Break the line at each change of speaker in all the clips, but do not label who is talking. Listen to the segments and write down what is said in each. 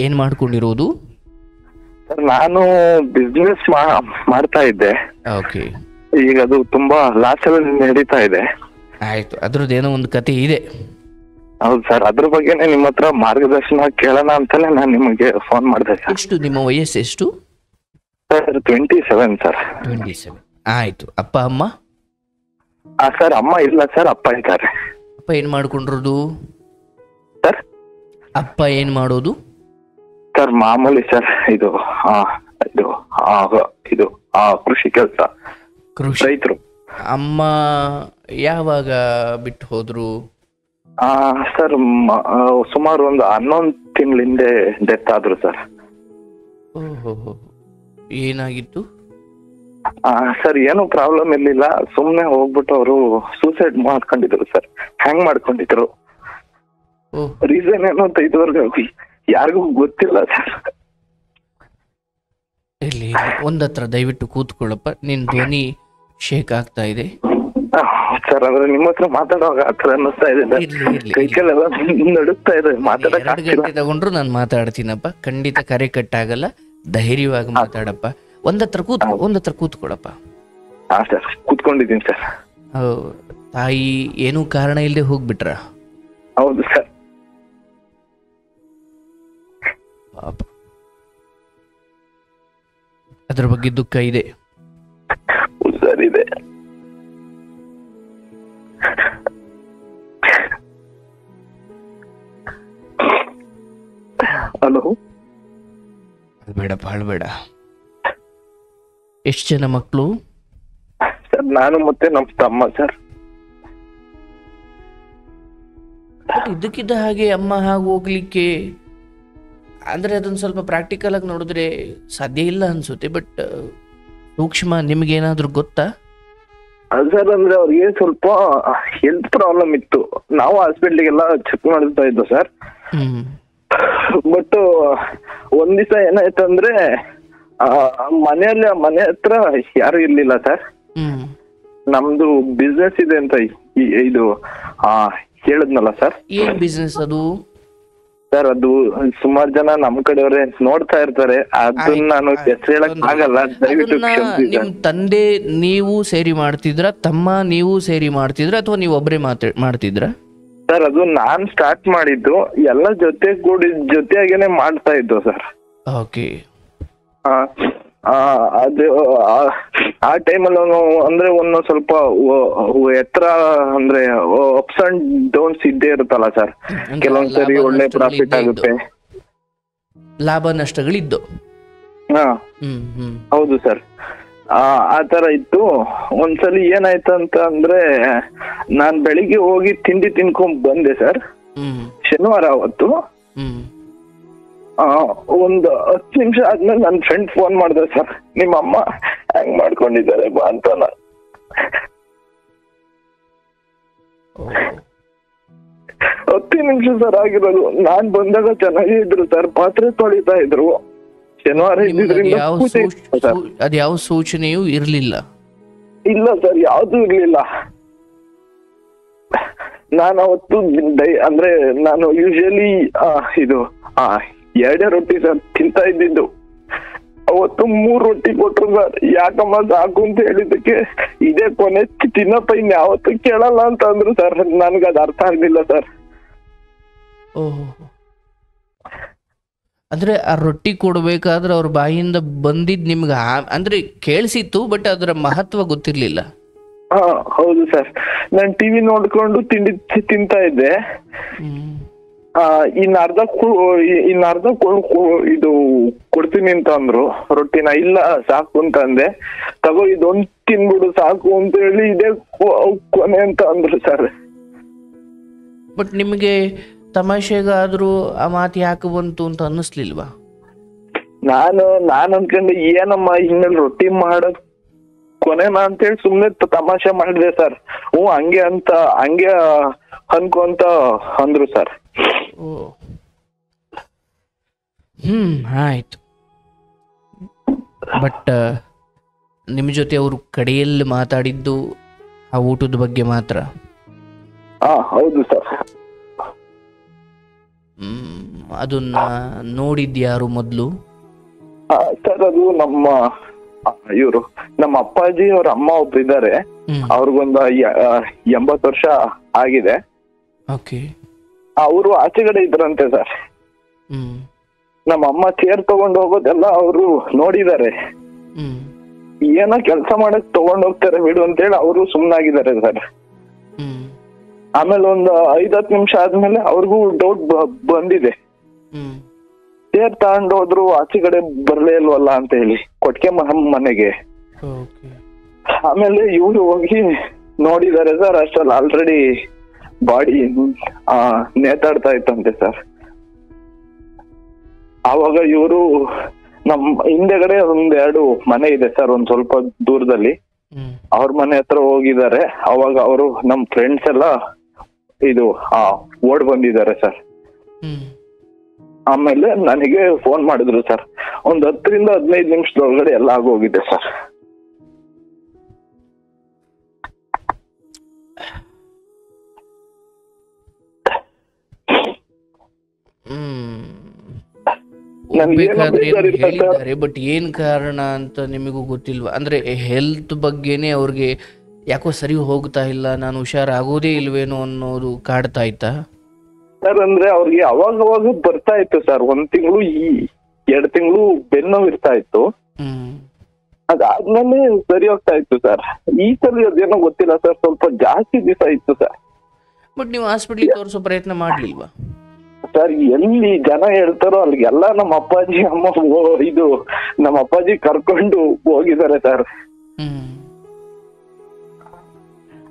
ಏನು ಮಾಡ್ಕೊಂಡಿರೋದು?
ಸರ್ ನಾನು ಬಿಸ್ನೆಸ್ ಮಾಡ್ತಾ ಇದ್ದೆ.
ಓಕೆ,
ಈಗ ಅದು ತುಂಬಾ ಲಾಸ್ ಅಲ್ಲಿ ನಡೀತಾ ಇದೆ.
ಆಯಿತು. ಅದ್ರದ್ದೇನೋ ಒಂದು ಕತೆ ಇದೆ.
ಹೌದು ಸರ್, ಅದ್ರ ಬಗ್ಗೆನೇ ನಿಮ್ಮ ಹತ್ರ ಮಾರ್ಗದರ್ಶನ ಕೇಳೋಣ ಅಂತಾನೆ ನಾನು ನಿಮಗೆ ಫೋನ್ ಮಾಡಿದೆ ಸರ್.
ಎಷ್ಟು ನಿಮ್ಮ ವಯಸ್ಸು ಎಷ್ಟು?
Sir 27 sir.
27. ಆಯಿತು. ಅಪ್ಪ ಅಮ್ಮ?
ಸರ್ ಅಮ್ಮ ಇಲ್ಲ ಸರ್, ಅಪ್ಪ ಇದ್ದಾರೆ.
ಅಪ್ಪ ಏನು ಮಾಡ್ಕೊಂಡಿರೋದು
ಸರ್?
ಅಪ್ಪ ಏನು ಮಾಡೋದು?
ಸರ್ ಮಾಮೂಲಿ ಸರ್, ಇದು ಇದು ಇದು ಕೃಷಿ ಕೆಲಸ,
ಕೃಷಿ.
ರೈತರು.
ಅಮ್ಮ ಯಾವಾಗ ಬಿಟ್ಟು ಹೋದ್ರು?
ಸರ್ ಸುಮಾರು ಒಂದು 11 ತಿಂಗಳ ಹಿಂದೆ ಡೆತ್ ಆದ್ರು ಸರ್.
ಓಹೋ, ಏನಾಗಿತ್ತು?
ಸರ್ ಏನು ಪ್ರಾಬ್ಲಮ್ ಇರ್ಲಿಲ್ಲ, ಸುಮ್ನೆ ಹೋಗ್ಬಿಟ್ಟು ಅವರು ಸೂಸೈಡ್ ಮಾಡ್ಕೊಂಡಿದ್ರು ಸರ್. ಹ್ಯಾಂಗ್ ಮಾಡ್ಕೊಂಡಿದ್ರು. ರೀಸನ್ ಏನು ಅಂತ ಇದುವರೆಗೂ ಯಾರಿಗೂ ಗೊತ್ತಿಲ್ಲ ಸರ್.
ಇಲ್ಲಿ ಒಂದತ್ರ ದಯವಿಟ್ಟು ಕೂತ್ಕೊಳ್ಳಪ್ಪ, ನಿನ್ ಧ್ವನಿ ಶೇಕ್ ಆಗ್ತಾ ಇದೆ.
ಸರ್ ಅಂದ್ರೆ ನಿಮ್ಮ ಹತ್ರ ಮಾತಾಡುವಾಗ ಆತರ ಅನ್ನಿಸ್ತಾ ಇದೆ, ಕೈಕೆಲ್ಲ ನಡುತ್ತಾ ಇದೆ,
2 ಗಂಟೆ ತಗೊಂಡ್ರು ನಾನು ಮಾತಾಡ್ತೀನಪ್ಪ. ಖಂಡಿತ ಕರೆ ಕಟ್ಟಾಗಲ್ಲ, ಧೈರ್ಯವಾಗಿ ಮಾತಾಡಪ್ಪ. ಒಂದತ್ರ ಕೂತ್ಕೊಳ್ಳಪ್ಪ.
Sir ಕೂತ್ಕೊಂಡಿದ್ದೀನಿ sir.
ತಾಯಿ ಏನೂ ಕಾರಣ ಇಲ್ಲದೆ ಹೋಗ್ಬಿಟ್ರ?
ಹೌದು ಸರ್.
ಪಾಪ, ಅದ್ರ ಬಗ್ಗೆ ದುಃಖ ಇದೆ
ಸರ್. ಇದೆ. ಹಲೋ.
ಅಳ್ಬೇಡಪ್ಪ, ಅಳ್ಬೇಡ. ಎಷ್ಟು ಜನ ಮಕ್ಕಳು?
ಸರ್ ನಾನು ಮತ್ತೆ ನಮ್ಮ ತಮ್ಮ ಸರ್.
ಇದಕ್ಕಿದ್ದ ಹಾಗೆ ಅಮ್ಮ ಹಾಗೆ ಹೋಗ್ಲಿಕ್ಕೆ ಅಂದ್ರೆ ಅದನ್ನ ಸ್ವಲ್ಪ ಪ್ರಾಕ್ಟಿಕಲ್ ಆಗಿ ನೋಡಿದ್ರೆ ಸಾಧ್ಯ ಇಲ್ಲ ಅನ್ಸುತ್ತೆ. ಬಟ್ ಸೂಕ್ಷ್ಮ ನಿಮ್ಗೇನಾದ್ರೂ ಗೊತ್ತಾ?
ಸರ್ ಅಂದ್ರೆ ಅವ್ರಿಗೆ ಸ್ವಲ್ಪ ಹೆಲ್ತ್ ಪ್ರಾಬ್ಲಮ್ ಇತ್ತು. ನಾವು ಹಾಸ್ಪಿಟ್ಲಿಗೆಲ್ಲ ಚೆಕ್ ಮಾಡ್ತಾ ಇದ್ದೋ ಸರ್. ಬಟ್ ಒಂದ್ ದಿವಸ ಏನಾಯ್ತು ಅಂದ್ರೆ ಮನೆ ಹತ್ರ ಯಾರು ಇರ್ಲಿಲ್ಲ ಸರ್. ನಮ್ದು ಬಿಸ್ನೆಸ್ ಇದೆ ಅಂತ ಇದು ಹೇಳಿದ್ನಲ್ಲ ಸರ್.
ಏನ್ ಬಿಸ್ನೆಸ್ ಅದು?
ಸರ್ ಅದು ಸುಮಾರು ಜನ ನಮ್ ಕಡೆಯವ್ರೆ ನೋಡ್ತಾ ಇರ್ತಾರೆ, ಅದನ್ನ ನಾನು ಹೆಸರು ಹೇಳಕ್ ಆಗಲ್ಲ, ದಯವಿಟ್ಟು
ನಿಮ್ ತಂದೆ ನೀವು ಸೇರಿ ಮಾಡ್ತಿದ್ರ, ತಮ್ಮ ನೀವು ಸೇರಿ ಮಾಡ್ತಿದ್ರ, ಅಥವಾ ನೀವು ಒಬ್ಬರೇ ಮಾಡ್ತಿದ್ರ?
ಸರ್ ಅದು ನಾನ್ ಸ್ಟಾರ್ಟ್ ಮಾಡಿದ್ದು, ಎಲ್ಲ ಜೊತೆಯಾಗೇನೆ ಮಾಡ್ತಾ ಇದ್ದು ಸರ್.
ಓಕೆ.
ಅದು ಆ ಟೈಮಲ್ಲಿ ಅಂದ್ರೆ ಒಂದು ಸ್ವಲ್ಪ ಎತ್ತರ ಅಂದ್ರೆ ಅಪ್ಸ್ ಅಂಡ್ ಡೌನ್ಸ್ ಇದ್ದೇ ಇರುತ್ತಲ್ಲ ಸರ್. ಕೆಲವೊಂದ್ಸರಿ ಒಳ್ಳೆ ಪ್ರಾಫಿಟ್ ಆಗುತ್ತೆ,
ಲಾಭ ನಷ್ಟಗಳಿದ್ದು.
ಹೌದು ಸರ್. ಆ ತರ ಇತ್ತು. ಒಂದ್ಸಲಿ ಏನಾಯ್ತು ಅಂತ ಅಂದ್ರೆ ನಾನ್ ಬೆಳಿಗ್ಗೆ ಹೋಗಿ ತಿಂಡಿ ತಿನ್ಕೊಂಡ್ ಬಂದೆ ಸರ್. ಶನಿವಾರ ಅವತ್ತು. ಒಂದು 10 ನಿಮಿಷ ಆದ್ಮೇಲೆ ನನ್ನ ಫ್ರೆಂಡ್ ಫೋನ್ ಮಾಡಿದೆ ಸರ್, ನಿಮ್ಮ ಅಮ್ಮ ಹ್ಯಾಂಗ್ ಮಾಡ್ಕೊಂಡಿದ್ದಾರೆ ಬಾ ಅಂತ. 10 ನಿಮಿಷ ಸರ್ ಆಗಿರೋದು. ನಾನ್ ಬಂದಾಗ ಚೆನ್ನಾಗೇ ಇದ್ರು ಸರ್, ಪಾತ್ರೆ ತೊಳಿತಾ ಇದ್ರು. ಶನಿವಾರ ಇದ್ದಿದ್ರಿಂದ
ಅದ್ ಯಾವ ಸೂಚನೆಯೂ ಇರ್ಲಿಲ್ಲ?
ಇಲ್ಲ ಸರ್, ಯಾವ್ದು ಇರ್ಲಿಲ್ಲ. ನಾನು ಅವತ್ತು ಅಂದ್ರೆ ನಾನು ಯೂಶಲಿ ಇದು 2 ರೊಟ್ಟಿ ಸರ್ ತಿಂತಾ ಇದ್ದಿದ್ದು. ಅವತ್ತು 3 ರೊಟ್ಟಿ ಕೊಟ್ರು ಸರ್. ಯಾಕಮ್ಮ ಸಾಕು ಅಂತ ಹೇಳಿದ್ದಕ್ಕೆ ಇದೇ ಕೊನೆ ತಿನ್ನಪ್ಪ, ಇನ್ಯಾವತ್ತು ಕೇಳಲ್ಲ ಅಂತ ಅಂದ್ರು ಸರ್. ನನ್ಗೆ ಅದು ಅರ್ಥ ಆಗ್ಲಿಲ್ಲ ಸರ್.
ಅಂದ್ರೆ ಆ ರೊಟ್ಟಿ ಕೊಡ್ಬೇಕಾದ್ರೆ ಅವ್ರ ಬಾಯಿಂದ ಬಂದಿದ್ ನಿಮ್ಗೆ ಅಂದ್ರೆ ಕೇಳಿಸಿತ್ತು, ಬಟ್ ಅದರ ಮಹತ್ವ ಗೊತ್ತಿರ್ಲಿಲ್ಲ.
ಹೌದು ಸರ್. ನಾನ್ ಟಿವಿ ನೋಡ್ಕೊಂಡು ತಿಂತಾ ಇದ್ದೆ. ಇನ್ನ ಅರ್ಧ ಇದು ಕೊಡ್ತೀನಿ ಅಂತ ಅಂದ್ರು ರೊಟ್ಟಿನ. ಇಲ್ಲ ಸಾಕು ಅಂತ ಅಂದೆ. ತಗೋ ಇದೊಂದು ತಿನ್ಬಿಡು ಸಾಕು ಅಂತ ಹೇಳಿ ಇದೇ ಕೊನೆ ಅಂತ ಅಂದ್ರು ಸರ್.
ಬಟ್ ನಿಮಗೆ ತಮಾಷೆಗಾದ್ರೂ ಆ ಮಾತು ಯಾಕೆ ಬಂತು ಅಂತ ಅನ್ನಿಸ್ಲಿಲ್ವಾ?
ನಾನು ಅನ್ಕೊಂಡೆ ಏನಮ್ಮ ಇನ್ಮೇಲೆ ರೊಟ್ಟಿ ಮಾಡೋದ್ ಕೊನೆನಾ ಅಂತೇಳಿ ಸುಮ್ನೆ ತಮಾಷೆ ಮಾಡಿದೆ ಸರ್. ಹಂಗೆ ಅನ್ಕೊಂತ ಅಂದ್ರು ಸರ್.
ಆಯ್ತು. ಬಟ್ ನಿಮ್ ಜೊತೆ ಅವರು ಕಡೆಯಲ್ಲಿ ಮಾತಾಡಿದ್ದು ಆ ಊಟದ ಬಗ್ಗೆ ಮಾತ್ರ?
ಹೌದು ಸರ್.
ಅದನ್ನ ನೋಡಿದ್ಯಾರು ಮೊದಲು?
ಸರ್ ಅದು ನಮ್ಮ ಇವರು ನಮ್ಮ ಅಪ್ಪಾಜಿ ಅವ್ರ ಅಮ್ಮ ಒಬ್ರು ಇದ್ದಾರೆ. ಅವ್ರಿಗೊಂದು 80 ವರ್ಷ ಆಗಿದೆ.
ಓಕೆ.
ಅವರು ಆಚೆಗಡೆ ಇದ್ರಂತೆ ಸರ್. ನಮ್ಮ ಅಮ್ಮ ಚೇರ್ ತಗೊಂಡು ಹೋಗೋದೆಲ್ಲ ಅವರು ನೋಡಿದ್ದಾರೆ. ಏನೋ ಕೆಲಸ ಮಾಡಕ್ ತಗೊಂಡ್ ಹೋಗ್ತಾರೆ ಬಿಡು ಅಂತೇಳಿ ಅವರು ಸುಮ್ನಾಗಿದ್ದಾರೆ ಸರ್. ಆಮೇಲೆ ಒಂದು 5-10 ನಿಮಿಷ ಆದ್ಮೇಲೆ ಅವ್ರಿಗೂ ಡೌಟ್ ಬಂದಿದೆ. ಚೇರ್ ತಗೊಂಡು ಹೋದ್ರು ಆಚೆಗಡೆ ಬರ್ಲೇ ಇಲ್ವಲ್ಲ ಅಂತ ಹೇಳಿ ಕೊಟ್ಕೆ ಮನೆಗೆ. ಆಮೇಲೆ ಇವ್ರು ಹೋಗಿ ನೋಡಿದ್ದಾರೆ ಸರ್. ಅಷ್ಟ್ರಲ್ಲಿ ಆಲ್ರೆಡಿ ಬಾಡಿ ನೇತಾಡ್ತಾ ಇತ್ತಂತೆ ಸರ್. ಆವಾಗ ಇವರು ನಮ್ ಹಿಂದೆಗಡೆ 1-2 ಮನೆ ಇದೆ ಸರ್, ಒಂದ್ ಸ್ವಲ್ಪ ದೂರದಲ್ಲಿ. ಅವ್ರ ಮನೆ ಹತ್ರ ಹೋಗಿದ್ದಾರೆ. ಅವಾಗ ಅವರು ನಮ್ ಫ್ರೆಂಡ್ಸ್ ಎಲ್ಲ ಇದು ಓಡ್ ಬಂದಿದ್ದಾರೆ ಸರ್. ಆಮೇಲೆ ನನಗೆ ಫೋನ್ ಮಾಡಿದ್ರು ಸರ್. ಒಂದ್ 10-15 ನಿಮಿಷದೊಳಗಡೆ ಎಲ್ಲ ಆಗೋಗಿದೆ ಸರ್.
ಹೇಳಿದ್ದಾರೆ, ಬಟ್ ಏನ್ ಕಾರಣ ಅಂತ ನಿಮಗೂ ಗೊತ್ತಿಲ್ವಾ? ಅಂದ್ರೆ ಹೆಲ್ತ್ ಬಗ್ಗೆನೆ ಅವ್ರಿಗೆ ಯಾಕೋ ಸರಿ ಹೋಗ್ತಾ ಇಲ್ಲ, ನಾನು ಹುಷಾರಾಗೋದೇ ಇಲ್ವೇನೋ ಅನ್ನೋದು ಕಾಡ್ತಾ ಇತ್ತಾ
ಸರ್? ಅಂದ್ರೆ ಅವ್ರಿಗೆ ಅವಾಗ ಬರ್ತಾ ಇತ್ತು ಸರ್. 1 ತಿಂಗಳು 2 ತಿಂಗಳು ಬೆನ್ನೋವು ಇರ್ತಾ ಇತ್ತು. ಅದಾದ್ಮೇಲೆ ಸರಿ ಹೋಗ್ತಾ ಇತ್ತು ಸರ್. ಈ ಸಲ ಅದೇನೋ ಗೊತ್ತಿಲ್ಲ ಸರ್, ಸ್ವಲ್ಪ ಜಾಸ್ತಿ ದಿವಸ ಇತ್ತು ಸರ್.
ಬಟ್ ನೀವು ಹಾಸ್ಪಿಟ್ಲಿಗೆ ತೋರಿಸೋ ಪ್ರಯತ್ನ ಮಾಡ್ಲಿಲ್ವಾ
ಸರ್? ಎಲ್ಲಿ ಜನ ಹೇಳ್ತಾರೋ ಅಲ್ಲಿಗೆಲ್ಲ ನಮ್ಮ ಅಪ್ಪಾಜಿ ಅಮ್ಮ ಇದು ನಮ್ಮ ಅಪ್ಪಾಜಿ ಕರ್ಕೊಂಡು ಹೋಗಿದ್ದಾರೆ ಸರ್.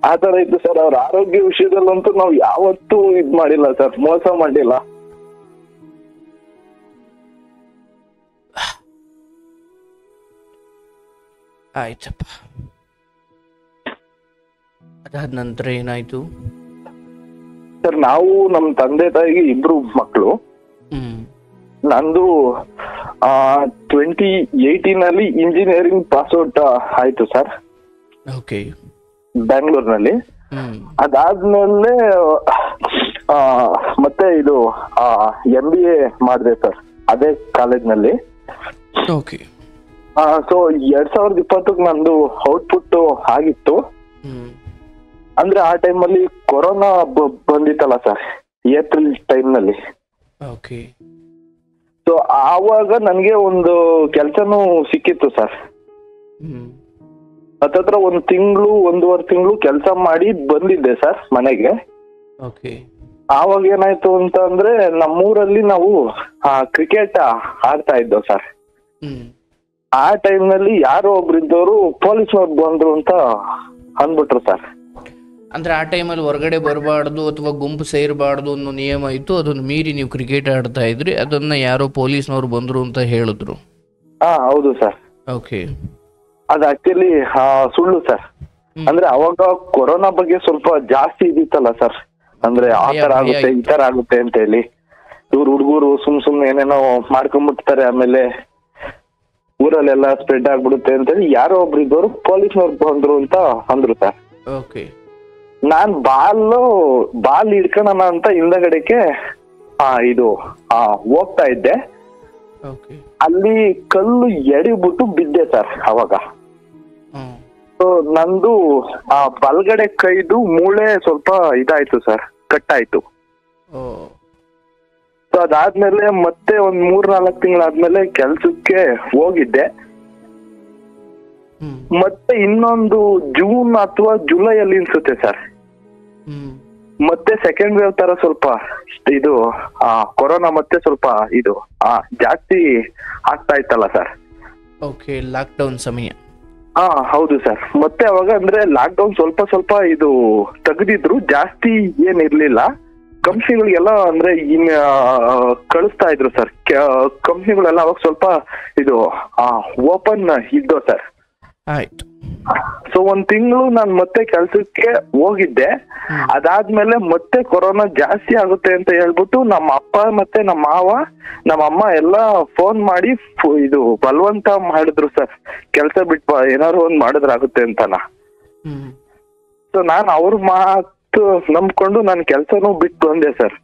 ಆತರ ಇತ್ತು ಸರ್. ಅವ್ರ ಆರೋಗ್ಯ ವಿಷಯದಲ್ಲಂತೂ ನಾವು ಯಾವತ್ತೂ ಇದ್ ಮಾಡಿಲ್ಲ ಸರ್, ಮೋಸ ಮಾಡಿಲ್ಲ.
ಆಯ್ತಪ್ಪ. ಅದಾದ ನಂತರ ಏನಾಯ್ತು
ಸರ್? ನಾವು ನಮ್ ತಂದೆ ತಾಯಿಗೆ 2 ಮಕ್ಕಳು. ನಂದು 2018 ಇಂಜಿನಿಯರಿಂಗ್ ಪಾಸ್ಔಟ್ ಆಯ್ತು ಸರ್, ಬ್ಯಾಂಗ್ಳೂರ್ನಲ್ಲಿ. ಅದಾದ್ಮೇಲೆ ಮತ್ತೆ ಇದು MBA ಮಾಡಿದೆ ಸರ್ ಅದೇ ಕಾಲೇಜ್ನಲ್ಲಿ. ಸೊ 2020 ನಂದು ಔಟ್ಪುಟ್ ಆಗಿತ್ತು. ಅಂದ್ರೆ ಆ ಟೈಮಲ್ಲಿ ಕೊರೋನಾ ಬಂದಿತ್ತಲ್ಲ ಸರ್, ಏಪ್ರಿಲ್ ಟೈಮ್ನಲ್ಲಿ. ಸೊ ಆವಾಗ ನನ್ಗೆ ಒಂದು ಕೆಲ್ಸನೂ ಸಿಕ್ಕಿತ್ತು ಸರ್. ಹತ್ತತ್ರ 1 ತಿಂಗಳು 1.5 ತಿಂಗಳು ಕೆಲಸ ಮಾಡಿ ಬಂದಿದ್ದೆ ಸರ್ ಮನೆಗೆ. ಆವಾಗ ಏನಾಯ್ತು ಅಂತ ಅಂದ್ರೆ ನಮ್ಮೂರಲ್ಲಿ ನಾವು ಕ್ರಿಕೆಟ್ ಆಡ್ತಾ ಇದ್ದೋ ಸರ್. ಆ ಟೈಮ್ನಲ್ಲಿ ಯಾರೋ ಒಬ್ರಿದ್ದವರು ಪೊಲೀಸ್ನವ್ರು ಬಂದ್ರು ಅಂತ ಅಂದ್ಬಿಟ್ರು ಸರ್.
ಅಂದ್ರೆ ಆ ಟೈಮಲ್ಲಿ ಹೊರಗಡೆ ಬರಬಾರ್ದು ಅಥವಾ ಗುಂಪು ಸೇರಬಾರ್ದು ಅನ್ನೋ ನಿಯಮ ಇತ್ತು. ಅದನ್ನ ಮೀರಿ ನೀವು ಕ್ರಿಕೆಟ್ ಆಡ್ತಾ ಇದ್ರಿ, ಅದನ್ನ ಯಾರೋ ಪೊಲೀಸ್ನವ್ರು ಬಂದ್ರು ಅಂತ ಹೇಳಿದ್ರು.
ಹೌದು ಸರ್. ಅದು ಆಕ್ಚುಲಿ ಸುಳ್ಳು ಸರ್. ಅಂದ್ರೆ ಅವಾಗ ಕೊರೋನಾ ಬಗ್ಗೆ ಸ್ವಲ್ಪ ಜಾಸ್ತಿ ಇದಿತ್ತಲ್ಲ ಸರ್. ಅಂದ್ರೆ ಆ ತರ ಆಗುತ್ತೆ ಈ ತರ ಆಗುತ್ತೆ ಅಂತ ಹೇಳಿ ಇವ್ರು ಹುಡುಗರು ಸುಮ್ನೆ ಏನೇನೋ ಮಾಡ್ಕೊಂಡ್ಬಿಡ್ತಾರೆ. ಆಮೇಲೆ ಊರಲ್ಲೆಲ್ಲ ಸ್ಪ್ರೆಡ್ ಆಗ್ಬಿಡುತ್ತೆ ಅಂತ ಹೇಳಿ ಯಾರೋ ಒಬ್ರು ಇದ್ದವರು ಪೊಲೀಸ್ನವ್ರು ಬಂದ್ರು ಅಂತ ಅಂದ್ರು ಸರ್. ನಾನ್ ಬಾಲ್ ಹಿಡ್ಕೊಳ್ಳೋಣ ಅಂತ ಹಿಂದಗಡೆಗೆ ಇದು ಹೋಗ್ತಾ ಇದ್ದೆ. ಅಲ್ಲಿ ಕಲ್ಲು ಎಡಿಬಿಟ್ಟು ಬಿದ್ದೆ ಸರ್ ಅವಾಗ. ಸೊ ನಂದು ಬಲ್ಗಡೆ ಕೈದು ಮೂಳೆ ಸ್ವಲ್ಪ ಇದಾಯ್ತು ಸರ್, ಕಟ್ಟಾಯ್ತು. ಸೊ ಅದಾದ್ಮೇಲೆ ಮತ್ತೆ 3-4 ತಿಂಗಳಾದ್ಮೇಲೆ ಕೆಲ್ಸಕ್ಕೆ ಹೋಗಿದ್ದೆ. ಮತ್ತೆ ಇನ್ನೊಂದು ಜೂನ್ ಅಥವಾ ಜುಲೈಯಲ್ಲಿ ಅನ್ಸುತ್ತೆ ಸರ್, ಮತ್ತೆ ಸೆಕೆಂಡ್ ವೇವ್ ತರ ಸ್ವಲ್ಪ ಇದು ಕೊರೋನಾ ಮತ್ತೆ ಸ್ವಲ್ಪ ಇದು ಜಾಸ್ತಿ ಆಗ್ತಾ ಇತ್ತಲ್ಲ ಸರ್.
ಲಾಕ್ಡೌನ್ ಸಮಯ.
ಹೌದು ಸರ್. ಮತ್ತೆ ಅವಾಗ ಅಂದ್ರೆ ಲಾಕ್ಡೌನ್ ಸ್ವಲ್ಪ ಇದು ತೆಗ್ದಿದ್ರು, ಜಾಸ್ತಿ ಏನಿರ್ಲಿಲ್ಲ. ಕಂಪ್ನಿಗಳಿಗೆಲ್ಲ ಅಂದ್ರೆ ಕಳಿಸ್ತಾ ಇದ್ರು ಸರ್. ಕಂಪ್ನಿಗಳೆಲ್ಲ ಅವಾಗ ಸ್ವಲ್ಪ ಇದು ಓಪನ್ ಇದ್ದೋ ಸರ್.
ಆಯ್ತು.
ಸೊ 1 ತಿಂಗಳು ನಾನು ಮತ್ತೆ ಕೆಲ್ಸಕ್ಕೆ ಹೋಗಿದ್ದೆ. ಅದಾದ್ಮೇಲೆ ಮತ್ತೆ ಕೊರೋನಾ ಜಾಸ್ತಿ ಆಗುತ್ತೆ ಅಂತ ಹೇಳ್ಬಿಟ್ಟು ನಮ್ಮ ಅಪ್ಪ ಮತ್ತೆ ನಮ್ಮ ಮಾವ ನಮ್ಮ ಅಮ್ಮ ಎಲ್ಲ ಫೋನ್ ಮಾಡಿ ಇದು ಬಲವಂತ ಮಾಡಿದ್ರು ಸರ್, ಕೆಲ್ಸ ಬಿಟ್ಟು ಏನಾದ್ರು ಒಂದ್ ಮಾಡಿದ್ರಾಗುತ್ತೆ ಅಂತನ. ಸೊ ನಾನು ಅವ್ರ ಮಾತು ನಂಬ್ಕೊಂಡು ನಾನು ಕೆಲ್ಸನೂ ಬಿಟ್ಟು ಬಂದೆ ಸರ್.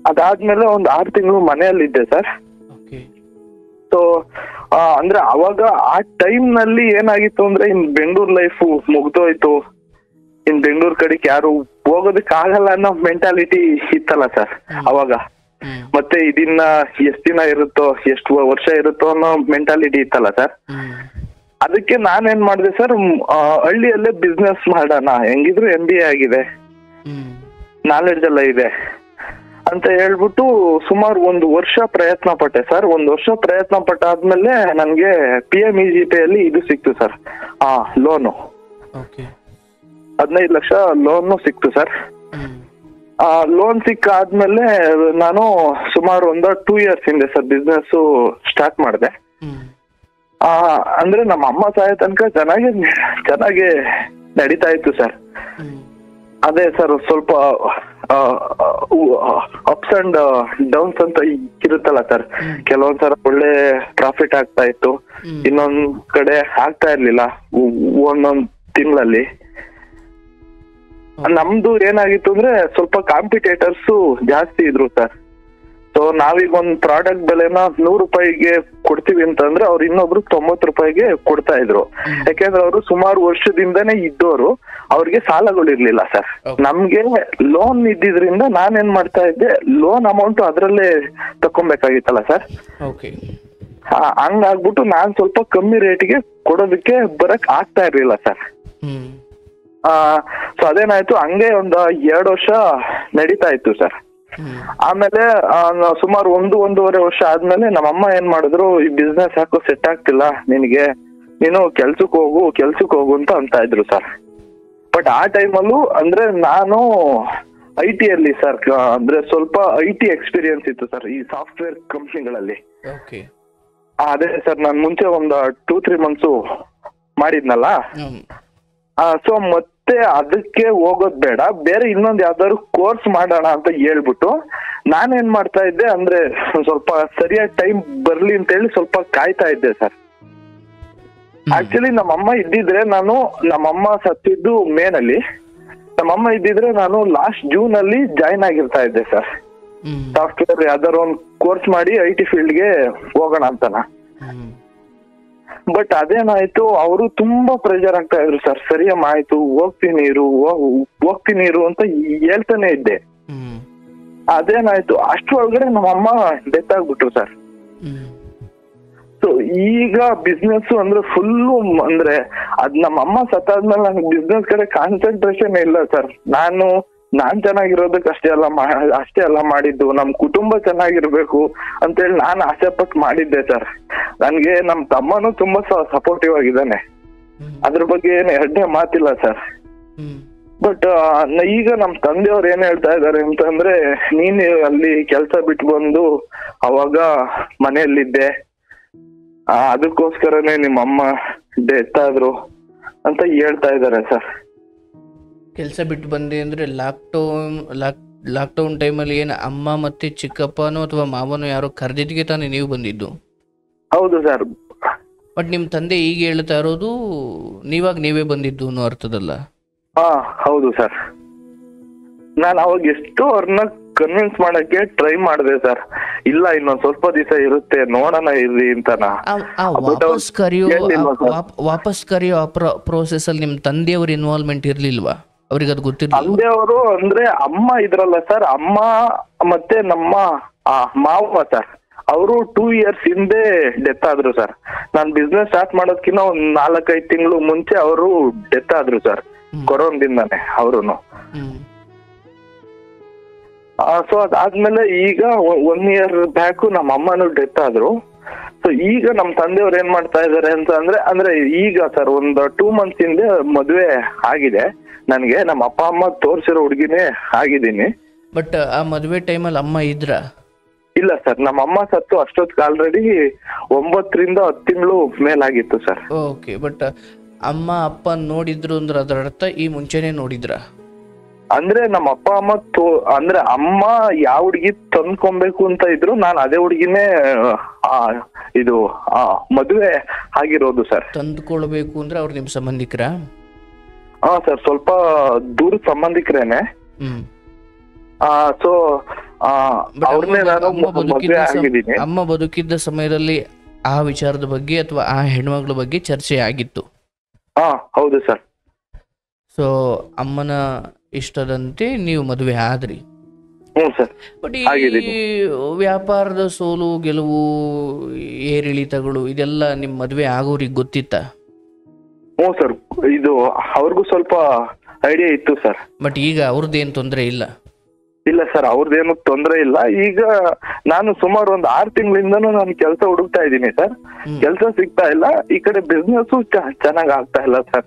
ಅದಾದ್ಮೇಲೆ ಒಂದ್ 6 ತಿಂಗಳು ಮನೆಯಲ್ಲಿದ್ದೆ ಸರ್.
ಓಕೆ.
ಸೊ ಅಂದ್ರೆ ಅವಾಗ ಆ ಟೈಮ್ ನಲ್ಲಿ ಏನಾಗಿತ್ತು ಅಂದ್ರೆ ಇನ್ ಬೆಂಗಳೂರು ಲೈಫ್ ಮುಗ್ದೋಯ್ತು, ಇನ್ ಬೆಂಗಳೂರು ಕಡೆಗೆ ಯಾರು ಹೋಗೋದಕ್ಕೆ ಆಗಲ್ಲ ಅನ್ನೋ ಮೆಂಟಾಲಿಟಿ ಇತ್ತಲ್ಲ ಸರ್ ಅವಾಗ. ಮತ್ತೆ ಇದನ್ನ ಎಷ್ಟ್ ದಿನ ಇರುತ್ತೋ, ಎಷ್ಟು ವರ್ಷ ಇರುತ್ತೋ ಅನ್ನೋ ಮೆಂಟಾಲಿಟಿ ಇತ್ತಲ್ಲ ಸರ್. ಅದಕ್ಕೆ ನಾನೇನ್ ಮಾಡಿದೆ ಸರ್, ಹಳ್ಳಿಯಲ್ಲೇ ಬಿಸ್ನೆಸ್ ಮಾಡೋಣ, ಹೆಂಗಿದ್ರು MBA ಆಗಿದೆ, ನಾಲೆಡ್ಜ್ ಎಲ್ಲ ಇದೆ ಅಂತ ಹೇಳ್ಬಿಟ್ಟು ಸುಮಾರು 1 ವರ್ಷ ಪ್ರಯತ್ನ ಪಟ್ಟೆ ಸರ್. 1 ವರ್ಷ ಪ್ರಯತ್ನ ಪಟ್ಟಾದ್ಮೇಲೆ ನನ್ಗೆ PMEGP ಅಲ್ಲಿ ಇದು ಸಿಕ್ತು ಸರ್, ಲೋನು. 15 ಲಕ್ಷ ಲೋನ್ ಸಿಕ್ತು ಸರ್. ಲೋನ್ ಸಿಕ್ಕಾದ್ಮೇಲೆ ನಾನು ಸುಮಾರು 2 ಇಯರ್ಸ್ ಹಿಂದೆ ಸರ್ ಬಿಸ್ನೆಸ್ ಸ್ಟಾರ್ಟ್ ಮಾಡಿದೆ. ಅಂದ್ರೆ ನಮ್ಮ ಅಮ್ಮ ಸಹಾಯ ತನಕ ಚೆನ್ನಾಗಿ ನಡೀತಾ ಇತ್ತು ಸರ್. ಅದೇ ಸರ್ ಸ್ವಲ್ಪ ಅಪ್ಸ್ ಅಂಡ್ ಡೌನ್ಸ್ ಅಂತ ಇರುತ್ತಲ್ಲ ಸರ್. ಕೆಲವೊಂದ್ಸಲ ಒಳ್ಳೆ ಪ್ರಾಫಿಟ್ ಆಗ್ತಾ ಇತ್ತು, ಇನ್ನೊಂದ್ ಕಡೆ ಆಗ್ತಾ ಇರ್ಲಿಲ್ಲ ಒಂದೊಂದ್ ತಿಂಗಳಲ್ಲಿ. ನಮ್ದು ಏನಾಗಿತ್ತು ಅಂದ್ರೆ ಸ್ವಲ್ಪ ಕಾಂಪಿಟೇಟರ್ಸ್ ಜಾಸ್ತಿ ಇದ್ರು ಸರ್. ಸೊ ನಾವೀಗ ಒಂದ್ ಪ್ರಾಡಕ್ಟ್ ಬೆಲೆನ 100 ರೂಪಾಯಿಗೆ ಕೊಡ್ತೀವಿ ಅಂತಂದ್ರೆ ಅವ್ರು ಇನ್ನೊಬ್ರು 90 ರೂಪಾಯಿಗೆ ಕೊಡ್ತಾ ಇದ್ರು. ಯಾಕೆಂದ್ರೆ ಅವರು ಸುಮಾರು ವರ್ಷದಿಂದನೇ ಇದ್ದವರು, ಅವ್ರಿಗೆ ಸಾಲಗಳಿರ್ಲಿಲ್ಲ ಸರ್. ನಮ್ಗೆ ಲೋನ್ ಇದ್ದಿದ್ರಿಂದ ನಾನೇನ್ ಮಾಡ್ತಾ ಇದ್ದೆ, ಲೋನ್ ಅಮೌಂಟ್ ಅದ್ರಲ್ಲೇ ತಕೊಬೇಕಾಗಿತ್ತಲ್ಲ ಸರ್. ಹಂಗಾಗ್ಬಿಟ್ಟು ನಾನ್ ಸ್ವಲ್ಪ ಕಮ್ಮಿ ರೇಟ್ಗೆ ಕೊಡೋದಕ್ಕೆ ಬರಕ್ ಆಗ್ತಾ ಇರ್ಲಿಲ್ಲ ಸರ್. ಸೊ ಅದೇನಾಯ್ತು, ಹಂಗೆ 2 ವರ್ಷ ನಡೀತಾ ಇತ್ತು ಸರ್. ಆಮೇಲೆ ಸುಮಾರು 1-1.5 ವರ್ಷ ಆದ್ಮೇಲೆ ನಮ್ಮಮ್ಮ ಏನ್ ಮಾಡಿದ್ರು, ಈ ಬಿಸ್ನೆಸ್ ಯಾಕೋ ಸೆಟ್ ಆಗ್ತಿಲ್ಲ ನಿನಗೆ, ನೀನು ಕೆಲ್ಸಕ್ ಹೋಗು ಅಂತ ಇದ್ರು ಸರ್. ಬಟ್ ಆ ಟೈಮಲ್ಲೂ ಅಂದ್ರೆ ನಾನು IT ಅಲ್ಲಿ ಸರ್, ಅಂದ್ರೆ ಸ್ವಲ್ಪ IT ಎಕ್ಸ್ಪೀರಿಯನ್ಸ್ ಇತ್ತು ಸರ್ ಈ ಸಾಫ್ಟ್ವೇರ್ ಕಂಪ್ನಿಗಳಲ್ಲಿ. ಅದೇ ಸರ್ ನಾನು ಮುಂಚೆ 2-3 ಮಂತ್ಸು ಮಾಡಿದ್ನಲ್ಲ. ಸೊ ಮತ್ತೆ ಅದಕ್ಕೆ ಹೋಗೋದ್ ಬೇಡ, ಬೇರೆ ಇನ್ನೊಂದ್ ಯಾವ್ದಾದ್ರು ಕೋರ್ಸ್ ಮಾಡೋಣ ಅಂತ ಹೇಳ್ಬಿಟ್ಟು ನಾನೇನ್ ಮಾಡ್ತಾ ಇದ್ದೆ ಅಂದ್ರೆ ಸ್ವಲ್ಪ ಸರಿಯಾದ ಟೈಮ್ ಬರ್ಲಿ ಅಂತ ಹೇಳಿ ಸ್ವಲ್ಪ ಕಾಯ್ತಾ ಇದ್ದೆ ಸರ್. ಆಕ್ಚುಲಿ ನಮ್ಮಮ್ಮ ಇದ್ದಿದ್ರೆ ನಮ್ಮಮ್ಮ ಸತ್ತಿದ್ದು ಮೇನಲ್ಲಿ, ನಮ್ಮಮ್ಮ ಇದ್ದಿದ್ರೆ ನಾನು ಲಾಸ್ಟ್ ಜೂನ್ ಅಲ್ಲಿ ಜಾಯ್ನ್ ಆಗಿರ್ತಾ ಇದ್ದೆ ಸರ್. ಸಾಫ್ಟ್ವೇರ್ ಯಾವ್ದಾರು ಒಂದು ಕೋರ್ಸ್ ಮಾಡಿ IT ಫೀಲ್ಡ್ಗೆ ಹೋಗೋಣ ಅಂತನ. ಬಟ್ ಅದೇನಾಯ್ತು, ಅವರು ತುಂಬಾ ಪ್ರೆಷರ್ ಆಗ್ತಾ ಇದ್ರು ಸರ್. ಸರಿಯಮ್ಮ ಆಯ್ತು, ಹೋಗ್ತೀನಿ ಇರು ಅಂತ ಹೇಳ್ತಾನೆ ಇದ್ದೆ. ಅದೇನಾಯ್ತು, ಅಷ್ಟ್ರೊಳಗಡೆ ನಮ್ಮಮ್ಮ ಡೆತ್ ಆಗ್ಬಿಟ್ರು ಸರ್. ಸೊ ಈಗ ಬಿಸ್ನೆಸ್ ಅಂದ್ರೆ ಫುಲ್ಲು ಅಂದ್ರೆ ನಮ್ಮಮ್ಮ ಸತ್ತಾದ್ಮೇಲೆ ನಂಗೆ ಬಿಸ್ನೆಸ್ ಕಡೆ ಕಾನ್ಸಂಟ್ರೇಷನ್ ಇಲ್ಲ ಸರ್. ನಾನ್ ಚೆನ್ನಾಗಿರೋದಕ್ಕೆ ಅಷ್ಟೇ ಅಲ್ಲ ಮಾಡಿದ್ದು, ನಮ್ ಕುಟುಂಬ ಚೆನ್ನಾಗಿರ್ಬೇಕು ಅಂತೇಳಿ ನಾನು ಆಸೆ ಪಟ್ಟು ಮಾಡಿದ್ದೆ ಸರ್. ನನ್ಗೆ ನಮ್ ತಮ್ಮನು ತುಂಬಾ ಸಪೋರ್ಟಿವ್ ಆಗಿದ್ದಾನೆ, ಅದ್ರ ಬಗ್ಗೆ ಏನು ಎರಡನೇ ಮಾತಿಲ್ಲ ಸರ್. ಬಟ್ ಈಗ ನಮ್ ತಂದೆಯವ್ರು ಏನ್ ಹೇಳ್ತಾ ಇದಾರೆ ಅಂತಂದ್ರೆ, ನೀನ್ ಅಲ್ಲಿ ಕೆಲ್ಸ ಬಿಟ್ಟು ಬಂದು ಅವಾಗ ಮನೆಯಲ್ಲಿದ್ದೆ, ಅದಕ್ಕೋಸ್ಕರನೇ ನಿಮ್ಮಮ್ಮ ಡೆತ್ ಆದ್ರು ಅಂತ ಹೇಳ್ತಾ ಇದಾರೆ ಸರ್.
ಕೆಲಸ ಬಿಟ್ಟು ಬಂದೆ ಅಂದ್ರೆ ಲಾಕ್ಡೌನ್ ಟೈಮಲ್ಲಿ ಏನು ಅಮ್ಮ ಮತ್ತೆ ಚಿಕ್ಕಪ್ಪನೋ ಅಥವಾ ಮಾವನೋ ಯಾರೋ ಕರೆದಿದ್ಗೆ ತಾನೇ ನೀವು ಬಂದಿದ್ದು?
ಹೌದು ಸರ್.
ಬಟ್ ನಿಮ್ ತಂದೆ ಈಗ ಹೇಳ್ತಾ ಇರೋದು ನೀವೇ ಬಂದಿದ್ದು ಅನ್ನೋ ಅರ್ಥದಲ್ಲ?
ಹೌದು ಸರ್. ನಾನು ಅವಾಗ ಎಷ್ಟು ಅವ್ರನ್ನ ಕನ್ವಿನ್ಸ್ ಮಾಡಕ್ಕೆ ಟ್ರೈ ಮಾಡಿದೆ ಸರ್. ಇಲ್ಲ ಇನ್ನೊಂದ್ ಸ್ವಲ್ಪ ದಿವಸ ಇರುತ್ತೆ, ನೋಡೋಣ ಇರ್ರಿ ಅಂತನ.
ವಾಪಸ್ ಕರೆಯೋ ಪ್ರೋಸೆಸ್ ಅಲ್ಲಿ ನಿಮ್ ತಂದೆಯವ್ರ ಇನ್ವಾಲ್ವ್ಮೆಂಟ್ ಇರ್ಲಿಲ್ವಾ? ಅವ್ರಿಗೆ ಅದು ಗೊತ್ತಿರಲಿಲ್ಲ?
ತಂದೆಯವರು ಅಂದ್ರೆ ಅಮ್ಮ ಇದ್ರಲ್ಲ ಸರ್, ಅಮ್ಮ ಮತ್ತೆ ನಮ್ಮ ಮಾವ ಸರ್, ಅವರು 2 ಇಯರ್ಸ್ ಹಿಂದೆ ಡೆತ್ ಆದ್ರು ಸರ್. ನಾನ್ ಬಿಸ್ನೆಸ್ ಸ್ಟಾರ್ಟ್ ಮಾಡೋದಕ್ಕಿಂತ ಒಂದ್ 4-5 ತಿಂಗಳು ಮುಂಚೆ ಅವರು ಡೆತ್ ಆದ್ರು ಸರ್, ಕೊರೋನಾದಿಂದಾನೆ ಅವರುನು. ಸೊ ಅದಾದ್ಮೇಲೆ ಈಗ 1 ಇಯರ್ ಬ್ಯಾಕ್ ನಮ್ಮ ಅಮ್ಮನೂ ಡೆತ್ ಆದ್ರು. ಸೊ ಈಗ ನಮ್ ತಂದೆಯವ್ರು ಏನ್ ಮಾಡ್ತಾ ಇದಾರೆ ಅಂತ ಅಂದ್ರೆ ಈಗ ಸರ್ ಒಂದು 2 ಮಂತ್ಸ್ ಹಿಂದೆ ಮದ್ವೆ ಆಗಿದೆ ನನ್ಗೆ. ನಮ್ಮ ಅಪ್ಪ ಅಮ್ಮ ತೋರ್ಸಿರೋ ಹುಡುಗಿನೇ ಆಗಿದ್ದೀನಿ.
ಬಟ್ ಆ ಮದ್ವೆ ಟೈಮಲ್ಲಿ ಅಮ್ಮ ಇದ್ರ?
ಇಲ್ಲ ಸರ್, ನಮ್ಮ ಅಮ್ಮ ಸತ್ತು ಅಷ್ಟೊತ್ತಿಗೆ ಆಲ್ರೆಡಿ 9-10 ತಿಂಗಳು ಮೇಲಾಗಿತ್ತು ಸರ್.
ಓಕೆ. ಬಟ್ ಅಮ್ಮ ಅಪ್ಪ ನೋಡಿದ್ರು ಅಂದ್ರೆ ಅದರ ಅರ್ಥ ಈ ಮುಂಚೆನೆ ನೋಡಿದ್ರ?
ಅಂದ್ರೆ ನಮ್ಮ ಅಪ್ಪ ಅಮ್ಮ ಅಂದ್ರೆ ಅಮ್ಮ ಯಾವ ಹುಡುಗಿ ತಂದ್ಕೊಬೇಕು ಅಂತ ಇದ್ರು, ನಾನು ಅದೇ ಹುಡುಗಿನೇ ಇದು ಮದುವೆ ಆಗಿರೋದು ಸರ್.
ತಂದ್ಕೊಳ್ಬೇಕು ಅಂದ್ರೆ ಅವ್ರು ನಿಮ್ ಸಂಬಂಧಿಕರ?
ಸರ್, ಸ್ವಲ್ಪ ದೂರದ ಸಂಬಂಧಿಕರೇನೆ. ಸೊ ಅವ್ರನ್ನೇ ನಾನು ಮದುವೆ ಆಗಿದ್ದೀನಿ.
ಅಮ್ಮ ಬದುಕಿದ್ದ ಸಮಯದಲ್ಲಿ ಆ ವಿಚಾರದ ಬಗ್ಗೆ ಅಥವಾ ಆ ಹೆಣ್ಮಗಳ ಬಗ್ಗೆ ಚರ್ಚೆ ಆಗಿತ್ತು?
ಹೌದು ಸರ್.
ಸೊ ಅಮ್ಮನ ಇಷ್ಟದಂತೆ ನೀವು ಮದುವೆ ಆದ್ರಿ.
ಸರ್.
ಬಟ್ ಈ ವ್ಯಾಪಾರದ ಸೋಲು ಗೆಲುವು ಏರಿಳಿತಗಳು ಇದೆಲ್ಲ ನಿಮ್ ಮದುವೆ ಆಗೋರಿಗೆ ಗೊತ್ತಿತ್ತ?
ಸರ್, ಇದು ಅವ್ರಿಗೂ ಸ್ವಲ್ಪ ಐಡಿಯಾ ಇತ್ತು ಸರ್.
ಬಟ್ ಈಗ ಅವ್ರದ್ದೇನು ತೊಂದರೆ ಇಲ್ಲ?
ಇಲ್ಲ ಸರ್, ಅವ್ರದ್ದೇನು ತೊಂದರೆ ಇಲ್ಲ. ಈಗ ನಾನು ಸುಮಾರು ಒಂದು 6 ತಿಂಗಳಿಂದನೂ ನಾನು ಕೆಲಸ ಹುಡುಕ್ತಾ ಇದ್ದೀನಿ ಸರ್. ಕೆಲಸ ಸಿಗ್ತಾ ಇಲ್ಲ. ಈ ಕಡೆ ಬಿಸ್ನೆಸ್ ಚೆನ್ನಾಗ್ ಆಗ್ತಾ ಇಲ್ಲ ಸರ್.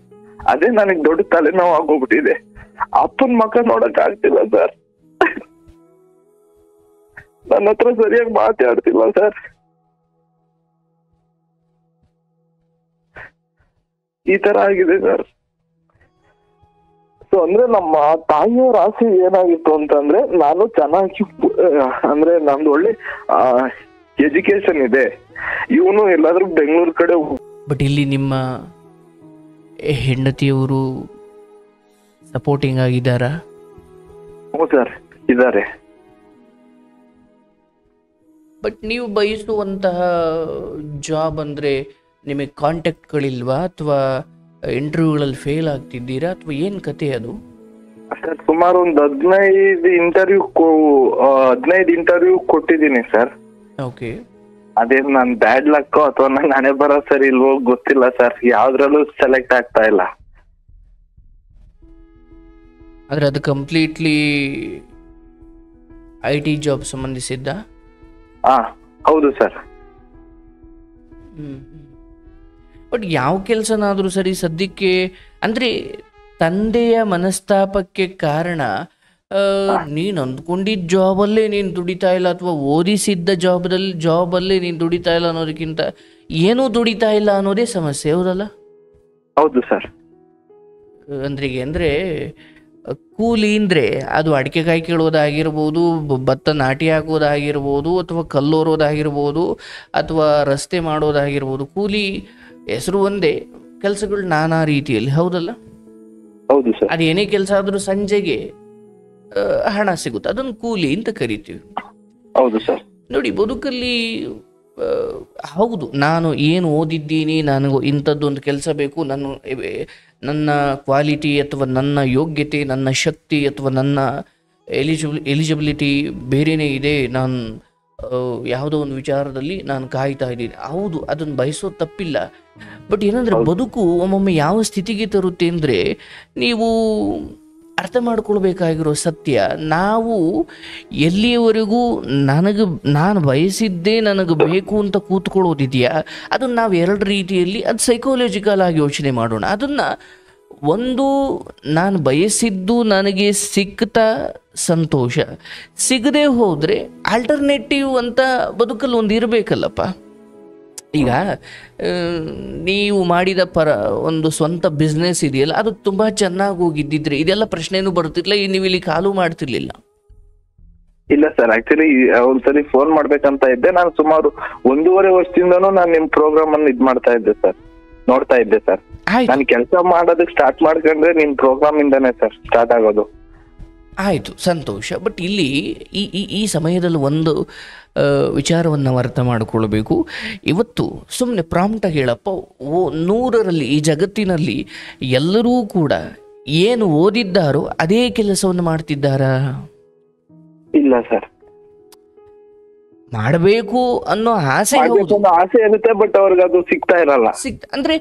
ಅದೇ ನನಗ್ ದೊಡ್ಡ ತಲೆನೋವು ಆಗೋಗ್ಬಿಟ್ಟಿದೆ. ಅಪ್ಪನ್ ಮಕ್ಕ ನೋಡಕ್ ಆಗ್ತಿಲ್ಲ ಸರ್. ನನ್ನ ಹತ್ರ ಸರಿಯಾಗಿ ಮಾತಾಡ್ತಿಲ್ಲ ಸರ್. ಈ ತರ ಆಗಿದೆ ಸರ್. ಸೊ ಅಂದ್ರೆ ನಮ್ಮ ತಾಯಿಯವ್ರ ಆಸೆ ಏನಾಗಿತ್ತು ಅಂತಂದ್ರೆ, ನಾನು ಚೆನ್ನಾಗಿ ಅಂದ್ರೆ ನಮ್ದು ಒಳ್ಳೆ ಎಜುಕೇಶನ್ ಇದೆ, ಇವನು ಎಲ್ಲಾದ್ರೂ ಬೆಂಗಳೂರು ಕಡೆ.
ಬಟ್ ಇಲ್ಲಿ ನಿಮ್ಮ ಹೆಂಡತಿಯವರು ಸಪೋರ್ಟಿಂಗ್ ಆಗಿದ್ದಾರಾ?
ಹ್ಞೂ ಸರ್, ಇದ್ದಾರೆ.
ಬಟ್ ನೀವು ಬಯಸುವಂತಹ ಜಾಬ್ ಅಂದರೆ ನಿಮಗೆ ಕಾಂಟ್ಯಾಕ್ಟ್ಗಳಿಲ್ವಾ, ಅಥವಾ ಇಂಟರ್ವ್ಯೂಗಳಲ್ಲಿ ಫೇಲ್ ಆಗ್ತಿದ್ದೀರಾ, ಅಥವಾ ಏನು ಕತೆ ಅದು?
ಸರ್, ಸುಮಾರು ಒಂದು 15 ಇಂಟರ್ವ್ಯೂ ಕೊಟ್ಟಿದ್ದೀನಿ ಸರ್.
ಓಕೆ.
ಅದೇನು ನಾನು ಬ್ಯಾಡ್ ಲಕ್ ಅಥವಾ ನಂಗೆ ಹಣೆ ಬರೋ ಸರಿ ಇಲ್ವೋ ಗೊತ್ತಿಲ್ಲ ಸರ್, ಯಾವ್ದ್ರಲ್ಲೂ ಸೆಲೆಕ್ಟ್ ಆಗ್ತಾ ಇಲ್ಲ.
ಆದರೆ ಅದು ಕಂಪ್ಲೀಟ್ಲಿ IT ಜಾಬ್ ಸಂಬಂಧಿಸಿದ್ದ?
ಹೌದು ಸರ್.
ಬಟ್ ಯಾವ ಕೆಲಸನಾದರೂ ಸರಿ ಸದ್ಯಕ್ಕೆ ಅಂದರೆ ತಂದೆಯ ಮನಸ್ತಾಪಕ್ಕೆ ಕಾರಣ ನೀನು ಅಂದ್ಕೊಂಡಿದ್ದ ಜಾಬಲ್ಲೇ ನೀನು ದುಡಿತಾ ಇಲ್ಲ, ಅಥವಾ ಓದಿಸಿದ್ದ ಜಾಬಲ್ಲೇ ನೀನು ದುಡಿತಾ ಇಲ್ಲ ಅನ್ನೋದಕ್ಕಿಂತ ಏನೂ ದುಡಿತಾ ಇಲ್ಲ ಅನ್ನೋದೇ ಸಮಸ್ಯೆ, ಹೌದಲ್ಲ?
ಹೌದು ಸರ್.
ಅಂದರೆ ಕೂಲಿ ಅಂದರೆ ಅದು ಅಡಿಕೆಕಾಯಿ ಕೀಳೋದಾಗಿರ್ಬೋದು, ಭತ್ತ ನಾಟಿ ಹಾಕೋದಾಗಿರ್ಬೋದು, ಅಥವಾ ಕಲ್ಲೋರೋದಾಗಿರ್ಬೋದು, ಅಥವಾ ರಸ್ತೆ ಮಾಡೋದಾಗಿರ್ಬೋದು. ಕೂಲಿ ಹೆಸರು ಒಂದೇ, ಕೆಲಸಗಳು ನಾನಾ ರೀತಿಯಲ್ಲಿ, ಹೌದಲ್ಲ?
ಹೌದು ಸರ್.
ಅದು ಏನೇ ಕೆಲಸ ಆದರೂ ಸಂಜೆಗೆ ಹಣ ಸಿಗುತ್ತೆ, ಅದನ್ನು ಕೂಲಿ ಅಂತ ಕರಿತೀವಿ.
ಹೌದು ಸರ್.
ನೋಡಿ, ಬದುಕಲ್ಲಿ ಹೌದು, ನಾನು ಏನು ಓದಿದ್ದೀನಿ, ನನಗೂ ಇಂಥದ್ದೊಂದು ಕೆಲಸ ಬೇಕು, ನನ್ನ ಕ್ವಾಲಿಟಿ ಅಥವಾ ನನ್ನ ಯೋಗ್ಯತೆ, ನನ್ನ ಶಕ್ತಿ ಅಥವಾ ನನ್ನ ಎಲಿಜಿಬಿಲಿಟಿ ಬೇರೆಯೇ ಇದೆ, ನಾನು ಯಾವುದೋ ಒಂದು ವಿಚಾರದಲ್ಲಿ ನಾನು ಕಾಯ್ತಾ ಇದ್ದೀನಿ. ಹೌದು, ಅದನ್ನು ಬಯಸೋದು ತಪ್ಪಿಲ್ಲ. ಬಟ್ ಏನಂದರೆ ಬದುಕು ಒಮ್ಮೊಮ್ಮೆ ಯಾವ ಸ್ಥಿತಿಗೆ ತರುತ್ತೆ ಅಂದರೆ, ನೀವು ಅರ್ಥ ಮಾಡ್ಕೊಳ್ಬೇಕಾಗಿರೋ ಸತ್ಯ, ನಾವು ಎಲ್ಲಿಯವರೆಗೂ ನಾನು ಬಯಸಿದ್ದೇ ನನಗೆ ಬೇಕು ಅಂತ ಕೂತ್ಕೊಳ್ಳೋದಿದೆಯಾ, ಅದನ್ನು ನಾವು 2 ರೀತಿಯಲ್ಲಿ ಅದು ಸೈಕಾಲಜಿಕಲ್ ಆಗಿ ಯೋಚನೆ ಮಾಡೋಣ. ಅದನ್ನು ಒಂದು, ನಾನು ಬಯಸಿದ್ದು ನನಗೆ ಸಿಕ್ತಾ ಸಂತೋಷ, ಸಿಗದೆ ಹೋದರೆ ಆಲ್ಟರ್ನೇಟಿವ್ ಅಂತ ಬದುಕಲ್ಲಿ ಒಂದು ಇರಬೇಕಲ್ಲಪ್ಪ. ಈಗ ನೀವು ಮಾಡಿದ ಒಂದು ಸ್ವಂತ ಬಿಸ್ನೆಸ್ ಇದೆಯಲ್ಲ, ಅದು ತುಂಬ ಚೆನ್ನಾಗಿ ಹೋಗಿದ್ದಿದ್ರೆ ಇದೆಲ್ಲ ಪ್ರಶ್ನೆನೂ ಬರ್ತಿರ್ಲಿಲ್ಲ, ನೀವು ಇಲ್ಲಿ ಕಾಲು ಮಾಡ್ತಿರ್ಲಿಲ್ಲ.
ಇಲ್ಲ ಸರ್, ಆಕ್ಚುಲಿ ಒಂದ್ಸಲಿ ಫೋನ್ ಮಾಡ್ಬೇಕಂತ ಇದ್ದೆ. ನಾನು ಸುಮಾರು 1.5 ವರ್ಷದಿಂದನೂ ನಾನು ನಿಮ್ ಪ್ರೋಗ್ರಾಮ್ ಅನ್ನು ಮಾಡ್ತಾ ಇದ್ದೆ ಸರ್, ನೋಡ್ತಾ ಇದ್ದೆ ಸರ್. ನಾನು ಕೆಲಸ ಮಾಡೋದಕ್ಕೆ ಸ್ಟಾರ್ಟ್ ಮಾಡ್ಕೊಂಡ್ರೆ ನಿಮ್ ಪ್ರೋಗ್ರಾಮ್ ಇಂದಾನೆ ಸರ್ ಸ್ಟಾರ್ಟ್ ಆಗೋದು.
ಆಯಿತು, ಸಂತೋಷ. ಬಟ್ ಇಲ್ಲಿ ಈ ಸಮಯದಲ್ಲಿ ಒಂದು ವಿಚಾರವನ್ನು ಅರ್ಥ ಮಾಡಿಕೊಳ್ಬೇಕು. ಇವತ್ತು ಸುಮ್ಮನೆ ಪ್ರಾಂಪ್ಟಾಗಿ ಹೇಳಪ್ಪ, 100ರಲ್ಲಿ ಈ ಜಗತ್ತಿನಲ್ಲಿ ಎಲ್ಲರೂ ಕೂಡ ಏನು ಓದಿದ್ದಾರೋ ಅದೇ ಕೆಲಸವನ್ನು ಮಾಡ್ತಿದ್ದಾರಾ?
ಇಲ್ಲ ಸರ್.
ಮಾಡಬೇಕು ಅನ್ನೋ ಆಸೆ
ಇರುತ್ತೆ, ಬಟ್ ಅವ್ರಿಗೆ ಅದು ಸಿಗ್ತಾ ಇರಲ್ಲ.
ಅಂದರೆ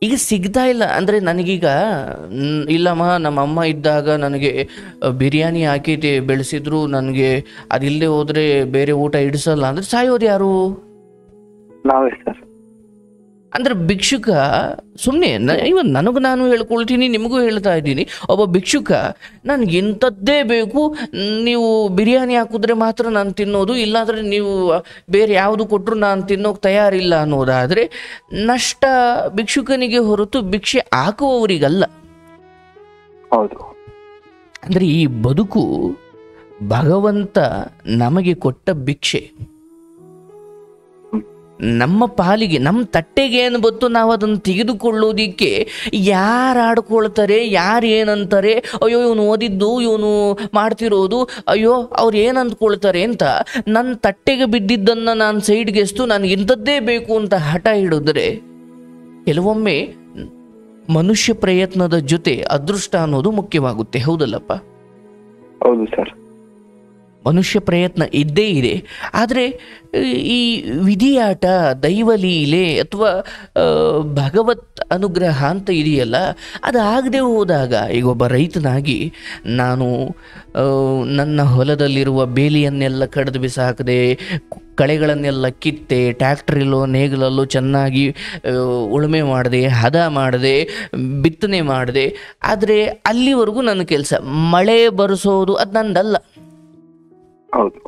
ಈಗ ಸಿಗ್ತಾ ಇಲ್ಲ ಅಂದರೆ, ನನಗೀಗ ಇಲ್ಲಮ್ಮ, ನಮ್ಮಮ್ಮ ಇದ್ದಾಗ ನನಗೆ ಬಿರಿಯಾನಿ ಹಾಕಿ ಬೆಳೆಸಿದ್ರು, ನನಗೆ ಅದಿಲ್ಲದೆ ಹೋದರೆ ಬೇರೆ ಊಟ ಇಡಿಸಲ್ಲ ಅಂದರೆ ಸಾಯೋದು ಯಾರು?
ನಾವೇ ಸರ್.
ಅಂದರೆ ಭಿಕ್ಷುಕ ಸುಮ್ಮನೆ ಇವತ್ತು ನನಗೂ ನಾನು ಹೇಳ್ಕೊಳ್ತೀನಿ, ನಿಮಗೂ ಹೇಳ್ತಾ ಇದ್ದೀನಿ, ಒಬ್ಬ ಭಿಕ್ಷುಕ ನನಗೆ ಇಂಥದ್ದೇ ಬೇಕು, ನೀವು ಬಿರಿಯಾನಿ ಹಾಕಿದ್ರೆ ಮಾತ್ರ ನಾನು ತಿನ್ನೋದು, ಇಲ್ಲಾಂದರೆ ನೀವು ಬೇರೆ ಯಾವುದು ಕೊಟ್ಟರು ನಾನು ತಿನ್ನೋಕೆ ತಯಾರಿಲ್ಲ ಅನ್ನೋದಾದರೆ ನಷ್ಟ ಭಿಕ್ಷುಕನಿಗೆ ಹೊರತು ಭಿಕ್ಷೆ ಹಾಕುವವರಿಗಲ್ಲ.
ಹೌದು.
ಅಂದರೆ ಈ ಬದುಕು ಭಗವಂತ ನಮಗೆ ಕೊಟ್ಟ ಭಿಕ್ಷೆ. ನಮ್ಮ ಪಾಲಿಗೆ ನಮ್ಮ ತಟ್ಟೆಗೆ ಏನು ಬತ್ತು ನಾವು ಅದನ್ನು ತೆಗೆದುಕೊಳ್ಳೋದಿಕ್ಕೆ ಯಾರು ಆಡ್ಕೊಳ್ತಾರೆ, ಯಾರು ಏನಂತಾರೆ, ಅಯ್ಯೋ ಇವನು ಓದಿದ್ದು, ಇವನು ಮಾಡ್ತಿರೋದು, ಅಯ್ಯೋ ಅವ್ರು ಏನು ಅಂದ್ಕೊಳ್ತಾರೆ ಅಂತ ನನ್ನ ತಟ್ಟೆಗೆ ಬಿದ್ದಿದ್ದನ್ನು ನಾನು ಸೈಡ್ಗೆ ಎಸ್ತು ನನಗೆ ಇಂಥದ್ದೇ ಬೇಕು ಅಂತ ಹಠ ಹಿಡಿದ್ರೆ ಕೆಲವೊಮ್ಮೆ ಮನುಷ್ಯ ಪ್ರಯತ್ನದ ಜೊತೆ ಅದೃಷ್ಟ ಅನ್ನೋದು ಮುಖ್ಯವಾಗುತ್ತೆ. ಹೌದಲ್ಲಪ್ಪ?
ಹೌದು ಸರ್.
ಮನುಷ್ಯ ಪ್ರಯತ್ನ ಇದ್ದೇ ಇದೆ. ಆದರೆ ಈ ವಿಧಿಯಾಟ, ದೈವಲೀಲೆ ಅಥವಾ ಭಗವತ್ ಅನುಗ್ರಹ ಅಂತ ಇದೆಯಲ್ಲ, ಅದು ಆಗದೆ ಹೋದಾಗ, ಈಗ ಒಬ್ಬ ರೈತನಾಗಿ ನಾನು ನನ್ನ ಹೊಲದಲ್ಲಿರುವ ಬೇಲಿಯನ್ನೆಲ್ಲ ಕಡಿದು ಬಿಸಾಕದೆ, ಕಳೆಗಳನ್ನೆಲ್ಲ ಕಿತ್ತೆ, ಟ್ಯಾಕ್ಟ್ರಲ್ಲೋ ನೇಗಿಲಲ್ಲೋ ಚೆನ್ನಾಗಿ ಉಳುಮೆ ಮಾಡಿದೆ, ಹದ ಮಾಡಿದೆ, ಬಿತ್ತನೆ ಮಾಡಿದೆ. ಆದರೆ ಅಲ್ಲಿವರೆಗೂ ನನ್ನ ಕೆಲಸ. ಮಳೆ ಬರೆಸೋದು ಅದು ನಂದಲ್ಲ.
ಹೌದು.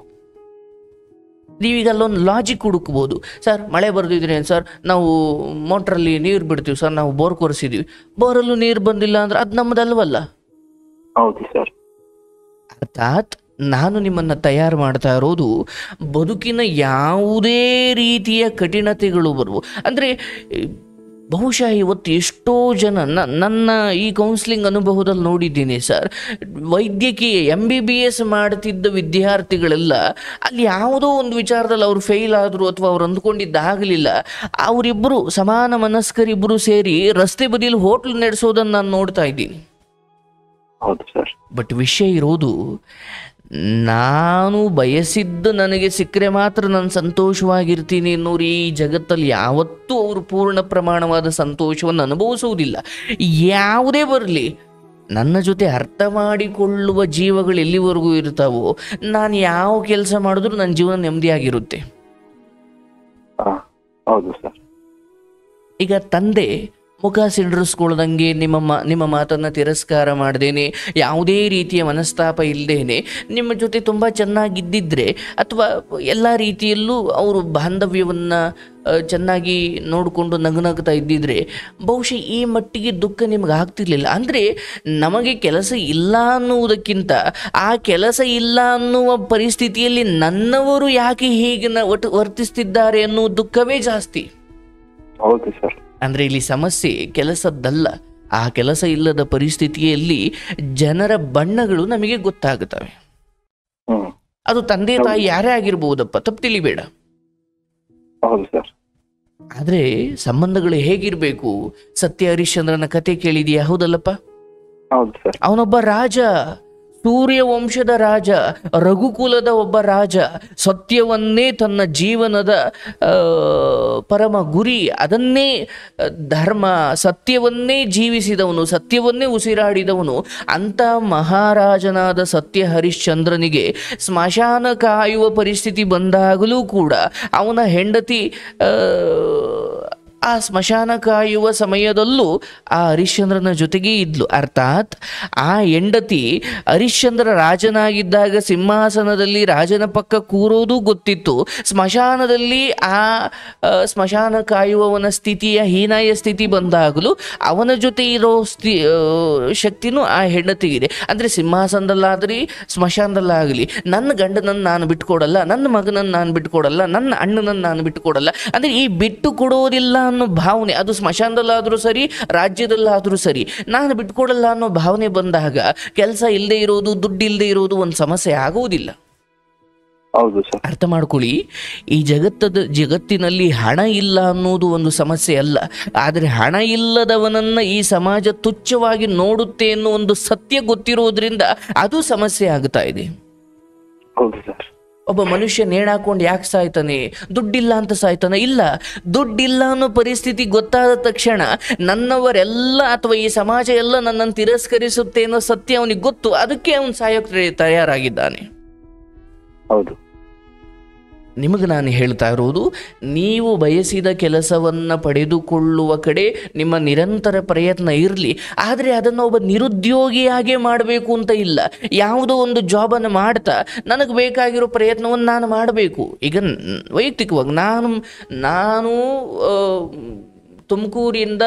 ನೀವೀಗ ಅಲ್ಲೊಂದು ಲಾಜಿಕ್ ಹುಡುಕ್ಬೋದು. ಸರ್ ಮಳೆ ಬರ್ದಿದ್ರೆ ಸರ್ ನಾವು ಮೋಟ್ರಲ್ಲಿ ನೀರು ಬಿಡ್ತೀವಿ ಸರ್, ನಾವು ಬೋರ್ ಕೊರೆಸಿದ್ದೀವಿ, ಬೋರಲ್ಲೂ ನೀರು ಬಂದಿಲ್ಲ ಅಂದ್ರೆ ಅದು ನಮ್ಮದಲ್ವಲ್ಲ.
ಹೌದು ಸರ್.
ಅರ್ಥಾತ್ ನಾನು ನಿಮ್ಮನ್ನು ತಯಾರು ಮಾಡ್ತಾ ಇರೋದು ಬದುಕಿನ ಯಾವುದೇ ರೀತಿಯ ಕಠಿಣತೆಗಳು ಬರುವು ಅಂದರೆ, ಬಹುಶಃ ಇವತ್ತು ಎಷ್ಟೋ ಜನ ನನ್ನ ಈ ಕೌನ್ಸಿಲಿಂಗ್ ಅನುಭವದಲ್ಲಿ ನೋಡಿದ್ದೀನಿ ಸರ್, ವೈದ್ಯಕೀಯ MBBS ಮಾಡ್ತಿದ್ದ ವಿದ್ಯಾರ್ಥಿಗಳೆಲ್ಲ ಅಲ್ಲಿ ಯಾವುದೋ ಒಂದು ವಿಚಾರದಲ್ಲಿ ಅವರು ಫೇಲ್ ಆದರು ಅಥವಾ ಅವ್ರು ಅಂದ್ಕೊಂಡಿದ್ದಾಗಲಿಲ್ಲ, ಅವರಿಬ್ಬರು ಸಮಾನ ಮನಸ್ಕರಿಬ್ಬರು ಸೇರಿ ರಸ್ತೆ ಬದಿಯಲ್ಲಿ ಹೋಟ್ಲು ನಡೆಸೋದನ್ನು ನಾನು ನೋಡ್ತಾ ಇದ್ದೀನಿ.
ಹೌದು ಸರ್.
ಬಟ್ ವಿಷಯ ಇರೋದು, ನಾನು ಬಯಸಿದ್ದು ನನಗೆ ಸಿಕ್ಕರೆ ಮಾತ್ರ ನಾನು ಸಂತೋಷವಾಗಿರ್ತೀನಿ ಅನ್ನೋರು ಈ ಜಗತ್ತಲ್ಲಿ ಯಾವತ್ತೂ ಅವರು ಪೂರ್ಣ ಪ್ರಮಾಣವಾದ ಸಂತೋಷವನ್ನು ಅನುಭವಿಸುವುದಿಲ್ಲ. ಯಾವುದೇ ಬರಲಿ, ನನ್ನ ಜೊತೆ ಅರ್ಥ ಮಾಡಿಕೊಳ್ಳುವ ಜೀವಗಳು ಎಲ್ಲಿವರೆಗೂ ಇರ್ತಾವೋ ನಾನು ಯಾವ ಕೆಲಸ ಮಾಡಿದ್ರೂ ನನ್ನ ಜೀವನ ನೆಮ್ಮದಿಯಾಗಿರುತ್ತೆ.
ಹೌದು ಸರ್.
ಈಗ ತಂದೆ ಮುಖ ಸಿಂಡ್ರಿಸ್ಕೊಳ್ದಂಗೆ ನಿಮ್ಮ ಮಾತನ್ನು ತಿರಸ್ಕಾರ ಮಾಡ್ದೇನೆ, ಯಾವುದೇ ರೀತಿಯ ಮನಸ್ತಾಪ ಇಲ್ಲದೇನೆ ನಿಮ್ಮ ಜೊತೆ ತುಂಬ ಚೆನ್ನಾಗಿದ್ದಿದ್ರೆ, ಅಥವಾ ಎಲ್ಲ ರೀತಿಯಲ್ಲೂ ಅವರು ಬಾಂಧವ್ಯವನ್ನು ಚೆನ್ನಾಗಿ ನೋಡಿಕೊಂಡು ನಗನಗ್ತಾ ಇದ್ದಿದ್ರೆ, ಬಹುಶಃ ಈ ಮಟ್ಟಿಗೆ ದುಃಖ ನಿಮಗೆ ಆಗ್ತಿರ್ಲಿಲ್ಲ. ಅಂದರೆ ನಮಗೆ ಕೆಲಸ ಇಲ್ಲ ಅನ್ನುವುದಕ್ಕಿಂತ ಆ ಕೆಲಸ ಇಲ್ಲ ಅನ್ನುವ ಪರಿಸ್ಥಿತಿಯಲ್ಲಿ ನನ್ನವರು ಯಾಕೆ ಹೀಗೆ ವರ್ತಿಸ್ತಿದ್ದಾರೆ ಅನ್ನುವ ದುಃಖವೇ ಜಾಸ್ತಿ.
ಹೌದು ಸರ್.
ಅಂದರೆ ಇಲ್ಲಿ ಸಮಸ್ಯೆ ಕೆಲಸದ್ದಲ್ಲ, ಆ ಕೆಲಸ ಇಲ್ಲದ ಪರಿಸ್ಥಿತಿಯಲ್ಲಿ ಜನರ ಬಣ್ಣಗಳು ನಮಗೆ ಗೊತ್ತಾಗುತ್ತವೆ. ಅದು ತಂದೆ ತಾಯಿ ಯಾರೇ ಆಗಿರ್ಬೋದಪ್ಪ, ತಪ್ಪು ತಿಳಿಬೇಡ.
ಹೌದು ಸರ್.
ಆದರೆ ಸಂಬಂಧಗಳು ಹೇಗಿರಬೇಕು? ಸತ್ಯ ಹರಿಶ್ಚಂದ್ರನ ಕತೆ ಕೇಳಿದೆಯಾ? ಹೌದಲ್ಲಪ್ಪ?
ಹೌದು ಸರ್.
ಅವನೊಬ್ಬ ರಾಜ, ಸೂರ್ಯವಂಶದ ರಾಜ, ರಘುಕುಲದ ಒಬ್ಬ ರಾಜ, ಸತ್ಯವನ್ನೇ ತನ್ನ ಜೀವನದ ಪರಮ ಗುರಿ, ಅದನ್ನೇ ಧರ್ಮ, ಸತ್ಯವನ್ನೇ ಜೀವಿಸಿದವನು, ಸತ್ಯವನ್ನೇ ಉಸಿರಾಡಿದವನು. ಅಂಥ ಮಹಾರಾಜನಾದ ಸತ್ಯ ಹರಿಶ್ಚಂದ್ರನಿಗೆ ಸ್ಮಶಾನ ಕಾಯುವ ಪರಿಸ್ಥಿತಿ ಬಂದಾಗಲೂ ಕೂಡ ಅವನ ಹೆಂಡತಿ ಆ ಸ್ಮಶಾನ ಕಾಯುವ ಸಮಯದಲ್ಲೂ ಆ ಹರಿಶ್ಚಂದ್ರನ ಜೊತೆಗೇ ಇದ್ಲು. ಅರ್ಥಾತ್ ಆ ಹೆಂಡತಿ ಹರಿಶ್ಚಂದ್ರ ರಾಜನಾಗಿದ್ದಾಗ ಸಿಂಹಾಸನದಲ್ಲಿ ರಾಜನ ಪಕ್ಕ ಕೂರೋದು ಗೊತ್ತಿತ್ತು, ಸ್ಮಶಾನದಲ್ಲಿ ಆ ಸ್ಮಶಾನ ಕಾಯುವವನ ಸ್ಥಿತಿಯ ಹೀನಾಯ ಸ್ಥಿತಿ ಬಂದಾಗಲೂ ಅವನ ಜೊತೆ ಇರೋ ಶಕ್ತಿನೂ ಆ ಹೆಂಡತಿಗಿದೆ. ಅಂದರೆ ಸಿಂಹಾಸನದಲ್ಲಾಗಲಿ ಸ್ಮಶಾನದಲ್ಲಾಗಲಿ ನನ್ನ ಗಂಡನನ್ನು ನಾನು ಬಿಟ್ಕೊಡಲ್ಲ, ನನ್ನ ಮಗನನ್ನು ನಾನು ಬಿಟ್ಕೊಡಲ್ಲ, ನನ್ನ ಅಣ್ಣನನ್ನು ನಾನು ಬಿಟ್ಟುಕೊಡಲ್ಲ. ಅಂದರೆ ಈ ಬಿಟ್ಟು ಕೊಡೋದಿಲ್ಲ ಅನ್ನೋ ಭಾವನೆ, ಅದು ಸ್ಮಶಾನದಲ್ಲಾದರೂ ಸರಿ, ರಾಜ್ಯದಲ್ಲಾದರೂ ಸರಿ, ನಾನು ಬಿಟ್ಕೊಡಲ್ಲ ಅನ್ನೋ ಭಾವನೆ ಬಂದಾಗ ಕೆಲಸ ಇಲ್ಲದೆ ಇರೋದು, ದುಡ್ಡು ಇಲ್ಲದೆ ಇರೋದು ಒಂದು ಸಮಸ್ಯೆ ಆಗುವುದಿಲ್ಲ.
ಹೌದು ಸರ್.
ಅರ್ಥ ಮಾಡ್ಕೊಳ್ಳಿ, ಈ ಜಗತ್ತಿನಲ್ಲಿ ಹಣ ಇಲ್ಲ ಅನ್ನೋದು ಒಂದು ಸಮಸ್ಯೆ ಅಲ್ಲ, ಆದರೆ ಹಣ ಇಲ್ಲದವನನ್ನ ಈ ಸಮಾಜ ತುಚ್ಛವಾಗಿ ನೋಡುತ್ತೆ ಅನ್ನೋ ಒಂದು ಸತ್ಯ ಗೊತ್ತಿರೋದ್ರಿಂದ ಅದು ಸಮಸ್ಯೆ ಆಗ್ತಾ ಇದೆ.
ಹೌದು ಸರ್.
ಒಬ್ಬ ಮನುಷ್ಯ ನೇಣಾಕೊಂಡು ಯಾಕೆ ಸಾಯ್ತಾನೆ? ದುಡ್ಡಿಲ್ಲ ಅಂತ ಸಾಯ್ತಾನೆ? ಇಲ್ಲ, ದುಡ್ಡಿಲ್ಲ ಅನ್ನೋ ಪರಿಸ್ಥಿತಿ ಗೊತ್ತಾದ ತಕ್ಷಣ ನನ್ನವರೆಲ್ಲ ಅಥವಾ ಈ ಸಮಾಜ ಎಲ್ಲ ನನ್ನನ್ನು ತಿರಸ್ಕರಿಸುತ್ತೆ ಅನ್ನೋ ಸತ್ಯ ಅವನಿಗೆ ಗೊತ್ತು, ಅದಕ್ಕೆ ಅವನು ಸಾಯೋಕ್ಕೆ ತಯಾರಾಗಿದ್ದಾನೆ.
ಹೌದು.
ನಿಮಗೆ ನಾನು ಹೇಳ್ತಾ ಇರೋದು, ನೀವು ಬಯಸಿದ ಕೆಲಸವನ್ನು ಪಡೆದುಕೊಳ್ಳುವ ಕಡೆ ನಿಮ್ಮ ನಿರಂತರ ಪ್ರಯತ್ನ ಇರಲಿ, ಆದರೆ ಅದನ್ನು ಒಬ್ಬ ನಿರುದ್ಯೋಗಿಯಾಗೇ ಮಾಡಬೇಕು ಅಂತ ಇಲ್ಲ. ಯಾವುದೋ ಒಂದು ಜಾಬನ್ನು ಮಾಡ್ತಾ ನನಗೆ ಬೇಕಾಗಿರೋ ಪ್ರಯತ್ನವನ್ನು ನಾನು ಮಾಡಬೇಕು. ಈಗ ವೈಯಕ್ತಿಕವಾಗಿ ನಾನು ತುಮಕೂರಿಂದ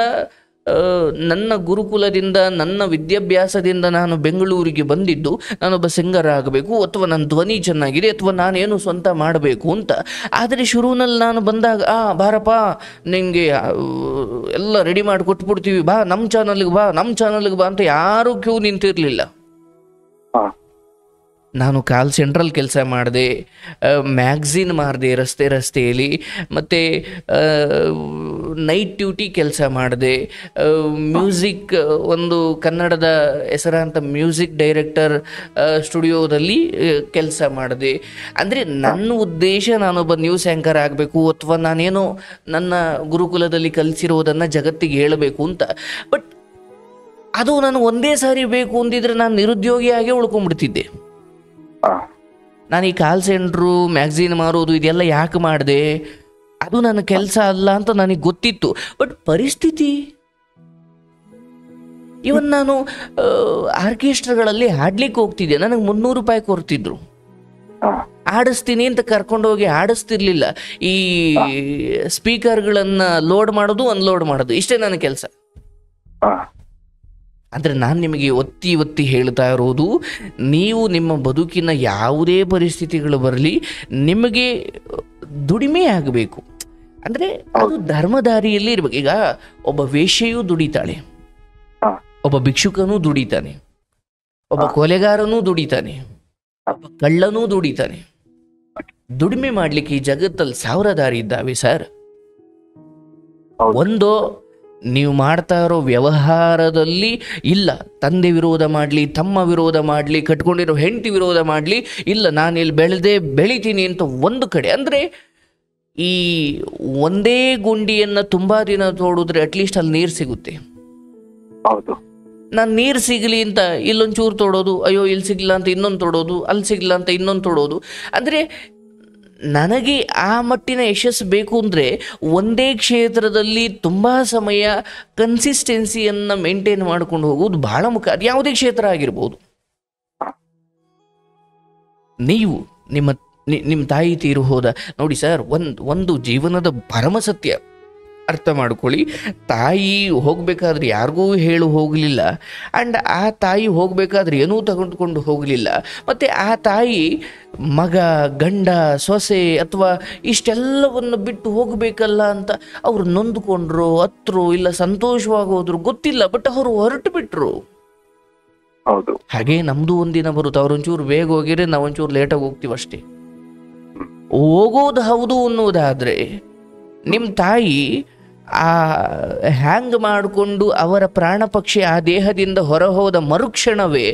ನನ್ನ ಗುರುಕುಲದಿಂದ ನನ್ನ ವಿದ್ಯಾಭ್ಯಾಸದಿಂದ ನಾನು ಬೆಂಗಳೂರಿಗೆ ಬಂದಿದ್ದು ನಾನೊಬ್ಬ ಸಿಂಗರ್ ಆಗಬೇಕು ಅಥವಾ ನನ್ನ ಧ್ವನಿ ಚೆನ್ನಾಗಿದೆ ಅಥವಾ ನಾನೇನು ಸ್ವಂತ ಮಾಡಬೇಕು ಅಂತ. ಆದರೆ ಶುರುವಿನಲ್ಲಿ ನಾನು ಬಂದಾಗ ಬಾರಪ್ಪ ನಿಮಗೆ ಎಲ್ಲ ರೆಡಿ ಮಾಡಿ ಕೊಟ್ಬಿಡ್ತೀವಿ, ಬಾ ನಮ್ಮ ಚಾನಲ್ಗೆ ಬಾ ಅಂತ ಯಾರೂ ಕ್ಯೂ ನಿಂತಿರಲಿಲ್ಲ. ನಾನು ಕಾಲ್ ಸೆಂಟ್ರಲ್ ಕೆಲಸ ಮಾಡಿದೆ, ಮ್ಯಾಗ್ಝಿನ್ ಮಾರಿದೆ ರಸ್ತೆಯಲ್ಲಿ, ಮತ್ತು ನೈಟ್ ಡ್ಯೂಟಿ ಕೆಲಸ ಮಾಡಿದೆ, ಮ್ಯೂಸಿಕ್ ಒಂದು ಕನ್ನಡದ ಹೆಸರಾಂತ ಮ್ಯೂಸಿಕ್ ಡೈರೆಕ್ಟರ್ ಸ್ಟುಡಿಯೋದಲ್ಲಿ ಕೆಲಸ ಮಾಡಿದೆ. ಅಂದರೆ ನನ್ನ ಉದ್ದೇಶ ನಾನೊಬ್ಬ ನ್ಯೂಸ್ ಆ್ಯಂಕರ್ ಆಗಬೇಕು ಅಥವಾ ನಾನೇನೋ ನನ್ನ ಗುರುಕುಲದಲ್ಲಿ ಕಲಿಸಿರೋದನ್ನು ಜಗತ್ತಿಗೆ ಹೇಳಬೇಕು ಅಂತ. ಬಟ್ ಅದು ನಾನು ಒಂದೇ ಸಾರಿ ಬೇಕು ಅಂದಿದ್ರೆ ನಾನು ನಿರುದ್ಯೋಗಿಯಾಗೇ ಉಳ್ಕೊಂಡ್ಬಿಡ್ತಿದ್ದೆ. ನಾನು ಈ ಕಾಲ್ ಸೆಂಟ್ರು, ಮ್ಯಾಗ್ಝಿನ್ ಮಾರೋದು ಇದೆಲ್ಲ ಯಾಕೆ ಮಾಡಿದೆ, ಅದು ನನ್ನ ಕೆಲಸ ಅಲ್ಲ ಅಂತ ನನಗೆ ಗೊತ್ತಿತ್ತು. ಬಟ್ ಪರಿಸ್ಥಿತಿ, ಇವನ್ ನಾನು ಆರ್ಕೆಸ್ಟ್ರಾಗಳಲ್ಲಿ ಹಾಡ್ಲಿಕ್ಕೆ ಹೋಗ್ತಿದ್ದೆ, ನನಗೆ 300 ರೂಪಾಯಿ ಕೊಡ್ತಿದ್ರು. ಆಡಿಸ್ತೀನಿ ಅಂತ ಕರ್ಕೊಂಡೋಗಿ ಆಡಿಸ್ತಿರ್ಲಿಲ್ಲ. ಈ ಸ್ಪೀಕರ್ಗಳನ್ನು ಲೋಡ್ ಮಾಡೋದು ಅನ್ಲೋಡ್ ಮಾಡೋದು ಇಷ್ಟೇ ನನ್ನ ಕೆಲಸ. ಅಂದರೆ ನಾನು ನಿಮಗೆ ಒತ್ತಿ ಹೇಳ್ತಾ ಇರೋದು, ನೀವು ನಿಮ್ಮ ಬದುಕಿನ ಯಾವುದೇ ಪರಿಸ್ಥಿತಿಗಳು ಬರಲಿ ನಿಮಗೆ ದುಡಿಮೆ ಆಗಬೇಕು. ಅಂದರೆ ಅದು ಧರ್ಮದಾರಿಯಲ್ಲಿ ಇರಬೇಕು. ಈಗ ಒಬ್ಬ ವೇಶ್ಯೆಯೂ ದುಡಿತಾಳೆ, ಒಬ್ಬ ಭಿಕ್ಷುಕನೂ ದುಡಿತಾನೆ, ಒಬ್ಬ ಕೊಲೆಗಾರನೂ ದುಡಿತಾನೆ, ಒಬ್ಬ ಕಳ್ಳನೂ ದುಡಿತಾನೆ. ದುಡಿಮೆ ಮಾಡಲಿಕ್ಕೆ ಈ ಜಗತ್ತಲ್ಲಿ 1000 ದಾರಿ ಇದ್ದಾವೆ ಸರ್. ಒಂದು ನೀವು ಮಾಡ್ತಾ ಇರೋ ವ್ಯವಹಾರದಲ್ಲಿ ಇಲ್ಲ ತಂದೆ ವಿರೋಧ ಮಾಡಲಿ, ತಮ್ಮ ವಿರೋಧ ಮಾಡಲಿ, ಕಟ್ಕೊಂಡಿರೋ ಹೆಂಡತಿ ವಿರೋಧ ಮಾಡಲಿ, ಇಲ್ಲ ನಾನು ಇಲ್ಲಿ ಬೆಳಿತೀನಿ ಅಂತ ಒಂದು ಕಡೆ. ಅಂದರೆ ಈ ಒಂದೇ ಗುಂಡಿಯನ್ನು ತುಂಬ ದಿನ ತೋಡಿದ್ರೆ ಅಟ್ಲೀಸ್ಟ್ ಅಲ್ಲಿ ನೀರು ಸಿಗುತ್ತೆ.
ಹೌದು,
ನಾನು ನೀರು ಸಿಗಲಿ ಅಂತ ಇಲ್ಲೊಂಚೂರು ತೋಡೋದು, ಅಯ್ಯೋ ಇಲ್ಲಿ ಸಿಗಲ್ಲ ಅಂತ ಇನ್ನೊಂದು ತೋಡೋದು, ಅಲ್ಲಿ ಸಿಗಲ್ಲ ಅಂತ ಇನ್ನೊಂದು ತೋಡೋದು. ಅಂದರೆ ನನಗೆ ಆ ಮಟ್ಟಿನ ಯಶಸ್ಸು ಬೇಕು ಅಂದರೆ ಒಂದೇ ಕ್ಷೇತ್ರದಲ್ಲಿ ತುಂಬ ಸಮಯ ಕನ್ಸಿಸ್ಟೆನ್ಸಿಯನ್ನು ಮೇಂಟೈನ್ ಮಾಡ್ಕೊಂಡು ಹೋಗೋದು ಬಹಳ ಮುಖ್ಯ. ಅದು ಯಾವುದೇ ಕ್ಷೇತ್ರ ಆಗಿರ್ಬೋದು. ನೀವು ನಿಮ್ಮ ತಾಯಿ ತೀರು ಹೋದ ನೋಡಿ ಸರ್, ಒಂದು ಜೀವನದ ಪರಮ ಸತ್ಯ ಅರ್ಥ ಮಾಡ್ಕೊಳ್ಳಿ. ತಾಯಿ ಹೋಗಬೇಕಾದ್ರೆ ಯಾರಿಗೂ ಹೇಳು ಹೋಗಲಿಲ್ಲ, ಆ್ಯಂಡ್ ಆ ತಾಯಿ ಹೋಗಬೇಕಾದ್ರೆ ಏನೂ ತಗೊಂಡ್ಕೊಂಡು ಹೋಗಲಿಲ್ಲ. ಮತ್ತು ಆ ತಾಯಿ ಮಗ, ಗಂಡ, ಸೊಸೆ ಅಥವಾ ಇಷ್ಟೆಲ್ಲವನ್ನು ಬಿಟ್ಟು ಹೋಗಬೇಕಲ್ಲ ಅಂತ ಅವರು ನೊಂದುಕೊಂಡ್ರು, ಹತ್ರು, ಇಲ್ಲ ಸಂತೋಷವಾಗೋದ್ರು ಗೊತ್ತಿಲ್ಲ. ಬಟ್ ಅವರು ಹೊರಟು ಬಿಟ್ರು.
ಹೌದು, ಹಾಗೆ
ನಮ್ಮದು ಒಂದಿನ ಬರುತ್ತೆ. ಅವ್ರೊಂಚೂರು ಬೇಗ ಹೋಗಿದ್ರೆ ನಾವು ಒಂಚೂರು ಲೇಟಾಗಿ ಹೋಗ್ತೀವಿ ಅಷ್ಟೇ. ಹೋಗೋದು ಹೌದು ಅನ್ನೋದಾದರೆ ನಿಮ್ಮ ತಾಯಿ ಹ್ಯಾಂಗ್ ಮಾಡಿಕೊಂಡು ಅವರ ಪ್ರಾಣ ಪಕ್ಷಿ ಆ ದೇಹದಿಂದ ಹೊರಹೋದ ಮರುಕ್ಷಣವೇ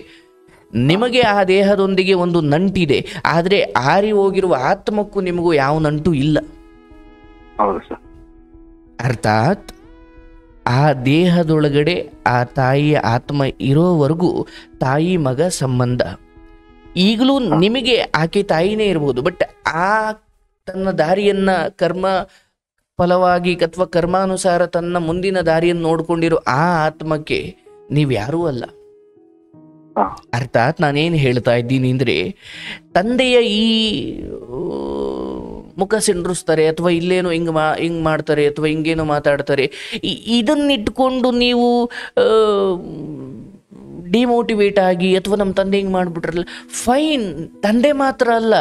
ನಿಮಗೆ ಆ ದೇಹದೊಂದಿಗೆ ಒಂದು ನಂಟಿದೆ. ಆದರೆ ಆರಿ ಹೋಗಿರುವ ಆತ್ಮಕ್ಕೂ ನಿಮಗೂ ಯಾವ ನಂಟು ಇಲ್ಲ. ಅರ್ಥಾತ್ ಆ ದೇಹದೊಳಗಡೆ ಆ ತಾಯಿಯ ಆತ್ಮ ಇರೋವರೆಗೂ ತಾಯಿ ಮಗ ಸಂಬಂಧ. ಈಗಲೂ ನಿಮಗೆ ಆಕೆ ತಾಯಿನೇ ಇರ್ಬೋದು, ಬಟ್ ಆ ತನ್ನ ದಾರಿಯನ್ನ ಕರ್ಮ ಫಲವಾಗಿ ಅಥವಾ ಕರ್ಮಾನುಸಾರ ತನ್ನ ಮುಂದಿನ ದಾರಿಯನ್ನು ನೋಡ್ಕೊಂಡಿರೋ ಆ ಆತ್ಮಕ್ಕೆ ನೀವ್ಯಾರೂ ಅಲ್ಲ. ಅರ್ಥಾತ್ ನಾನೇನು ಹೇಳ್ತಾ ಇದ್ದೀನಿ ಅಂದರೆ, ತಂದೆಯ ಈ ಮುಖ ಸಿಂಡ್ರಿಸ್ತಾರೆ ಅಥವಾ ಇಲ್ಲೇನೋ ಹಿಂಗೆ ಮಾಡ್ತಾರೆ ಅಥವಾ ಹಿಂಗೇನೋ ಮಾತಾಡ್ತಾರೆ, ಇದನ್ನಿಟ್ಕೊಂಡು ನೀವು ಡಿಮೋಟಿವೇಟ್ ಆಗಿ ಅಥವಾ ನಮ್ಮ ತಂದೆ ಹಿಂಗೆ ಮಾಡಿಬಿಟ್ರಲ್ಲ, ಫೈನ್. ತಂದೆ ಮಾತ್ರ ಅಲ್ಲ,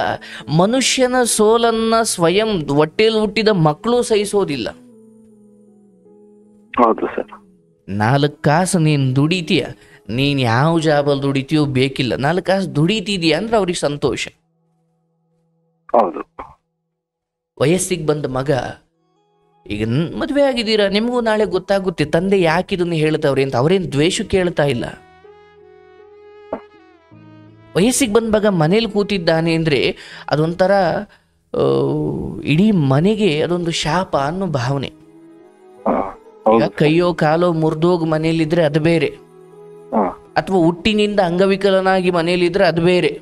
ಮನುಷ್ಯನ ಸೋಲನ್ನು ಸ್ವಯಂ ಹೊಟ್ಟೆಯಲ್ಲಿ ಹುಟ್ಟಿದ ಮಕ್ಕಳು ಸಹಿಸೋದಿಲ್ಲ.
ಹೌದು ಸರ್.
4 ಕಾಸು ನೀನು ದುಡಿತೀಯ, ನೀನು ಯಾವ ಜಾಬಲ್ಲಿ ದುಡಿತೀಯೋ ಬೇಕಿಲ್ಲ, 4 ಕಾಸು ದುಡಿತಿದೀಯ ಅಂದ್ರೆ ಅವ್ರಿಗೆ ಸಂತೋಷ.
ಹೌದು.
ವಯಸ್ಸಿಗೆ ಬಂದ ಮಗ, ಈಗ ಮದುವೆ ಆಗಿದ್ದೀರಾ, ನಿಮಗೂ ನಾಳೆ ಗೊತ್ತಾಗುತ್ತೆ ತಂದೆ ಯಾಕೆ ಇದನ್ನು ಹೇಳ್ತಾವ್ರೆ ಅಂತ. ಅವ್ರೇನು ದ್ವೇಷ ಕೇಳ್ತಾ ಇಲ್ಲ. ವಯಸ್ಸಿಗೆ ಬಂದ ಮಗ ಮನೇಲಿ ಕೂತಿದ್ದಾನೆ ಅಂದರೆ ಅದೊಂಥರ ಇಡೀ ಮನೆಗೆ ಅದೊಂದು ಶಾಪ ಅನ್ನೋ ಭಾವನೆ. ಈಗ ಕೈಯೋ ಕಾಲೋ ಮುರಿದೋಗಿ ಮನೇಲಿದ್ರೆ ಅದು ಬೇರೆ, ಅಥವಾ ಹುಟ್ಟಿನಿಂದ ಅಂಗವಿಕಲನಾಗಿ ಮನೇಲಿದ್ರೆ ಅದು ಬೇರೆ.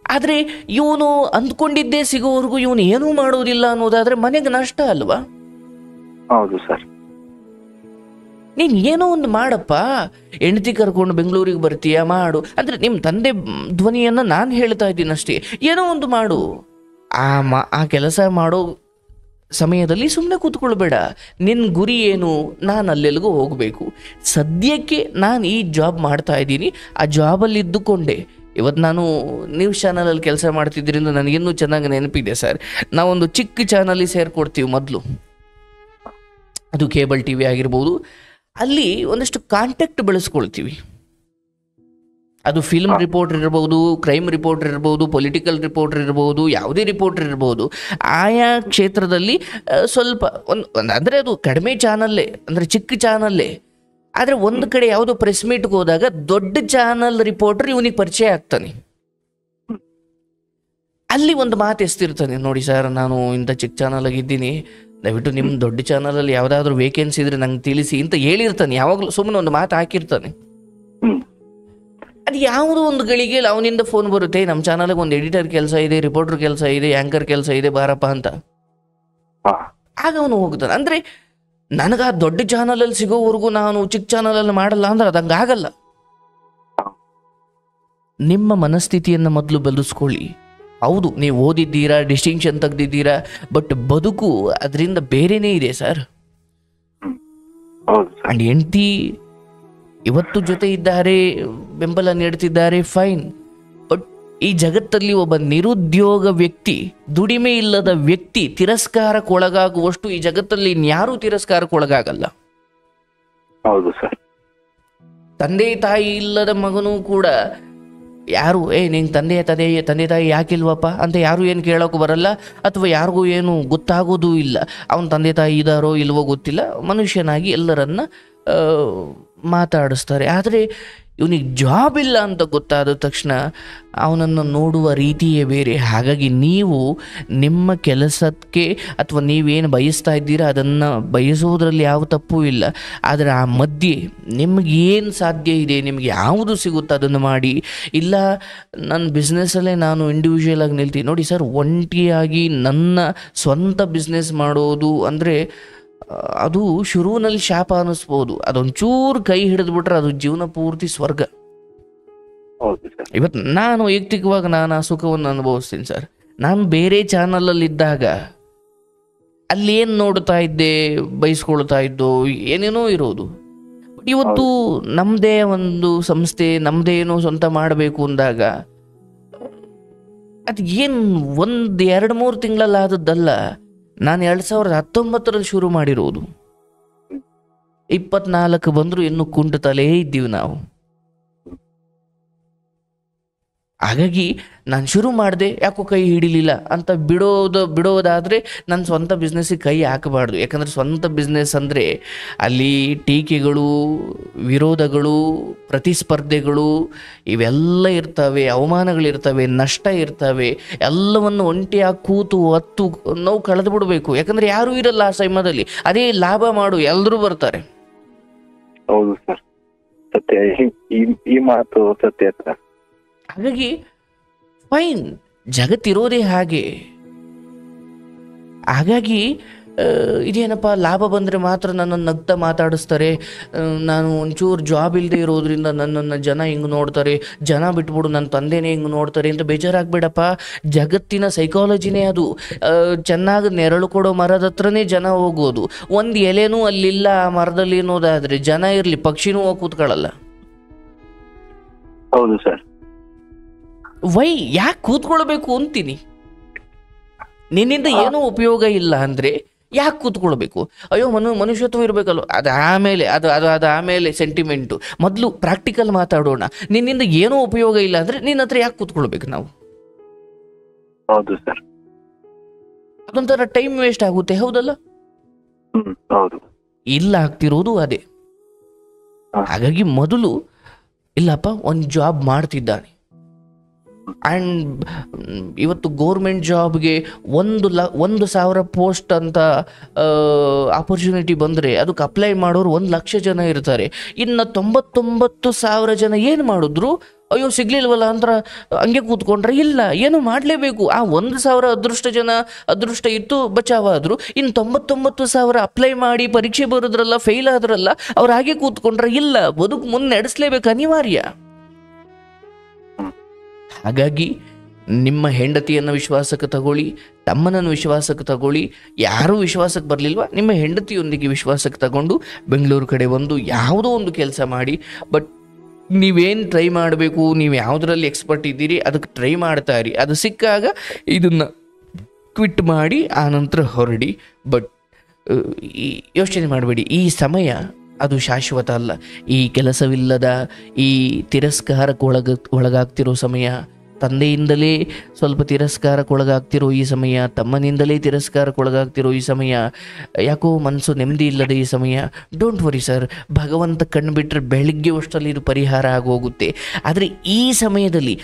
ಆದರೆ ಇವನು ಅಂದ್ಕೊಂಡಿದ್ದೇ ಸಿಗೋವರೆಗೂ ಇವನು ಏನೂ ಮಾಡೋದಿಲ್ಲ ಅನ್ನೋದಾದ್ರೆ ಮನೆಗೆ ನಷ್ಟ ಅಲ್ವಾ?
ಹೌದು ಸರ್.
ನೀನು ಏನೋ ಒಂದು ಮಾಡಪ್ಪ, ಹೆಂಡತಿ ಕರ್ಕೊಂಡು ಬೆಂಗಳೂರಿಗೆ ಬರ್ತೀಯ, ಮಾಡು ಅಂದರೆ ನಿಮ್ಮ ತಂದೆ ಧ್ವನಿಯನ್ನು ನಾನು ಹೇಳ್ತಾ ಇದ್ದೀನಿ ಅಷ್ಟೇ. ಏನೋ ಒಂದು ಮಾಡು. ಆ ಕೆಲಸ ಮಾಡೋ ಸಮಯದಲ್ಲಿ ಸುಮ್ಮನೆ ಕೂತ್ಕೊಳ್ಬೇಡ. ನಿನ್ನ ಗುರಿ ಏನು? ನಾನು ಅಲ್ಲೆಲ್ಗೂ ಹೋಗಬೇಕು. ಸದ್ಯಕ್ಕೆ ನಾನು ಈ ಜಾಬ್ ಮಾಡ್ತಾ ಇದ್ದೀನಿ, ಆ ಜಾಬಲ್ಲಿ ಇದ್ದುಕೊಂಡೆ. ಇವತ್ತು ನಾನು ನ್ಯೂಸ್ ಚಾನಲಲ್ಲಿ ಕೆಲಸ ಮಾಡ್ತಿದ್ದರಿಂದ ನನಗಿನ್ನೂ ಚೆನ್ನಾಗಿ ನೆನಪಿದೆ ಸರ್. ನಾವೊಂದು ಚಿಕ್ಕ ಚಾನಲಿಗೆ ಸೇರಿಕೊಡ್ತೀವಿ ಮೊದಲು, ಅದು ಕೇಬಲ್ ಟಿ ವಿ ಆಗಿರ್ಬೋದು. ಅಲ್ಲಿ ಒಂದಷ್ಟು ಕಾಂಟ್ಯಾಕ್ಟ್ ಬೆಳೆಸ್ಕೊಳ್ತೀವಿ. ಅದು ಫಿಲ್ಮ್ ರಿಪೋರ್ಟರ್ ಇರ್ಬೋದು, ಕ್ರೈಮ್ ರಿಪೋರ್ಟರ್ ಇರ್ಬೋದು, ಪೊಲಿಟಿಕಲ್ ರಿಪೋರ್ಟರ್ ಇರ್ಬೋದು, ಯಾವುದೇ ರಿಪೋರ್ಟರ್ ಇರ್ಬೋದು. ಆಯಾ ಕ್ಷೇತ್ರದಲ್ಲಿ ಸ್ವಲ್ಪ ಅಂದರೆ ಅದು ಕಡಿಮೆ ಚಾನಲ್ಲೇ, ಅಂದರೆ ಚಿಕ್ಕ ಚಾನಲ್ಲೇ. ಆದರೆ ಒಂದು ಕಡೆ ಯಾವುದೋ ಪ್ರೆಸ್ ಮೀಟ್ಗೆ ಹೋದಾಗ ದೊಡ್ಡ ಚಾನಲ್ ರಿಪೋರ್ಟರ್ ಇವನಿಗೆ ಪರಿಚಯ ಆಗ್ತಾನೆ. ಅಲ್ಲಿ ಒಂದು ಮಾತು ಎಸ್ತಿರ್ತಾನೆ, ನೋಡಿ ಸರ್ ನಾನು ಇಂಥ ಚಿಕ್ಕ ಚಾನಲಾಗಿದ್ದೀನಿ, ದಯವಿಟ್ಟು ನಿಮ್ಮ ದೊಡ್ಡ ಚಾನಲಲ್ಲಿ ಯಾವುದಾದ್ರೂ ವೇಕೆನ್ಸಿ ಇದ್ರೆ ನಂಗೆ ತಿಳಿಸಿ ಅಂತ ಹೇಳಿರ್ತಾನೆ. ಯಾವಾಗಲೂ ಸುಮ್ಮನೆ ಒಂದು ಮಾತು ಹಾಕಿರ್ತಾನೆ. ಅದು ಯಾವುದೋ ಒಂದು ಗಳಿಗೆ ಅವನಿಂದ ಫೋನ್ ಬರುತ್ತೆ, ನಮ್ಮ ಚಾನಲ್ಗೆ ಒಂದು ಎಡಿಟರ್ ಕೆಲಸ ಇದೆ, ರಿಪೋರ್ಟರ್ ಕೆಲಸ ಇದೆ, ಆ್ಯಂಕರ್ ಕೆಲಸ ಇದೆ, ಬಾರಪ್ಪ ಅಂತ. ಆಗ ಅವನು ಹೋಗ್ತಾನೆ. ಅಂದರೆ ನನಗೆ ಆ ದೊಡ್ಡ ಚಾನಲಲ್ಲಿ ಸಿಗೋವರೆಗೂ ನಾನು ಚಿಕ್ಕ ಚಾನಲಲ್ಲಿ ಮಾಡಲ್ಲ ಅಂದ್ರೆ ಅದು ಹಂಗಾಗಲ್ಲ. ನಿಮ್ಮ ಮನಸ್ಥಿತಿಯನ್ನು ಮೊದಲು ಬದಲಿಸ್ಕೊಳ್ಳಿ. ಹೌದು, ನೀವು ಓದಿದ್ದೀರಾ, ಡಿಸ್ಟಿಂಕ್ಷನ್ ತೆಗ್ದಿದ್ದೀರಾ, ಬಟ್ ಬದುಕು ಅದರಿಂದ ಬೇರೆನೇ ಇದೆ ಸರ್. ಆ್ಯಂಡ್ ಹೆಂಡತಿ ಇವತ್ತು ಜೊತೆ ಇದ್ದಾರೆ, ಬೆಂಬಲ ನೀಡ್ತಿದ್ದಾರೆ, ಫೈನ್. ಬಟ್ ಈ ಜಗತ್ತಲ್ಲಿ ಒಬ್ಬ ನಿರುದ್ಯೋಗ ವ್ಯಕ್ತಿ, ದುಡಿಮೆ ಇಲ್ಲದ ವ್ಯಕ್ತಿ ತಿರಸ್ಕಾರಕ್ಕೊಳಗಾಗುವಷ್ಟು ಈ ಜಗತ್ತಲ್ಲಿ ಇನ್ಯಾರೂ ತಿರಸ್ಕಾರಕ್ಕೊಳಗಾಗಲ್ಲ.
ಹೌದು ಸರ್.
ತಂದೆ ತಾಯಿ ಇಲ್ಲದ ಮಗನೂ ಕೂಡ ಯಾರು ನಿಂಗೆ ತಂದೆ ತಾಯಿ ಯಾಕಿಲ್ವಪ್ಪ ಅಂತ ಯಾರು ಏನು ಕೇಳೋಕೆ ಬರಲ್ಲ, ಅಥವಾ ಯಾರಿಗೂ ಏನು ಗೊತ್ತಾಗೋದೂ ಇಲ್ಲ. ಅವನ ತಂದೆ ತಾಯಿ ಇದ್ದಾರೋ ಇಲ್ವೋ ಗೊತ್ತಿಲ್ಲ, ಮನುಷ್ಯನಾಗಿ ಎಲ್ಲರನ್ನ ಮಾತಾಡಿಸ್ತಾರೆ. ಆದರೆ ಇವನಿಗೆ ಜಾಬ್ ಇಲ್ಲ ಅಂತ ಗೊತ್ತಾದ ತಕ್ಷಣ ಅವನನ್ನು ನೋಡುವ ರೀತಿಯೇ ಬೇರೆ. ಹಾಗಾಗಿ ನೀವು ನಿಮ್ಮ ಕೆಲಸಕ್ಕೆ ಅಥವಾ ನೀವೇನು ಬಯಸ್ತಾ ಇದ್ದೀರಾ ಅದನ್ನು ಬಯಸೋದ್ರಲ್ಲಿ ಯಾವ ತಪ್ಪೂ ಇಲ್ಲ. ಆದರೆ ಆ ಮಧ್ಯೆ ನಿಮಗೇನು ಸಾಧ್ಯ ಇದೆ, ನಿಮಗೆ ಯಾವುದು ಸಿಗುತ್ತೋ ಅದನ್ನು ಮಾಡಿ. ಇಲ್ಲ ನನ್ನ ಬಿಸ್ನೆಸ್ಸಲ್ಲೇ ನಾನು ಇಂಡಿವಿಜುವಲ್ ಆಗಿ ನಿಲ್ತೀನಿ. ನೋಡಿ ಸರ್, ಒಂಟಿಯಾಗಿ ನನ್ನ ಸ್ವಂತ ಬಿಸ್ನೆಸ್ ಮಾಡೋದು ಅಂದರೆ ಅದು ಶುರುವಿನಲ್ಲಿ ಶಾಪ ಅನ್ನಿಸ್ಬೋದು, ಅದೊಂಚೂರು ಕೈ ಹಿಡಿದ್ಬಿಟ್ರೆ ಅದು ಜೀವನ ಪೂರ್ತಿ ಸ್ವರ್ಗ. ಇವತ್ತು ನಾನು ವೈಯಕ್ತಿಕವಾಗಿ ನಾನು ಆ ಸುಖವನ್ನು ಅನುಭವಿಸ್ತೀನಿ ಸರ್. ನಾನು ಬೇರೆ ಚಾನಲಲ್ಲಿದ್ದಾಗ ಅಲ್ಲೇನು ನೋಡ್ತಾ ಇದ್ದೆ, ಬಯಸ್ಕೊಳ್ತಾ ಇದ್ದೋ ಏನೇನೋ ಇರೋದು. ಬಟ್ ಇವತ್ತು ನಮ್ಮದೇ ಒಂದು ಸಂಸ್ಥೆ, ನಮ್ಮದೇ ಏನೋ ಸ್ವಂತ ಮಾಡಬೇಕು ಅಂದಾಗ ಅದು ಏನು 1-2-3 ತಿಂಗಳಲ್ಲಿ ಆದದ್ದಲ್ಲ. ನಾನು 2019ರಲ್ಲಿ ಶುರು ಮಾಡಿರೋದು, 24 ಬಂದರೂ ಇನ್ನೂ ಕುಂಟುತ್ತಲೇ ಇದ್ದೀವಿ ನಾವು. ಹಾಗಾಗಿ ನಾನು ಶುರು ಮಾಡಿದೆ, ಯಾಕೋ ಕೈ ಹಿಡಿಲಿಲ್ಲ ಅಂತ ಬಿಡೋದಾದರೆ ನನ್ನ ಸ್ವಂತ ಬಿಸ್ನೆಸ್ಸಿಗೆ ಕೈ ಹಾಕಬಾರ್ದು. ಯಾಕಂದರೆ ಸ್ವಂತ ಬಿಸ್ನೆಸ್ ಅಂದರೆ ಅಲ್ಲಿ ಟೀಕೆಗಳು, ವಿರೋಧಗಳು, ಪ್ರತಿಸ್ಪರ್ಧೆಗಳು ಇವೆಲ್ಲ ಇರ್ತವೆ, ಅವಮಾನಗಳಿರ್ತವೆ, ನಷ್ಟ ಇರ್ತವೆ. ಎಲ್ಲವನ್ನು ಒಂಟಿಯಾಗಿ ಕೂತು ಹೊತ್ತು ನಾವು ಕಳೆದು ಬಿಡಬೇಕು. ಯಾಕಂದರೆ ಯಾರೂ ಇರಲ್ಲ ಆ ಸಮಯದಲ್ಲಿ. ಅದೇ ಲಾಭ ಮಾಡು, ಎಲ್ಲರೂ ಬರ್ತಾರೆ.
ಹೌದು ಸರ್, ಸತ್ಯ. ಈ ಮಾತು ಸತ್ಯ ಸರ್.
ಹಾಗಾಗಿ ಫೈನ್, ಜಗತ್ತಿರೋದೇ ಹಾಗೆ. ಹಾಗಾಗಿ ಇದೇನಪ್ಪ, ಲಾಭ ಬಂದರೆ ಮಾತ್ರ ನನ್ನನ್ನು ನಗ್ತಾ ಮಾತಾಡಿಸ್ತಾರೆ, ನಾನು ಒಂಚೂರು ಜಾಬ್ ಇಲ್ಲದೆ ಇರೋದ್ರಿಂದ ನನ್ನನ್ನು ಜನ ಹಿಂಗೆ ನೋಡ್ತಾರೆ, ಜನ ಬಿಟ್ಬಿಡು ನನ್ನ ತಂದೆನೇ ಹಿಂಗೆ ನೋಡ್ತಾರೆ ಅಂತ ಬೇಜಾರಾಗಬೇಡಪ್ಪ. ಜಗತ್ತಿನ ಸೈಕಾಲಜಿನೇ ಅದು. ಚೆನ್ನಾಗಿ ನೆರಳು ಕೊಡೋ ಮರದ ಹತ್ರನೇ ಜನ ಹೋಗೋದು. ಒಂದು ಎಲೆನೂ ಅಲ್ಲಿಲ್ಲ ಆ ಮರದಲ್ಲಿ ಅನ್ನೋದಾದರೆ ಜನ ಇರಲಿ, ಪಕ್ಷಿನೂ ಹೋಗಿ ಕೂತ್ಕೊಳ್ಳಲ್ಲ.
ಹೌದು ಸರ್.
ಯಾಕೆ ಕೂತ್ಕೊಳ್ಬೇಕು ಅಂತೀನಿ. ನಿನ್ನಿಂದ ಏನೂ ಉಪಯೋಗ ಇಲ್ಲ ಅಂದರೆ ಯಾಕೆ ಕೂತ್ಕೊಳ್ಬೇಕು? ಅಯ್ಯೋ ಮನುಷ್ಯತ್ವ ಇರಬೇಕಲ್ಲ, ಅದು ಆಮೇಲೆ ಅದು ಆಮೇಲೆ ಸೆಂಟಿಮೆಂಟು. ಮೊದಲು ಪ್ರಾಕ್ಟಿಕಲ್ ಮಾತಾಡೋಣ. ನಿನ್ನಿಂದ ಏನೂ ಉಪಯೋಗ ಇಲ್ಲ ಅಂದರೆ ನಿನ್ನ ಹತ್ರ ಯಾಕೆ ಕೂತ್ಕೊಳ್ಬೇಕು ನಾವು?
ಹೌದು ಸರ್.
ಅದೊಂಥರ ಟೈಮ್ ವೇಸ್ಟ್ ಆಗುತ್ತೆ, ಹೌದಲ್ಲ?
ಹೌದು.
ಇಲ್ಲ ಆಗ್ತಿರೋದು ಅದೇ. ಹಾಗಾಗಿ ಮೊದಲು ಇಲ್ಲಪ್ಪ, ಒಂದು ಜಾಬ್ ಮಾಡ್ತಿದ್ದಾನೆ, ಆ್ಯಂಡ್ ಇವತ್ತು ಗೋರ್ಮೆಂಟ್ ಜಾಬ್ಗೆ 1,000 ಪೋಸ್ಟ್ ಅಂತ ಆಪರ್ಚುನಿಟಿ ಬಂದರೆ ಅದಕ್ಕೆ ಅಪ್ಲೈ ಮಾಡೋರು 1,00,000 ಜನ ಇರ್ತಾರೆ. ಇನ್ನು 99,000 ಜನ ಏನು ಮಾಡಿದ್ರು? ಅಯ್ಯೋ ಸಿಗ್ಲಿಲ್ವಲ್ಲ ಅಂತ ಹಂಗೆ ಕೂತ್ಕೊಂಡ್ರೆ ಇಲ್ಲ, ಏನು ಮಾಡಲೇಬೇಕು. ಆ 1,000 ಅದೃಷ್ಟ ಇತ್ತು, ಬಚಾವಾದ್ರು. ಇನ್ನು 99,000 ಅಪ್ಲೈ ಮಾಡಿ ಪರೀಕ್ಷೆ ಬರೋದ್ರಲ್ಲ, ಫೇಲ್ ಆದ್ರಲ್ಲ, ಅವ್ರು ಹಾಗೆ ಕೂತ್ಕೊಂಡ್ರೆ ಇಲ್ಲ, ಬದುಕು ಮುಂದೆ ನಡೆಸಲೇಬೇಕು, ಅನಿವಾರ್ಯ. ಹಾಗಾಗಿ ನಿಮ್ಮ ಹೆಂಡತಿಯನ್ನು ವಿಶ್ವಾಸಕ್ಕೆ ತಗೊಳ್ಳಿ, ತಮ್ಮನನ್ನು ವಿಶ್ವಾಸಕ್ಕೆ ತಗೊಳ್ಳಿ. ಯಾರೂ ವಿಶ್ವಾಸಕ್ಕೆ ಬರಲಿಲ್ವಾ, ನಿಮ್ಮ ಹೆಂಡತಿಯೊಂದಿಗೆ ವಿಶ್ವಾಸಕ್ಕೆ ತಗೊಂಡು ಬೆಂಗಳೂರು ಕಡೆ ಒಂದು ಯಾವುದೋ ಒಂದು ಕೆಲಸ ಮಾಡಿ. ಬಟ್ ನೀವೇನು ಟ್ರೈ ಮಾಡಬೇಕು, ನೀವು ಯಾವುದರಲ್ಲಿ ಎಕ್ಸ್ಪರ್ಟ್ ಇದ್ದೀರಿ ಅದಕ್ಕೆ ಟ್ರೈ ಮಾಡ್ತಾ ಇರಿ. ಅದು ಸಿಕ್ಕಾಗ ಇದನ್ನು ಕ್ವಿಟ್ ಮಾಡಿ ಆನಂತರ ಹೊರಡಿ. ಬಟ್ ಯೋಚನೆ ಮಾಡಬೇಡಿ, ಈ ಸಮಯ ಅದು ಶಾಶ್ವತ ಅಲ್ಲ. ಈ ಕೆಲಸವಿಲ್ಲದ, ಈ ತಿರಸ್ಕಾರಕ್ಕೆ ಒಳಗಾಗ್ತಿರೋ ಸಮಯ, ತಂದೆಯಿಂದಲೇ ಸ್ವಲ್ಪ ತಿರಸ್ಕಾರಕ್ಕೊಳಗಾಗ್ತಿರೋ ಈ ಸಮಯ, ತಮ್ಮನಿಂದಲೇ ತಿರಸ್ಕಾರಕ್ಕೊಳಗಾಗ್ತಿರೋ ಈ ಸಮಯ, ಯಾಕೋ ಮನಸ್ಸು ನೆಮ್ಮದಿ ಇಲ್ಲದೆ ಈ ಸಮಯ, ಡೋಂಟ್ ವರಿ ಸರ್, ಭಗವಂತ ಕಣ್ಬಿಟ್ರೆ ಬೆಳಗ್ಗೆ ಅಷ್ಟರಲ್ಲಿ ಇದು ಪರಿಹಾರ ಆಗೋಗುತ್ತೆ. ಆದರೆ ಈ ಸಮಯದಲ್ಲಿ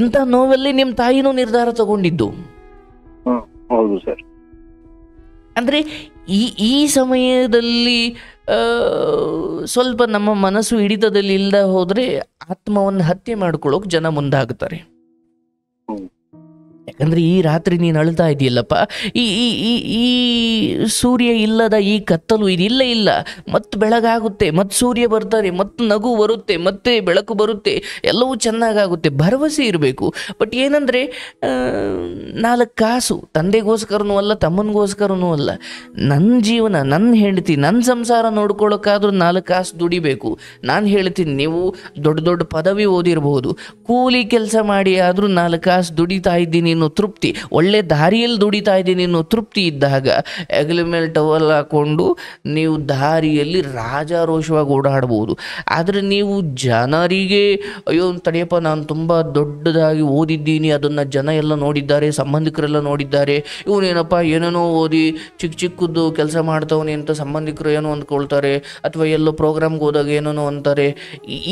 ಇಂಥ ನೋವಲ್ಲಿ ನಿಮ್ಮ ತಾಯಿನೂ ನಿರ್ಧಾರ ತಗೊಂಡಿದ್ದು.
ಹೌದು ಸರ್.
ಅಂದರೆ ಈ ಸಮಯದಲ್ಲಿ ಸ್ವಲ್ಪ ನಮ್ಮ ಮನಸ್ಸು ಹಿಡಿತದಲ್ಲಿ ಇಲ್ಲದೆ ಹೋದರೆ ಆತ್ಮವನ್ನು ಹತ್ಯೆ ಮಾಡ್ಕೊಳ್ಳೋಕೆ ಜನ ಮುಂದಾಗ್ತಾರೆ. ಯಾಕಂದರೆ ಈ ರಾತ್ರಿ ನೀನು ಅಳ್ತಾ ಇದೆಯಲ್ಲಪ್ಪ, ಈ ಈ ಈ ಸೂರ್ಯ ಇಲ್ಲದ ಈ ಕತ್ತಲು ಇಲ್ಲ, ಮತ್ತೆ ಬೆಳಗಾಗುತ್ತೆ, ಮತ್ತೆ ಸೂರ್ಯ ಬರ್ತಾರೆ, ಮತ್ತೆ ನಗು ಬರುತ್ತೆ, ಮತ್ತೆ ಬೆಳಕು ಬರುತ್ತೆ, ಎಲ್ಲವೂ ಚೆನ್ನಾಗಾಗುತ್ತೆ, ಭರವಸೆ ಇರಬೇಕು. ಬಟ್ ಏನಂದರೆ 4 ಕಾಸು ತಂದೆಗೋಸ್ಕರನೂ ಅಲ್ಲ, ತಮ್ಮನಿಗೋಸ್ಕರನೂ ಅಲ್ಲ, ನನ್ನ ಜೀವನ, ನನ್ನ ಹೆಂಡತಿ, ನನ್ನ ಸಂಸಾರ ನೋಡ್ಕೊಳ್ಳೋಕ್ಕಾದ್ರೂ 4 ಕಾಸು ದುಡಿಬೇಕು. ನಾನು ಹೇಳ್ತೀನಿ, ನೀವು ದೊಡ್ಡ ದೊಡ್ಡ ಪದವಿ ಓದಿರ್ಬೋದು, ಕೂಲಿ ಕೆಲಸ ಮಾಡಿ ಆದರೂ 4 ಕಾಸು ದುಡಿತಾ ಇದ್ದೀನಿ ಅನ್ನೋ ತೃಪ್ತಿ, ಒಳ್ಳೆ ದಾರಿಯಲ್ಲಿ ದುಡಿತಾ ಇದ್ದೀನಿ ಅನ್ನೋ ತೃಪ್ತಿ ಇದ್ದಾಗ ಹೆಗಲ ಮೇಲೆ ಟವಲ್ ಹಾಕೊಂಡು ನೀವು ದಾರಿಯಲ್ಲಿ ರಾಜಾರೋಷವಾಗಿ ಓಡಾಡ್ಬೋದು. ಆದರೆ ನೀವು ಜನರಿಗೆ ಅಯ್ಯೋ ತಡೆಯಪ್ಪ, ನಾನು ತುಂಬ ದೊಡ್ಡದಾಗಿ ಓದಿದ್ದೀನಿ, ಅದನ್ನು ಜನ ಎಲ್ಲ ನೋಡಿದ್ದಾರೆ, ಸಂಬಂಧಿಕರೆಲ್ಲ ನೋಡಿದ್ದಾರೆ, ಇವನೇನಪ್ಪ ಏನೇನೋ ಓದಿ ಚಿಕ್ಕದು ಕೆಲಸ ಮಾಡ್ತವನೇ ಅಂತ ಸಂಬಂಧಿಕರು ಏನೋ ಅಂದ್ಕೊಳ್ತಾರೆ, ಅಥವಾ ಎಲ್ಲೋ ಪ್ರೋಗ್ರಾಮ್ಗೆ ಹೋದಾಗ ಏನೇನೋ ಅಂತಾರೆ.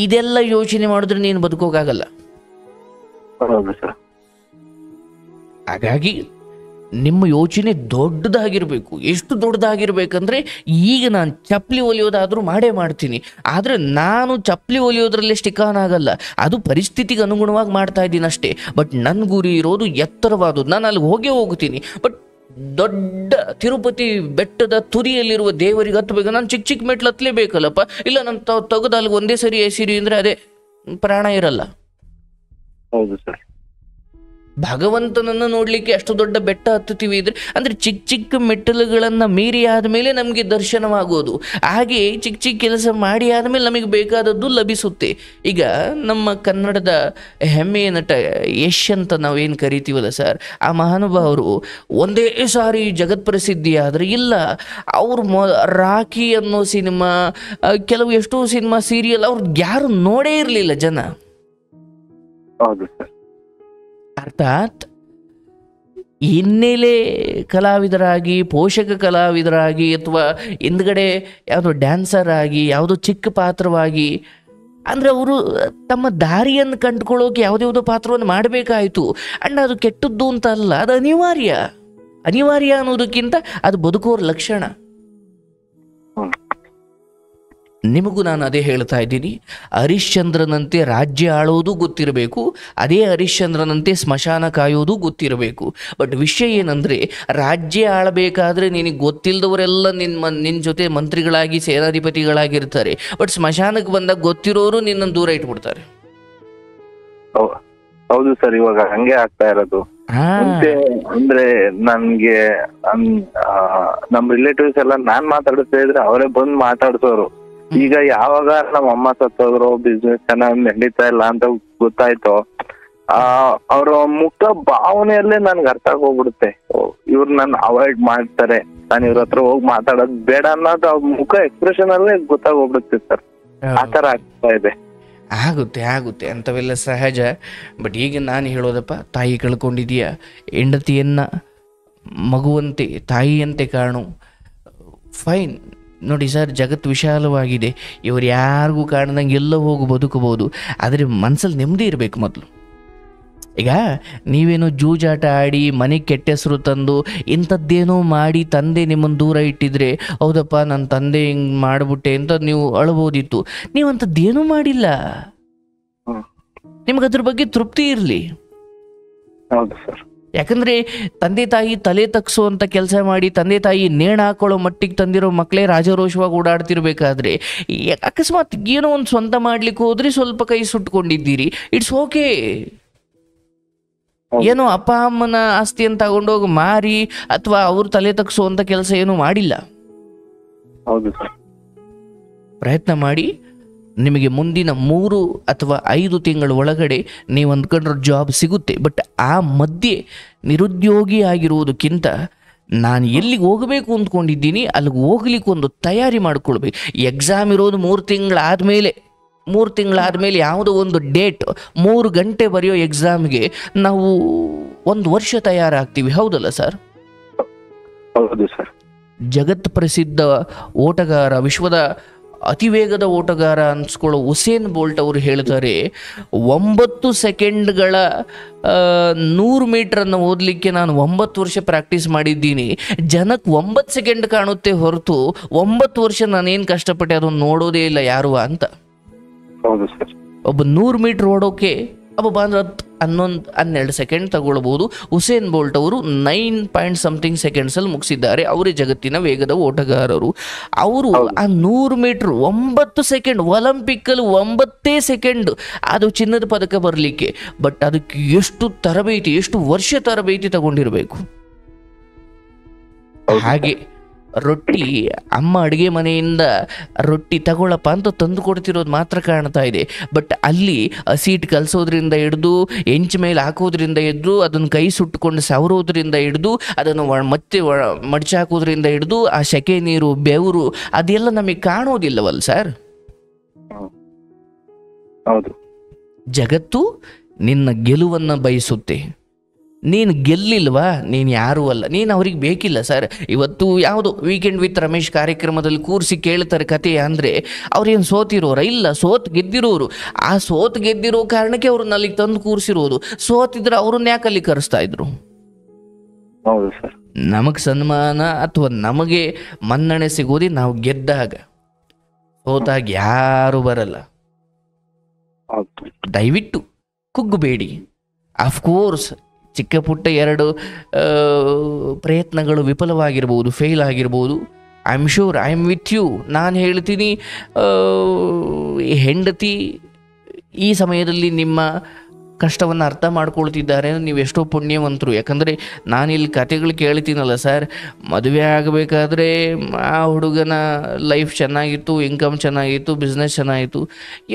ಇದೆಲ್ಲ ಯೋಚನೆ ಮಾಡಿದ್ರೆ ನೀನು ಬದುಕೋಕ್ಕಾಗಲ್ಲ. ಹಾಗಾಗಿ ನಿಮ್ಮ ಯೋಚನೆ ದೊಡ್ಡದಾಗಿರಬೇಕು. ಎಷ್ಟು ದೊಡ್ಡದಾಗಿರ್ಬೇಕಂದ್ರೆ, ಈಗ ನಾನು ಚಪ್ಪಲಿ ಹೊಲಿಯೋದಾದರೂ ಮಾಡೇ ಮಾಡ್ತೀನಿ, ಆದರೆ ನಾನು ಚಪ್ಪಲಿ ಹೊಲಿಯೋದ್ರಲ್ಲೇ ಸ್ಟಿಕ್ ಆನ್ ಆಗಲ್ಲ, ಅದು ಪರಿಸ್ಥಿತಿಗೆ ಅನುಗುಣವಾಗಿ ಮಾಡ್ತಾ ಇದ್ದೀನಿ ಅಷ್ಟೇ. ಬಟ್ ನನ್ನ ಗುರಿ ಇರೋದು ಎತ್ತರವಾದದ್ದು, ನಾನು ಅಲ್ಲಿ ಹೋಗ್ತೀನಿ. ಬಟ್ ದೊಡ್ಡ ತಿರುಪತಿ ಬೆಟ್ಟದ ತುದಿಯಲ್ಲಿರುವ ದೇವರಿಗೆ ಹತ್ತಬೇಕು, ನಾನು ಚಿಕ್ಕ ಮೆಟ್ಲು ಹತ್ತಲೇಬೇಕಲ್ಲಪ್ಪ. ಇಲ್ಲ, ನಾನು ತೆಗೆದು ಅಲ್ಲಿಗೆ ಒಂದೇ ಸರಿ ಎಸಿರಿ ಅಂದರೆ ಅದೇ ಪ್ರಾಣ ಇರಲ್ಲ.
ಹೌದು ಸರ್.
ಭಗವಂತನನ್ನು ನೋಡಲಿಕ್ಕೆ ಅಷ್ಟು ದೊಡ್ಡ ಬೆಟ್ಟ ಹತ್ತುತ್ತೀವಿ ಇದ್ರೆ ಅಂದರೆ ಚಿಕ್ಕ ಮೆಟ್ಟಲುಗಳನ್ನು ಮೀರಿ ಆದಮೇಲೆ ನಮಗೆ ದರ್ಶನವಾಗೋದು. ಹಾಗೆ ಚಿಕ್ಕ ಕೆಲಸ ಮಾಡಿ ಆದಮೇಲೆ ನಮಗೆ ಬೇಕಾದದ್ದು ಲಭಿಸುತ್ತೆ. ಈಗ ನಮ್ಮ ಕನ್ನಡದ ಹೆಮ್ಮೆಯ ನಟ ಯಶ್ ಅಂತ ನಾವೇನು ಕರಿತೀವಲ್ಲ ಸರ್, ಆ ಮಹಾನುಭಾವರು ಒಂದೇ ಸಾರಿ ಜಗತ್ಪ್ರಸಿದ್ಧಿ ಆದರೆ ಇಲ್ಲ, ಅವರು ರಾಖಿ ಅನ್ನೋ ಸಿನಿಮಾ, ಕೆಲವು ಎಷ್ಟೋ ಸಿನಿಮಾ, ಸೀರಿಯಲ್ ಅವ್ರು ಯಾರು ನೋಡೇ ಇರಲಿಲ್ಲ ಜನ.
ಹೌದು ಸರ್.
ಅರ್ಥಾತ್ ಹಿನ್ನೆಲೆ ಕಲಾವಿದರಾಗಿ, ಪೋಷಕ ಕಲಾವಿದರಾಗಿ, ಅಥವಾ ಹಿಂದ್ಗಡೆ ಯಾವುದೋ ಡ್ಯಾನ್ಸರ್ ಆಗಿ, ಯಾವುದೋ ಚಿಕ್ಕ ಪಾತ್ರವಾಗಿ, ಅಂದರೆ ಅವರು ತಮ್ಮ ದಾರಿಯನ್ನು ಕಂಡುಕೊಳ್ಳೋಕೆ ಯಾವುದ್ಯಾವುದೋ ಪಾತ್ರವನ್ನು ಮಾಡಬೇಕಾಯಿತು. ಅಂಡ್ ಅದು ಕೆಟ್ಟದ್ದು ಅಂತ ಅಲ್ಲ, ಅದು ಅನಿವಾರ್ಯ ಅನ್ನೋದಕ್ಕಿಂತ ಅದು ಬದುಕೋರ ಲಕ್ಷಣ. ನಿಮಗೂ ನಾನು ಅದೇ ಹೇಳ್ತಾ ಇದ್ದೀನಿ, ಹರಿಶ್ಚಂದ್ರನಂತೆ ರಾಜ್ಯ ಆಳೋದು ಗೊತ್ತಿರಬೇಕು, ಅದೇ ಹರಿಶ್ಚಂದ್ರನಂತೆ ಸ್ಮಶಾನ ಕಾಯೋದು ಗೊತ್ತಿರಬೇಕು. ಬಟ್ ವಿಷಯ ಏನಂದರೆ, ರಾಜ್ಯ ಆಳಬೇಕಾದ್ರೆ ನಿನಗೆ ಗೊತ್ತಿಲ್ಲದವರೆಲ್ಲ ನಿನ್ನ ಜೊತೆ ಮಂತ್ರಿಗಳಾಗಿ, ಸೇನಾಧಿಪತಿಗಳಾಗಿರ್ತಾರೆ. ಬಟ್ ಸ್ಮಶಾನಕ್ಕೆ ಬಂದಾಗ ಗೊತ್ತಿರೋರು ನಿನ್ನನ್ನು ದೂರ ಇಟ್ಬಿಡ್ತಾರೆ.
ಹೌದು ಸರ್, ಇವಾಗ ಹಂಗೆ ಆಗ್ತಾ ಇರೋದು. ಅಂದ್ರೆ ನನ್ಗೆ ನಮ್ ರಿಲೇಟಿವ್ಸ್ ಎಲ್ಲ ನಾನ್ ಮಾತಾಡ್ತಾ ಇದ್ರೆ ಅವರೇ ಬಂದ್ ಮಾತಾಡ್ಸೋರು. ಈಗ ಯಾವಾಗ ನಮ್ಮ ಅಮ್ಮ ಸತ್ತೋದ್ರು, ಬಿಸ್ನೆಸ್ ಚೆನ್ನಾಗಿ ನಡೀತಾ ಇಲ್ಲ ಅಂತ ಗೊತ್ತಾಯ್ತು, ಅವ್ರ ಮುಖ ಭಾವನೆಯಲ್ಲೇ ನನ್ಗೆ ಅರ್ಥ ಆಗೋಗ್ಬಿಡುತ್ತೆ. ಇವ್ರು ನನ್ನ ಅವಾಯ್ಡ್ ಮಾಡ್ತಾರೆ, ನಾನು ಇವ್ರ ಹತ್ರ ಹೋಗಿ ಮಾತಾಡೋದು ಬೇಡ ಅನ್ನೋದು ಅವ್ರ ಮುಖ ಎಕ್ಸ್ಪ್ರೆಷನ್ ಅಲ್ಲೇ ಗೊತ್ತಾಗೋಗ್ಬಿಡುತ್ತೆ ಸರ್. ಆತರ ಆಗ್ತಾ ಇದೆ.
ಆಗುತ್ತೆ ಅಂಥವೆಲ್ಲ ಸಹಜ. ಬಟ್ ಈಗ ನಾನು ಹೇಳೋದಪ್ಪ, ತಾಯಿ ಕಳ್ಕೊಂಡಿದೀಯ, ಹೆಂಡತಿಯನ್ನು ಮಗುವಂತೆ, ತಾಯಿಯಂತೆ ಕಾಣು, ಫೈನ್. ನೋಡಿ ಸರ್, ಜಗತ್ತು ವಿಶಾಲವಾಗಿದೆ, ಇವರು ಯಾರಿಗೂ ಕಾಣ್ದಂಗೆ ಎಲ್ಲೋ ಹೋಗಿ ಬದುಕಬಹುದು. ಆದರೆ ಮನಸ್ಸಲ್ಲಿ ನೆಮ್ಮದಿ ಇರಬೇಕು ಮೊದಲು. ಈಗ ನೀವೇನೋ ಜೂಜಾಟ ಆಡಿ ಮನೆಗೆ ಕೆಟ್ಟ ಹೆಸರು ತಂದು ಇಂಥದ್ದೇನೋ ಮಾಡಿ ತಂದೆ ನಿಮ್ಮನ್ನು ದೂರ ಇಟ್ಟಿದ್ರೆ, ಹೌದಪ್ಪ ನನ್ನ ತಂದೆ ಹಿಂಗೆ ಮಾಡಿಬಿಟ್ಟೆ ಅಂತ ನೀವು ಅಳ್ಬೋದಿತ್ತು. ನೀವು ಅಂಥದ್ದೇನೂ ಮಾಡಿಲ್ಲ, ನಿಮ್ಗೆ ಅದ್ರ ಬಗ್ಗೆ ತೃಪ್ತಿ ಇರಲಿ.
ಹೌದು ಸರ್.
ಯಾಕಂದರೆ ತಂದೆ ತಾಯಿ ತಲೆ ತಗ್ಸುವಂಥ ಕೆಲಸ ಮಾಡಿ ತಂದೆ ತಾಯಿ ನೇಣು ಹಾಕೊಳ್ಳೋ ಮಟ್ಟಿಗೆ ತಂದಿರೋ ಮಕ್ಕಳೇ ರಾಜಾರೋಷವಾಗಿ ಓಡಾಡ್ತಿರ್ಬೇಕಾದ್ರೆ, ಅಕಸ್ಮಾತ್ ಏನೋ ಒಂದು ಸ್ವಂತ ಮಾಡ್ಲಿಕ್ಕೆ ಹೋದ್ರೆ ಸ್ವಲ್ಪ ಕೈ ಸುಟ್ಕೊಂಡಿದ್ದೀರಿ, ಇಟ್ಸ್ ಓಕೆ. ಏನೋ ಅಪ್ಪ ಅಮ್ಮನ ಆಸ್ತಿಯನ್ನು ತಗೊಂಡೋಗಿ ಮಾರಿ ಅಥವಾ ಅವ್ರು ತಲೆ ತಗ್ಸುವಂತ ಕೆಲಸ ಏನು ಮಾಡಿಲ್ಲ.
ಹೌದು ಸರ್.
ಪ್ರಯತ್ನ ಮಾಡಿ, ನಿಮಗೆ ಮುಂದಿನ 3 ಅಥವಾ 5 ತಿಂಗಳ ಒಳಗಡೆ ನೀವು ಅಂದ್ಕೊಂಡ್ರ ಜಾಬ್ ಸಿಗುತ್ತೆ. ಬಟ್ ಆ ಮಧ್ಯೆ ನಿರುದ್ಯೋಗಿ ಆಗಿರುವುದಕ್ಕಿಂತ ನಾನು ಎಲ್ಲಿಗೆ ಹೋಗಬೇಕು ಅಂದ್ಕೊಂಡಿದ್ದೀನಿ ಅಲ್ಲಿಗೆ ಹೋಗ್ಲಿಕ್ಕೆ ಒಂದು ತಯಾರಿ ಮಾಡ್ಕೊಳ್ಬೇಕು. ಎಕ್ಸಾಮ್ ಇರೋದು 3 ತಿಂಗಳಾದಮೇಲೆ ಯಾವುದೋ ಒಂದು ಡೇಟ್ 3 ಗಂಟೆ ಬರೆಯೋ ಎಕ್ಸಾಮ್ಗೆ ನಾವು 1 ವರ್ಷ ತಯಾರಾಗ್ತೀವಿ, ಹೌದಲ್ಲ ಸರ್?
ಹೌದು ಸರ್.
ಜಗತ್ ಪ್ರಸಿದ್ಧ ಓಟಗಾರ, ವಿಶ್ವದ ಅತಿ ವೇಗದ ಓಟಗಾರ ಅನ್ಸ್ಕೊಳ್ಳೋ ಉಸೇನ್ ಬೋಲ್ಟ್ ಅವರು ಹೇಳ್ತಾರೆ, 9 ಸೆಕೆಂಡ್ಗಳ 100 ಮೀಟರನ್ನು ಓದಲಿಕ್ಕೆ ನಾನು 9 ವರ್ಷ ಪ್ರಾಕ್ಟೀಸ್ ಮಾಡಿದ್ದೀನಿ. ಜನಕ್ಕೆ 9 ಸೆಕೆಂಡ್ ಕಾಣುತ್ತೆ ಹೊರತು 9 ವರ್ಷ ನಾನೇನು ಕಷ್ಟಪಟ್ಟೆ ಅದನ್ನು ನೋಡೋದೇ ಇಲ್ಲ ಯಾರು ಅಂತ.
ಹೌದು ಸರ್.
ಒಬ್ಬ 100 ಮೀಟರ್ ಓಡೋಕೆ ಒಬ್ಬ 12 ಸೆಕೆಂಡ್ ತಗೊಳ್ಬಹುದು. ಉಸೇನ್ ಬೋಲ್ಟ್ ಅವರು 9 something seconds ಅಲ್ಲಿ ಮುಗಿಸಿದ್ದಾರೆ. ಅವರೇ ಜಗತ್ತಿನ ವೇಗದ ಓಟಗಾರರು. ಅವರು ಆ 100 ಮೀಟರ್ 9 ಸೆಕೆಂಡ್, ಒಲಿಂಪಿಕ್ಕಲ್ಲಿ 9 ಸೆಕೆಂಡ್ ಅದು ಚಿನ್ನದ ಪದಕ ಬರಲಿಕ್ಕೆ. ಬಟ್ ಅದಕ್ಕೆ ಎಷ್ಟು ತರಬೇತಿ, ಎಷ್ಟು ವರ್ಷ ತರಬೇತಿ ತಗೊಂಡಿರಬೇಕು. ಹಾಗೆ ರೊಟ್ಟಿ ಅಮ್ಮ ಅಡುಗೆ ಮನೆಯಿಂದ ರೊಟ್ಟಿ ತಗೊಳಪ್ಪ ಅಂತ ತಂದು ಕೊಡ್ತಿರೋದು ಮಾತ್ರ ಕಾಣ್ತಾ ಇದೆ. ಬಟ್ ಅಲ್ಲಿ ಹಸಿಟ್ಟು ಕಲಸೋದ್ರಿಂದ ಹಿಡಿದು ಹೆಂಚ ಮೇಲೆ ಹಾಕೋದ್ರಿಂದ ಹಿಡಿದು ಅದನ್ನು ಕೈ ಸುಟ್ಟುಕೊಂಡು ಸವರೋದ್ರಿಂದ ಹಿಡಿದು ಅದನ್ನು ಮತ್ತೆ ಮಡ್ಚಾಕೋದ್ರಿಂದ ಹಿಡಿದು ಆ ಸೆಕೆ ನೀರು, ಬೆವರು ಅದೆಲ್ಲ ನಮಗೆ ಕಾಣೋದಿಲ್ಲವಲ್ಲ ಸರ್?
ಹೌದು.
ಜಗತ್ತು ನಿನ್ನ ಗೆಲುವನ್ನು ಬಯಸುತ್ತೆ. ನೀನು ಗೆಲ್ಲಿಲ್ವಾ, ನೀನು ಯಾರೂ ಅಲ್ಲ, ನೀನು ಅವ್ರಿಗೆ ಬೇಕಿಲ್ಲ ಸರ್. ಇವತ್ತು ಯಾವುದು ವೀಕೆಂಡ್ ವಿತ್ ರಮೇಶ್ ಕಾರ್ಯಕ್ರಮದಲ್ಲಿ ಕೂರಿಸಿ ಕೇಳ್ತಾರೆ ಕತೆ ಅಂದರೆ ಅವ್ರೇನು ಸೋತಿರೋರ? ಇಲ್ಲ, ಗೆದ್ದಿರೋರು. ಆ ಗೆದ್ದಿರೋ ಕಾರಣಕ್ಕೆ ಅವ್ರನ್ನ ಅಲ್ಲಿಗೆ ತಂದು ಕೂರಿಸಿರೋದು. ಸೋತಿದ್ರೆ ಅವ್ರನ್ನ ಯಾಕೆ ಅಲ್ಲಿ ಕರೆಸ್ತಾ ಇದ್ರು?
ಹೌದು ಸರ್.
ನಮಗೆ ಸನ್ಮಾನ ಅಥವಾ ನಮಗೆ ಮನ್ನಣೆ ಸಿಗೋದೇ ನಾವು ಗೆದ್ದಾಗ. ಸೋತಾಗ ಯಾರು ಬರಲ್ಲ. ದಯವಿಟ್ಟು ಕುಗ್ಗಬೇಡಿ. ಅಫ್ಕೋರ್ಸ್ ಚಿಕ್ಕ ಪುಟ್ಟ 2 ಪ್ರಯತ್ನಗಳು ವಿಫಲವಾಗಿರ್ಬೋದು, ಫೇಲ್ ಆಗಿರ್ಬೋದು. I am sure, I am with you. ನಾನು ಹೇಳ್ತೀನಿ, ಹೆಂಡತಿ ಈ ಸಮಯದಲ್ಲಿ ನಿಮ್ಮ ಕಷ್ಟವನ್ನು ಅರ್ಥ ಮಾಡ್ಕೊಳ್ತಿದ್ದಾರೆ, ನೀವು ಎಷ್ಟೋ ಪುಣ್ಯವಂತರು. ಯಾಕಂದರೆ ನಾನಿಲ್ಲಿ ಕತೆಗಳು ಕೇಳ್ತೀನಲ್ಲ ಸರ್, ಮದುವೆ ಆಗಬೇಕಾದ್ರೆ ಆ ಹುಡುಗನ ಲೈಫ್ ಚೆನ್ನಾಗಿತ್ತು, ಇನ್ಕಮ್ ಚೆನ್ನಾಗಿತ್ತು, ಬಿಸ್ನೆಸ್ ಚೆನ್ನಾಗಿತ್ತು,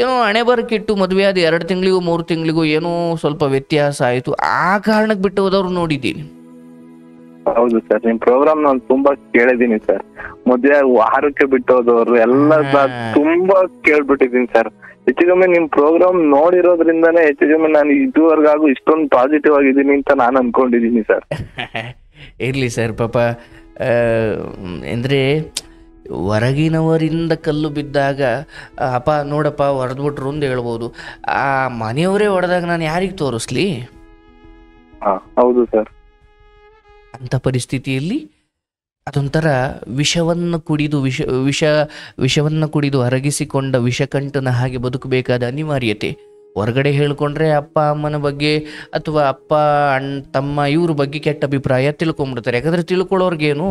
ಏನೋ ಹಣೆ ಬರಕ್ಕಿಟ್ಟು ಮದುವೆ ಆದ 2 ತಿಂಗಳಿಗೂ 3 ತಿಂಗಳಿಗೂ ಏನೋ ಸ್ವಲ್ಪ ವ್ಯತ್ಯಾಸ ಆಯಿತು. ಆ ಕಾರಣಕ್ಕೆ ಬಿಟ್ಟು ಹೋದವ್ರು ನೋಡಿದ್ದೀನಿ.
ಹೌದು ಸರ್, ನಿಮ್ ಪ್ರೋಗ್ರಾಮ್ ನಾನು ತುಂಬಾ ಕೇಳಿದೀನಿ ಸರ್. ಮದುವೆ ವಾರಕ್ಕೆ ಬಿಟ್ಟು ಹೋದವ್ರು ಎಲ್ಲ ತುಂಬಾ ಕೇಳ್ಬಿಟ್ಟಿದೀನಿ ಸರ್. ಹೆಚ್ಚಿಗೊಮ್ಮೆ ನಿಮ್ ಪ್ರೋಗ್ರಾಮ್ ನೋಡಿರೋದ್ರಿಂದಾನೇ ಹೆಚ್ಚಿಗೊಮ್ಮೆ ನಾನು ಇದುವರೆಗಾಗೂ ಇಷ್ಟೊಂದು ಪಾಸಿಟಿವ್ ಆಗಿದ್ದೀನಿ ಅಂತ ನಾನು ಅನ್ಕೊಂಡಿದ್ದೀನಿ ಸರ್.
ಇರಲಿ ಸರ್, ಪಾಪ ಅಂದರೆ ಹೊರಗಿನವರಿಂದ ಕಲ್ಲು ಬಿದ್ದಾಗ ಅಪ್ಪ ನೋಡಪ್ಪ ಹೊಡೆದ್ಬಿಟ್ರು ಅಂತ ಹೇಳ್ಬೋದು. ಆ ಮನೆಯವರೇ ಹೊಡೆದಾಗ ನಾನು ಯಾರಿಗೆ ತೋರಿಸ್ಲಿ?
ಹೌದು ಸರ್.
ಅಂಥ ಪರಿಸ್ಥಿತಿಯಲ್ಲಿ ಅದೊಂಥರ ವಿಷವನ್ನು ಕುಡಿದು ಅರಗಿಸಿಕೊಂಡ ವಿಷಕಂಠನ ಹಾಗೆ ಬದುಕಬೇಕಾದ ಅನಿವಾರ್ಯತೆ. ಹೊರಗಡೆ ಹೇಳ್ಕೊಂಡ್ರೆ ಅಪ್ಪ ಅಮ್ಮನ ಬಗ್ಗೆ ಅಥವಾ ಅಪ್ಪ ತಮ್ಮ ಇವ್ರ ಬಗ್ಗೆ ಕೆಟ್ಟ ಅಭಿಪ್ರಾಯ ತಿಳ್ಕೊಂಡ್ಬಿಡ್ತಾರೆ. ಯಾಕಂದ್ರೆ ತಿಳ್ಕೊಳ್ಳೋರ್ಗೇನು.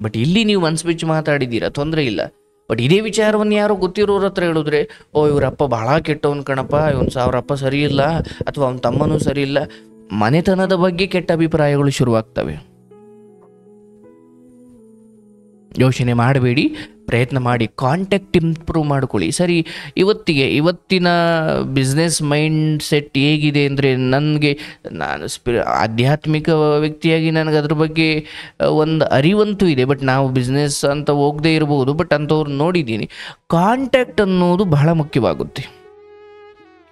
ಬಟ್ ಇಲ್ಲಿ ನೀವು ಮನ್ಸ್ಬಿಚ್ಚು ಮಾತಾಡಿದ್ದೀರಾ, ತೊಂದರೆ ಇಲ್ಲ. ಬಟ್ ಇದೇ ವಿಚಾರವನ್ನು ಯಾರೋ ಗೊತ್ತಿರೋರ ಹತ್ರ ಹೇಳಿದ್ರೆ, ಓ ಇವ್ರಪ್ಪ ಬಹಳ ಕೆಟ್ಟವನ್ ಕಣಪ್ಪ, ಇವನ್ ಅವ್ರಪ್ಪ ಸರಿ ಇಲ್ಲ ಅಥವಾ ಅವನ ತಮ್ಮನೂ ಸರಿ ಇಲ್ಲ, ಮನೆತನದ ಬಗ್ಗೆ ಕೆಟ್ಟ ಅಭಿಪ್ರಾಯಗಳು ಶುರುವಾಗ್ತವೆ. ಯೋಚನೆ ಮಾಡಬೇಡಿ, ಪ್ರಯತ್ನ ಮಾಡಿ, ಕಾಂಟ್ಯಾಕ್ಟ್ ಇಂಪ್ರೂವ್ ಮಾಡ್ಕೊಳ್ಳಿ. ಸರಿ, ಇವತ್ತಿನ ಬಿಸ್ನೆಸ್ ಮೈಂಡ್ ಸೆಟ್ ಹೇಗಿದೆ ಅಂದರೆ, ನಾನು ಆಧ್ಯಾತ್ಮಿಕ ವ್ಯಕ್ತಿಯಾಗಿ ನನಗೆ ಅದ್ರ ಬಗ್ಗೆ ಒಂದು ಅರಿವಂತೂ ಇದೆ. ಬಟ್ ನಾವು ಬಿಸ್ನೆಸ್ ಅಂತ ಹೋಗದೇ ಇರಬಹುದು. ಬಟ್ ಅಂಥವ್ರು ನೋಡಿದ್ದೀನಿ. ಕಾಂಟ್ಯಾಕ್ಟ್ ಅನ್ನೋದು ಬಹಳ ಮುಖ್ಯವಾಗುತ್ತೆ.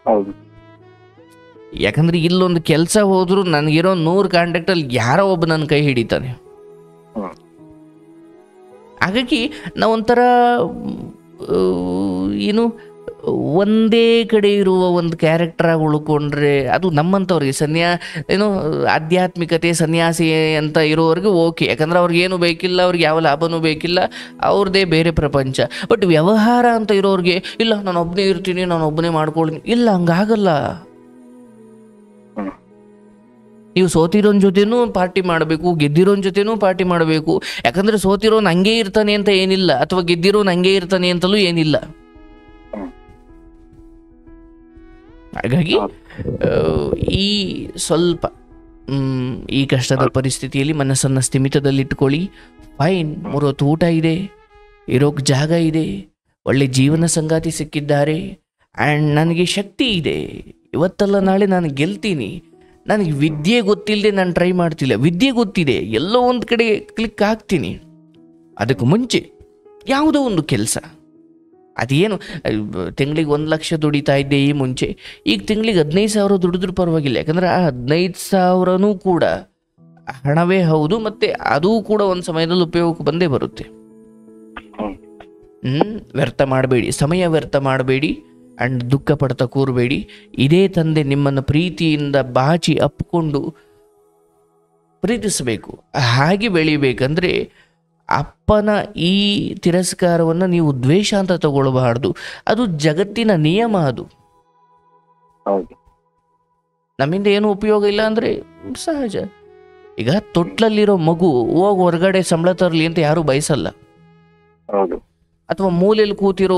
ಹೌದು.
ಯಾಕಂದರೆ ಇಲ್ಲೊಂದು ಕೆಲಸ ಹೋದರೂ ನನಗಿರೋ 100 ಕಾಂಟ್ಯಾಕ್ಟಲ್ಲಿ ಯಾರೋ ಒಬ್ಬ ನನ್ನ ಕೈ ಹಿಡಿತಾನೆ. ಹಾಗಾಗಿ ನಾವೊಂಥರ ಏನು ಒಂದೇ ಕಡೆ ಇರುವ ಒಂದು ಕ್ಯಾರೆಕ್ಟರಾಗಿ ಉಳ್ಕೊಂಡ್ರೆ ಅದು ನಮ್ಮಂಥವ್ರಿಗೆ ಆಧ್ಯಾತ್ಮಿಕತೆ ಸನ್ಯಾಸಿ ಅಂತ ಇರೋವ್ರಿಗೆ ಓಕೆ. ಯಾಕಂದ್ರೆ ಅವ್ರಿಗೇನು ಬೇಕಿಲ್ಲ, ಅವ್ರಿಗೆ ಯಾವ ಲಾಭನೂ ಬೇಕಿಲ್ಲ, ಅವ್ರದ್ದೇ ಬೇರೆ ಪ್ರಪಂಚ. ಬಟ್ ವ್ಯವಹಾರ ಅಂತ ಇರೋರಿಗೆ ಇಲ್ಲ, ನಾನು ಒಬ್ಬನೇ ಇರ್ತೀನಿ, ನಾನು ಒಬ್ಬನೇ ಮಾಡ್ಕೊಳ್ತೀನಿ, ಇಲ್ಲ, ಹಂಗಾಗಲ್ಲ. ನೀವು ಸೋತಿರೋನ್ ಜೊತೆನೂ ಪಾರ್ಟಿ ಮಾಡಬೇಕು, ಗೆದ್ದಿರೋನ್ ಜೊತೆನೂ ಪಾರ್ಟಿ ಮಾಡಬೇಕು. ಯಾಕಂದ್ರೆ ಸೋತಿರೋನ್ ಹಂಗೆ ಇರ್ತಾನೆ ಅಂತ ಏನಿಲ್ಲ, ಅಥವಾ ಗೆದ್ದಿರೋನ್ ಹಂಗೆ ಇರ್ತಾನೆ ಅಂತಲೂ ಏನಿಲ್ಲ. ಹಾಗಾಗಿ ಈ ಸ್ವಲ್ಪ ಈ ಕಷ್ಟದ ಪರಿಸ್ಥಿತಿಯಲ್ಲಿ ಮನಸ್ಸನ್ನು ಸ್ಥಿಮಿತದಲ್ಲಿಟ್ಕೊಳ್ಳಿ. ಫೈನ್, 3 ಹೊತ್ತು ಊಟ ಇದೆ, ಇರೋಕ್ಕೆ ಜಾಗ ಇದೆ, ಒಳ್ಳೆ ಜೀವನ ಸಂಗಾತಿ ಸಿಕ್ಕಿದ್ದಾರೆ, ಆ್ಯಂಡ್ ನನಗೆ ಶಕ್ತಿ ಇದೆ. ಇವತ್ತಲ್ಲ ನಾಳೆ ನಾನು ಗೆಲ್ತೀನಿ. ನನಗೆ ವಿದ್ಯೆ ಗೊತ್ತಿಲ್ಲದೆ ನಾನು ಟ್ರೈ ಮಾಡ್ತಿಲ್ಲ, ವಿದ್ಯೆ ಗೊತ್ತಿದೆ, ಎಲ್ಲೋ ಒಂದು ಕಡೆ ಕ್ಲಿಕ್ ಆಗ್ತೀನಿ. ಅದಕ್ಕೆ ಮುಂಚೆ ಯಾವುದೋ ಒಂದು ಕೆಲಸ, ಅದೇನು ತಿಂಗಳಿಗೆ 1 ಲಕ್ಷ ದುಡಿತಾ ಇದ್ದೆ ಈ ಮುಂಚೆ, ಈಗ ತಿಂಗಳಿಗೆ 15,000 ದುಡಿದ್ರೂ ಪರವಾಗಿಲ್ಲ. ಯಾಕಂದರೆ ಆ 15,000ನೂ ಕೂಡ ಹಣವೇ ಹೌದು, ಮತ್ತು ಅದೂ ಕೂಡ ಒಂದು ಸಮಯದಲ್ಲಿ ಉಪಯೋಗಕ್ಕೆ ಬಂದೇ ಬರುತ್ತೆ. ವ್ಯರ್ಥ ಮಾಡಬೇಡಿ, ಸಮಯ ವ್ಯರ್ಥ ಮಾಡಬೇಡಿ, ಆ್ಯಂಡ್ ದುಃಖ ಪಡ್ತಾ ಕೂರಬೇಡಿ. ಇದೇ ತಂದೆ ನಿಮ್ಮನ್ನು ಪ್ರೀತಿಯಿಂದ ಬಾಚಿ ಅಪ್ಪಿಕೊಂಡು ಪ್ರೀತಿಸಬೇಕು. ಹಾಗೆ ಬೆಳಿಬೇಕಂದ್ರೆ ಅಪ್ಪನ ಈ ತಿರಸ್ಕಾರವನ್ನು ನೀವು ದ್ವೇಷ ಅಂತ ತಗೊಳ್ಬಾರ್ದು. ಅದು ಜಗತ್ತಿನ ನಿಯಮ. ಅದು ನಮ್ಮಿಂದ ಏನು ಉಪಯೋಗ ಇಲ್ಲ ಅಂದರೆ ಸಹಜ. ಈಗ ತೊಟ್ಲಲ್ಲಿರೋ ಮಗು ಹೋಗಿ ಹೊರಗಡೆ ಸಂಬಳ ತರಲಿ ಅಂತ ಯಾರೂ ಬಯಸಲ್ಲ. ಅಥವಾ ಮೂಲೆಯಲ್ಲಿ ಕೂತಿರೋ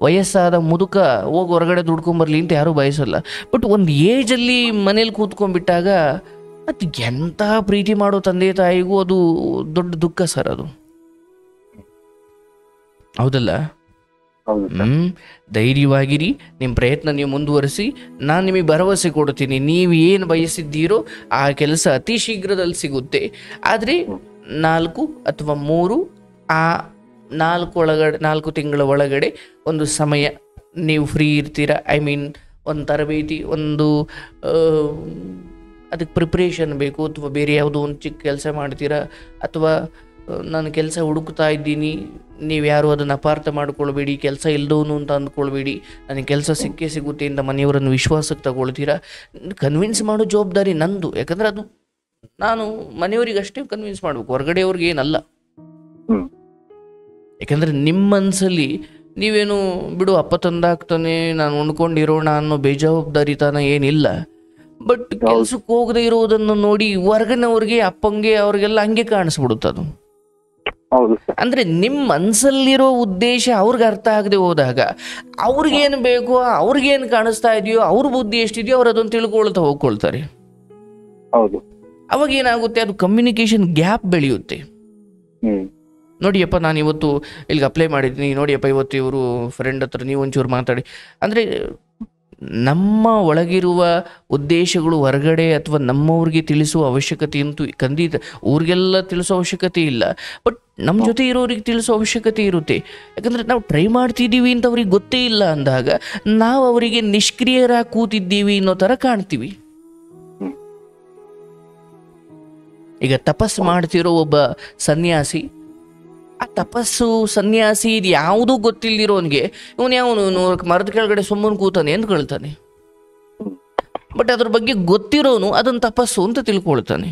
ವಯಸ್ಸಾದ ಮುದುಕ ಹೋಗಿ ಹೊರಗಡೆ ದುಡ್ಕೊಂಬರ್ಲಿ ಅಂತ ಯಾರೂ ಬಯಸಲ್ಲ. ಬಟ್ ಒಂದು ಏಜಲ್ಲಿ ಮನೇಲಿ ಕೂತ್ಕೊಂಡ್ಬಿಟ್ಟಾಗ ಅದು ಎಂಥ ಪ್ರೀತಿ ಮಾಡೋ ತಂದೆ ತಾಯಿಗೂ ಅದು ದೊಡ್ಡ ದುಃಖ ಸರ್. ಅದು ಹೌದಲ್ಲ? ಧೈರ್ಯವಾಗಿರಿ, ನಿಮ್ಮ ಪ್ರಯತ್ನ ನೀವು ಮುಂದುವರಿಸಿ. ನಾನು ನಿಮಗೆ ಭರವಸೆ ಕೊಡ್ತೀನಿ, ನೀವು ಏನು ಬಯಸಿದ್ದೀರೋ ಆ ಕೆಲಸ ಅತಿ ಶೀಘ್ರದಲ್ಲಿ ಸಿಗುತ್ತೆ. ಆದರೆ 4 ಅಥವಾ 3 ಆ 4 ತಿಂಗಳ ಒಳಗಡೆ ಒಂದು ಸಮಯ ನೀವು ಫ್ರೀ ಇರ್ತೀರ. ಐ ಮೀನ್ ಒಂದು ತರಬೇತಿ, ಒಂದು ಅದಕ್ಕೆ ಪ್ರಿಪ್ರೇಷನ್ ಬೇಕು, ಅಥವಾ ಬೇರೆ ಯಾವುದೋ ಒಂದು ಚಿಕ್ಕ ಕೆಲಸ ಮಾಡ್ತೀರಾ, ಅಥವಾ ನಾನು ಕೆಲಸ ಹುಡುಕ್ತಾ ಇದ್ದೀನಿ, ನೀವು ಯಾರು ಅದನ್ನು ಅಪಾರ್ಥ ಮಾಡ್ಕೊಳ್ಬೇಡಿ, ಕೆಲಸ ಇಲ್ದವನು ಅಂತ ಅಂದ್ಕೊಳ್ಬೇಡಿ. ನನಗೆ ಕೆಲಸ ಸಿಕ್ಕೇ ಸಿಗುತ್ತೆ ಅಂತ ಮನೆಯವರನ್ನು ವಿಶ್ವಾಸಕ್ಕೆ ತಗೊಳ್ತೀರಾ. ಕನ್ವಿನ್ಸ್ ಮಾಡೋ ಜವಾಬ್ದಾರಿ ನಂದು. ಯಾಕಂದರೆ ಅದು ನಾನು ಮನೆಯವರಿಗೆ ಅಷ್ಟೇ ಕನ್ವಿನ್ಸ್ ಮಾಡಬೇಕು, ಹೊರಗಡೆಯವ್ರಿಗೆ ಏನಲ್ಲ. ಯಾಕಂದರೆ ನಿಮ್ಮ ಮನಸ್ಸಲ್ಲಿ ನೀವೇನು ಬಿಡು ಅಪ್ಪ ತಂದಾಗ್ತಾನೆ, ನಾನು ಉಣ್ಕೊಂಡಿರೋಣ ಅನ್ನೋ ಬೇಜವಾಬ್ದಾರಿತನ ಏನಿಲ್ಲ. ಬಟ್ ಕೆಲ್ಸಕ್ಕೆ ಹೋಗದೆ ಇರೋದನ್ನು ನೋಡಿ ಹೊರಗಿನವ್ರಿಗೆ, ಅಪ್ಪಂಗೆ, ಅವ್ರಿಗೆಲ್ಲ ಹಂಗೆ ಕಾಣಿಸ್ಬಿಡುತ್ತದು. ಅಂದ್ರೆ ನಿಮ್ಮ ಮನಸ್ಸಲ್ಲಿರೋ ಉದ್ದೇಶ ಅವ್ರಿಗೆ ಅರ್ಥ ಆಗದೆ ಹೋದಾಗ ಅವ್ರಿಗೇನು ಬೇಕೋ, ಅವ್ರಿಗೇನು ಕಾಣಿಸ್ತಾ ಇದೆಯೋ, ಅವ್ರ ಬುದ್ಧಿ ಎಷ್ಟಿದೆಯೋ ಅವ್ರು ಅದನ್ನು ತಿಳ್ಕೊಳ್ತಾ ಹೋಗ್ಕೊಳ್ತಾರೆ. ಅವಾಗ ಏನಾಗುತ್ತೆ, ಅದು ಕಮ್ಯುನಿಕೇಶನ್ ಗ್ಯಾಪ್ ಬೆಳೆಯುತ್ತೆ. ನೋಡಿಯಪ್ಪ, ನಾನು ಇವತ್ತು ಇಲ್ಲಿಗೆ ಅಪ್ಲೈ ಮಾಡಿದ್ದೀನಿ, ನೋಡಿಯಪ್ಪ ಇವತ್ತು ಇವರು ಫ್ರೆಂಡ್ ಹತ್ರ ನೀವು ಒಂಚೂರು ಮಾತಾಡಿ. ಅಂದರೆ ನಮ್ಮ ಒಳಗಿರುವ ಉದ್ದೇಶಗಳು ಹೊರಗಡೆ ಅಥವಾ ನಮ್ಮವ್ರಿಗೆ ತಿಳಿಸುವ ಅವಶ್ಯಕತೆ ಅಂತೂ ಖಂಡಿತ, ಊರಿಗೆಲ್ಲ ತಿಳಿಸೋ ಅವಶ್ಯಕತೆ ಇಲ್ಲ. ಬಟ್ ನಮ್ಮ ಜೊತೆ ಇರೋರಿಗೆ ತಿಳಿಸೋ ಅವಶ್ಯಕತೆ ಇರುತ್ತೆ. ಯಾಕಂದರೆ ನಾವು ಟ್ರೈ ಮಾಡ್ತಿದ್ದೀವಿ ಅಂತ ಅವ್ರಿಗೆ ಗೊತ್ತೇ ಇಲ್ಲ ಅಂದಾಗ ನಾವು ಅವರಿಗೆ ನಿಷ್ಕ್ರಿಯರಾಗಿ ಕೂತಿದ್ದೀವಿ ಅನ್ನೋ ಥರ ಕಾಣ್ತೀವಿ. ಈಗ ತಪಸ್ಸು ಮಾಡ್ತಿರೋ ಒಬ್ಬ ಸನ್ಯಾಸಿ, ಆ ತಪಸ್ಸು ಸನ್ಯಾಸಿ ಇದು ಯಾವುದೂ ಗೊತ್ತಿಲ್ದಿರೋನ್ಗೆ ಇವನು ಯಾವನು ಮರದ ಕೆಳಗಡೆ ಸುಮ್ಮನೆ ಕೂತಾನೆ ಅಂದ್ಕೊಳ್ತಾನೆ. ಬಟ್ ಅದ್ರ ಬಗ್ಗೆ ಗೊತ್ತಿರೋನು ಅದನ್ನು ತಪಸ್ಸು ಅಂತ ತಿಳ್ಕೊಳ್ತಾನೆ.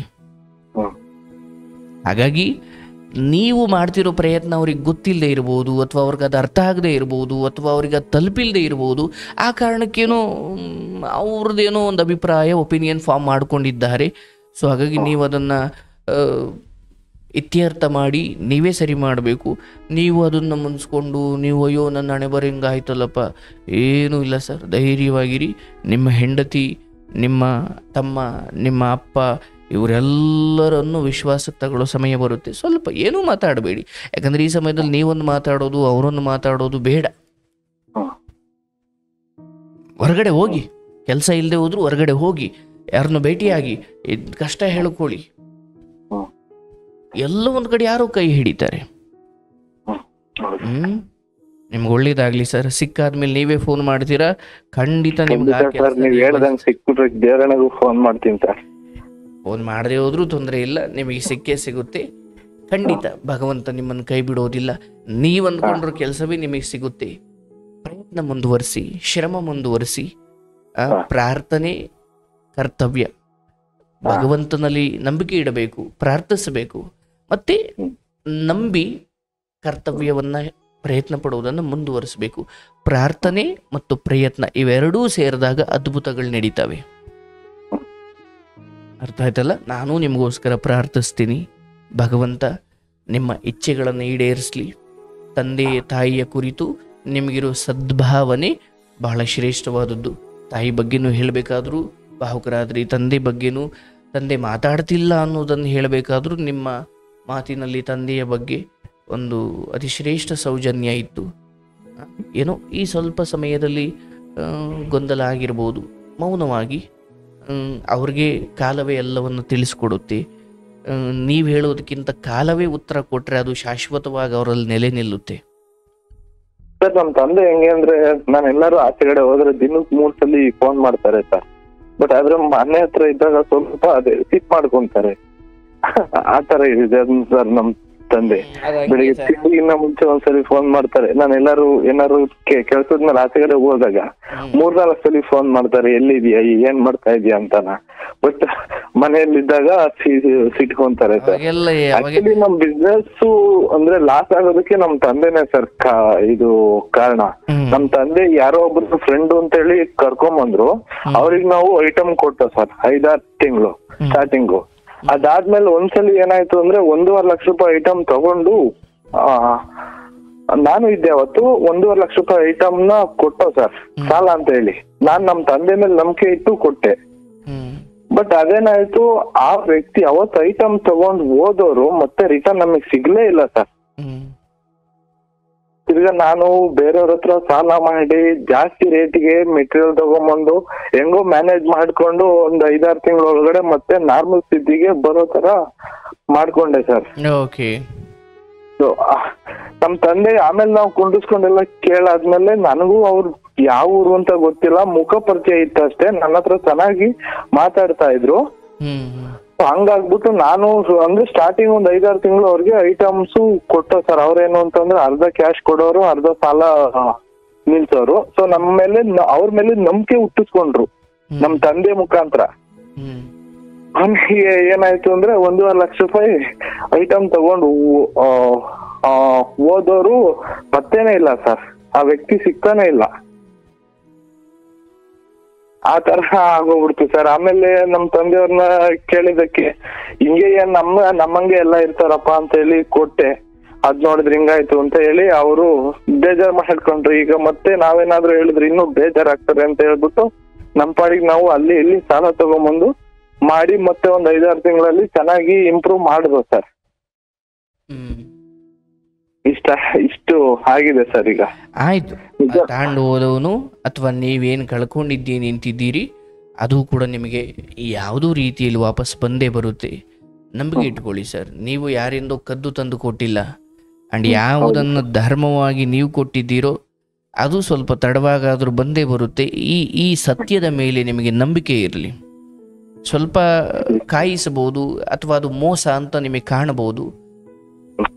ಹಾಗಾಗಿ ನೀವು ಮಾಡ್ತಿರೋ ಪ್ರಯತ್ನ ಅವ್ರಿಗೆ ಗೊತ್ತಿಲ್ಲದೆ ಇರ್ಬೋದು, ಅಥವಾ ಅವ್ರಿಗೆ ಅದು ಅರ್ಥ ಆಗದೆ ಇರ್ಬೋದು, ಅಥವಾ ಅವ್ರಿಗೆ ಅದು ತಲುಪಿಲ್ಲದೆ ಇರ್ಬೋದು. ಆ ಕಾರಣಕ್ಕೇನೋ ಅವ್ರದ್ದೇನೋ ಒಂದು ಅಭಿಪ್ರಾಯ, ಒಪಿನಿಯನ್ ಫಾರ್ಮ್ ಮಾಡ್ಕೊಂಡಿದ್ದಾರೆ. ಸೊ ಹಾಗಾಗಿ ನೀವು ಅದನ್ನು ಇತ್ಯರ್ಥ ಮಾಡಿ ನೀವೇ ಸರಿ ಮಾಡಬೇಕು. ನೀವು ಅದನ್ನು ಮುನ್ಸ್ಕೊಂಡು ನೀವು ಅಯ್ಯೋ ನನ್ನ ಹಣೆ ಬರ ಹಿಂಗಾಯ್ತಲ್ಲಪ್ಪ, ಏನೂ ಇಲ್ಲ ಸರ್. ಧೈರ್ಯವಾಗಿರಿ. ನಿಮ್ಮ ಹೆಂಡತಿ, ನಿಮ್ಮ ತಮ್ಮ, ನಿಮ್ಮ ಅಪ್ಪ ಇವರೆಲ್ಲರನ್ನು ವಿಶ್ವಾಸಕ್ಕೆ ತಗೊಳ್ಳೋ ಸಮಯ ಬರುತ್ತೆ. ಸ್ವಲ್ಪ ಏನೂ ಮಾತಾಡಬೇಡಿ. ಯಾಕಂದರೆ ಈ ಸಮಯದಲ್ಲಿ ನೀವೊಂದು ಮಾತಾಡೋದು, ಅವರೊಂದು ಮಾತಾಡೋದು ಬೇಡ. ಹೊರಗಡೆ ಹೋಗಿ, ಕೆಲಸ ಇಲ್ಲದೆ ಹೋದ್ರೂ ಹೊರಗಡೆ ಹೋಗಿ, ಯಾರನ್ನು ಭೇಟಿಯಾಗಿ ಕಷ್ಟ ಹೇಳ್ಕೊಳ್ಳಿ. ಎಲ್ಲ ಒಂದು ಕಡೆ ಯಾರೋ ಕೈ ಹಿಡಿತಾರೆ. ನಿಮ್ಗೆ ಒಳ್ಳೇದಾಗ್ಲಿ ಸರ್. ಸಿಕ್ಕಾದ್ಮೇಲೆ ನೀವೇ ಫೋನ್ ಮಾಡ್ತೀರಾ, ಖಂಡಿತ ನಿಮ್ಗೆ
ಫೋನ್ ಮಾಡ್ತೀನಿ ಸರ್.
ಫೋನ್ ಮಾಡದೆ ಹೋದ್ರೂ ತೊಂದರೆ ಇಲ್ಲ, ನಿಮಗೆ ಸಿಕ್ಕೇ ಸಿಗುತ್ತೆ. ಖಂಡಿತ ಭಗವಂತ ನಿಮ್ಮನ್ನು ಕೈ ಬಿಡೋದಿಲ್ಲ. ನೀವು ಅಂದ್ಕೊಂಡ್ರ ಕೆಲಸವೇ ನಿಮಗೆ ಸಿಗುತ್ತೆ. ಪ್ರಯತ್ನ ಮುಂದುವರಿಸಿ, ಶ್ರಮ ಮುಂದುವರಿಸಿ. ಪ್ರಾರ್ಥನೆ ಕರ್ತವ್ಯ. ಭಗವಂತನಲ್ಲಿ ನಂಬಿಕೆ ಇಡಬೇಕು, ಪ್ರಾರ್ಥಿಸಬೇಕು, ಮತ್ತೆ ನಂಬಿ ಕರ್ತವ್ಯವನ್ನ ಪ್ರಯತ್ನ ಪಡುವುದನ್ನು ಮುಂದುವರಿಸಬೇಕು. ಪ್ರಾರ್ಥನೆ ಮತ್ತು ಪ್ರಯತ್ನ ಇವೆರಡೂ ಸೇರಿದಾಗ ಅದ್ಭುತಗಳು ನಡೀತವೆ. ಅರ್ಥ ಆಯ್ತಲ್ಲ? ನಾನು ನಿಮಗೋಸ್ಕರ ಪ್ರಾರ್ಥಿಸ್ತೀನಿ. ಭಗವಂತ ನಿಮ್ಮ ಇಚ್ಛೆಗಳನ್ನು ಈಡೇರಿಸಲಿ. ತಂದೆ ತಾಯಿಯ ಕುರಿತು ನಿಮಗಿರೋ ಸದ್ಭಾವನೆ ಬಹಳ ಶ್ರೇಷ್ಠವಾದದ್ದು. ತಾಯಿ ಬಗ್ಗೆನೂ ಹೇಳಬೇಕಾದ್ರೂ ಭಾವುಕರಾದ್ರಿ, ತಂದೆ ಬಗ್ಗೆನೂ, ತಂದೆ ಮಾತಾಡ್ತಿಲ್ಲ ಅನ್ನೋದನ್ನು ಹೇಳಬೇಕಾದ್ರೂ ನಿಮ್ಮ ಮಾತಿನಲ್ಲಿ ತಂದೆಯ ಬಗ್ಗೆ ಒಂದು ಅತಿಶ್ರೇಷ್ಠ ಸೌಜನ್ಯ ಇತ್ತು. ಏನೋ ಈ ಸ್ವಲ್ಪ ಸಮಯದಲ್ಲಿ ಗೊಂದಲ ಆಗಿರ್ಬೋದು, ಮೌನವಾಗಿ ಅವ್ರಿಗೆ ಕಾಲವೇ ಎಲ್ಲವನ್ನು ತಿಳಿಸ್ಕೊಡುತ್ತೆ. ನೀವು ಹೇಳೋದಕ್ಕಿಂತ ಕಾಲವೇ ಉತ್ತರ ಕೊಟ್ಟರೆ ಅದು ಶಾಶ್ವತವಾಗಿ ಅವರಲ್ಲಿ ನೆಲೆ ನಿಲ್ಲುತ್ತೆ.
ಸರ್ ನಮ್ ತಂದೆ ಹೆಂಗೆ ಅಂದ್ರೆ, ನಾನು ಎಲ್ಲರೂ ಆಚೆಗಡೆ ಹೋದ್ರೆ ದಿನಕ್ಕೆ 3 ಸಲ ಫೋನ್ ಮಾಡ್ತಾರೆ ಸರ್. ಬಟ್ ಆದ್ರೆ ಮನೆ ಹತ್ರ ಇದ್ದಾಗ ಸ್ವಲ್ಪ ಅದೇ ಸಿಟ್ ಮಾಡ್ಕೊಂತಾರೆ. ಆತರ ಇದೆ ಸರ್ ನಮ್ ತಂದೆ. ಬೆಳಿಗ್ಗೆ ತಿಂಡಿಗಿನ್ನ ಮುಂಚೆ ಒಂದ್ಸಲಿ ಫೋನ್ ಮಾಡ್ತಾರೆ. ನಾನು ಏನಾರು ಕೆಲ್ಸದ ಮೇಲೆ ಆಚೆಗಡೆ ಹೋದಾಗ 3-4 ಸಲ ಫೋನ್ ಮಾಡ್ತಾರೆ, ಎಲ್ಲಿದ್ಯಾ, ಏನ್ ಮಾಡ್ತಾ ಇದೀಯಾ ಅಂತಾನ. ಬಟ್ ಮನೆಯಲ್ಲಿದ್ದಾಗ ಸಿಟ್ಕೊಂತಾರೆ ಸರ್. ಆಕ್ಚುಲಿ ನಮ್ ಬಿಸ್ನೆಸ್ ಅಂದ್ರೆ ಲಾಸ್ ಆಗೋದಕ್ಕೆ ನಮ್ ತಂದೆನೆ ಸರ್ ಇದು ಕಾರಣ. ನಮ್ ತಂದೆ ಯಾರೋ ಒಬ್ರು ಫ್ರೆಂಡ್ ಅಂತ ಹೇಳಿ ಕರ್ಕೊಂಬಂದ್ರು. ಅವ್ರಿಗೆ ನಾವು ಐಟಮ್ ಕೊಟ್ಟು ಸರ್ 5-6 ತಿಂಗಳು ಸ್ಟಾರ್ಟಿಂಗು. ಅದಾದ್ಮೇಲೆ ಒಂದ್ಸಲಿ ಏನಾಯ್ತು ಅಂದ್ರೆ 1.5 ಲಕ್ಷ ರೂಪಾಯಿ ಐಟಮ್ ತಗೊಂಡು ನಾನು ಇದ್ದೆ ಅವತ್ತು. 1.5 ಲಕ್ಷ ರೂಪಾಯಿ ಐಟಮ್ ನ ಕೊಟ್ಟೋ ಸರ್ ಸಾಲ ಅಂತ ಹೇಳಿ. ನಾನ್ ನಮ್ ತಂದೆ ಮೇಲೆ ನಂಬಿಕೆ ಇಟ್ಟು ಕೊಟ್ಟೆ. ಬಟ್ ಅದೇನಾಯ್ತು, ಆ ವ್ಯಕ್ತಿ ಅವತ್ತು ಐಟಮ್ ತಗೊಂಡ್ ಹೋದವರು ಮತ್ತೆ ರಿಟರ್ನ್ ನಮಗ್ ಸಿಗ್ಲೇ ಇಲ್ಲ ಸರ್. ತಿರ್ಗಾ ನಾನು ಬೇರೆಯವ್ರ ಹತ್ರ ಸಾಲ ಮಾಡಿ ಜಾಸ್ತಿ ರೇಟಿಗೆ ಮೆಟೀರಿಯಲ್ ತಗೊಂಬಂದು ಹೆಂಗೋ ಮ್ಯಾನೇಜ್ ಮಾಡ್ಕೊಂಡು ಒಂದ್ 5-6 ತಿಂಗಳ ಒಳಗಡೆ ಮತ್ತೆ ನಾರ್ಮಲ್ ಸ್ಥಿತಿಗೆ ಬರೋ ತರ ಮಾಡ್ಕೊಂಡೆ ಸರ್. ನಮ್ ತಂದೆ ಆಮೇಲೆ ನಾವು ಕುಂಡಿಸ್ಕೊಂಡೆಲ್ಲ ಕೇಳಾದ್ಮೇಲೆ ನನಗೂ ಅವ್ರು ಯಾವ ಊರು ಅಂತ ಗೊತ್ತಿಲ್ಲ, ಮುಖ ಪರಿಚಯ ಇತ್ತು ಅಷ್ಟೇ. ನನ್ನ ಹತ್ರ ಚೆನ್ನಾಗಿ ಮಾತಾಡ್ತಾ ಇದ್ರು. ಹಂಗಾಗ್ಬಿಟ್ಟು ನಾನು ಅಂದ್ರೆ ಸ್ಟಾರ್ಟಿಂಗ್ ಒಂದ್ 5-6 ತಿಂಗಳು ಅವ್ರಿಗೆ ಐಟಮ್ಸ್ ಕೊಟ್ಟೋ ಸರ್. ಅವ್ರೇನು ಅಂತಂದ್ರೆ ಅರ್ಧ ಕ್ಯಾಶ್ ಕೊಡೋರು, ಅರ್ಧ ಸಾಲ ನಿಲ್ಸೋರು. ಸೊ ನಮ್ಮ ಮೇಲೆ ಅವ್ರ ಮೇಲೆ ನಂಬಿಕೆ ಹುಟ್ಟಿಸ್ಕೊಂಡ್ರು ನಮ್ ತಂದೆ ಮುಖಾಂತರ. ಅವನಿಗೆ ಏನಾಯ್ತು ಅಂದ್ರೆ 1.5 ಲಕ್ಷ ರೂಪಾಯಿ ಐಟಮ್ ತಗೊಂಡು ಹೋದವರು ಪತ್ತೇನೆ ಇಲ್ಲ ಸರ್. ಆ ವ್ಯಕ್ತಿ ಸಿಗ್ತಾನೆ ಇಲ್ಲ. ಆ ತರ ಆಗೋಗ್ಬಿಡ್ತು ಸರ್. ಆಮೇಲೆ ನಮ್ ತಂದೆಯವ್ರನ್ನ ಕೇಳಿದಕ್ಕೆ ಹಿಂಗೆ ನಮ್ಮಂಗೆ ಎಲ್ಲ ಇರ್ತಾರಪ್ಪ ಅಂತ ಹೇಳಿ ಕೊಟ್ಟೆ. ಅದ್ ನೋಡಿದ್ರೆ ಹಿಂಗಾಯ್ತು ಅಂತ ಹೇಳಿ ಅವರು ಬೇಜಾರ್ ಮಾಡ್ಕೊಂಡ್ರು. ಈಗ ಮತ್ತೆ ನಾವೇನಾದ್ರೂ ಹೇಳಿದ್ರೆ ಇನ್ನೂ ಬೇಜಾರಾಗ್ತಾರೆ ಅಂತ ಹೇಳ್ಬಿಟ್ಟು ನಮ್ ಪಾಡಿಗೆ ನಾವು ಅಲ್ಲಿ ಇಲ್ಲಿ ಸಾಲ ತಗೊಂಬಂದು ಮಾಡಿ ಮತ್ತೆ ಒಂದ್ 5-6 ತಿಂಗಳಲ್ಲಿ ಚೆನ್ನಾಗಿ ಇಂಪ್ರೂವ್ ಮಾಡಿದ್ವು ಸರ್. ಇಷ್ಟು ಆಗಿದೆ ಸರ್. ಈಗ
ಆಯ್ತು, ತಾಂಡು ಹೋದವನು ಅಥವಾ ನೀವೇನು ಕಳ್ಕೊಂಡಿದ್ದೀನಿ ನಿಂತಿದ್ದೀರಿ ಅದು ಕೂಡ ನಿಮಗೆ ಯಾವುದೋ ರೀತಿಯಲ್ಲಿ ವಾಪಸ್ ಬಂದೇ ಬರುತ್ತೆ. ನಂಬಿಕೆ ಇಟ್ಕೊಳ್ಳಿ ಸರ್. ನೀವು ಯಾರಿಂದೋ ಕದ್ದು ತಂದು ಕೊಟ್ಟಿಲ್ಲ. ಅಂಡ್ ಯಾವುದನ್ನು ಧರ್ಮವಾಗಿ ನೀವು ಕೊಟ್ಟಿದ್ದೀರೋ ಅದು ಸ್ವಲ್ಪ ತಡವಾಗಾದ್ರೂ ಬಂದೇ ಬರುತ್ತೆ. ಈ ಸತ್ಯದ ಮೇಲೆ ನಿಮಗೆ ನಂಬಿಕೆ ಇರಲಿ. ಸ್ವಲ್ಪ ಕಾಯಿಸಬಹುದು ಅಥವಾ ಅದು ಮೋಸ ಅಂತ ನಿಮಗೆ ಕಾಣಬಹುದು.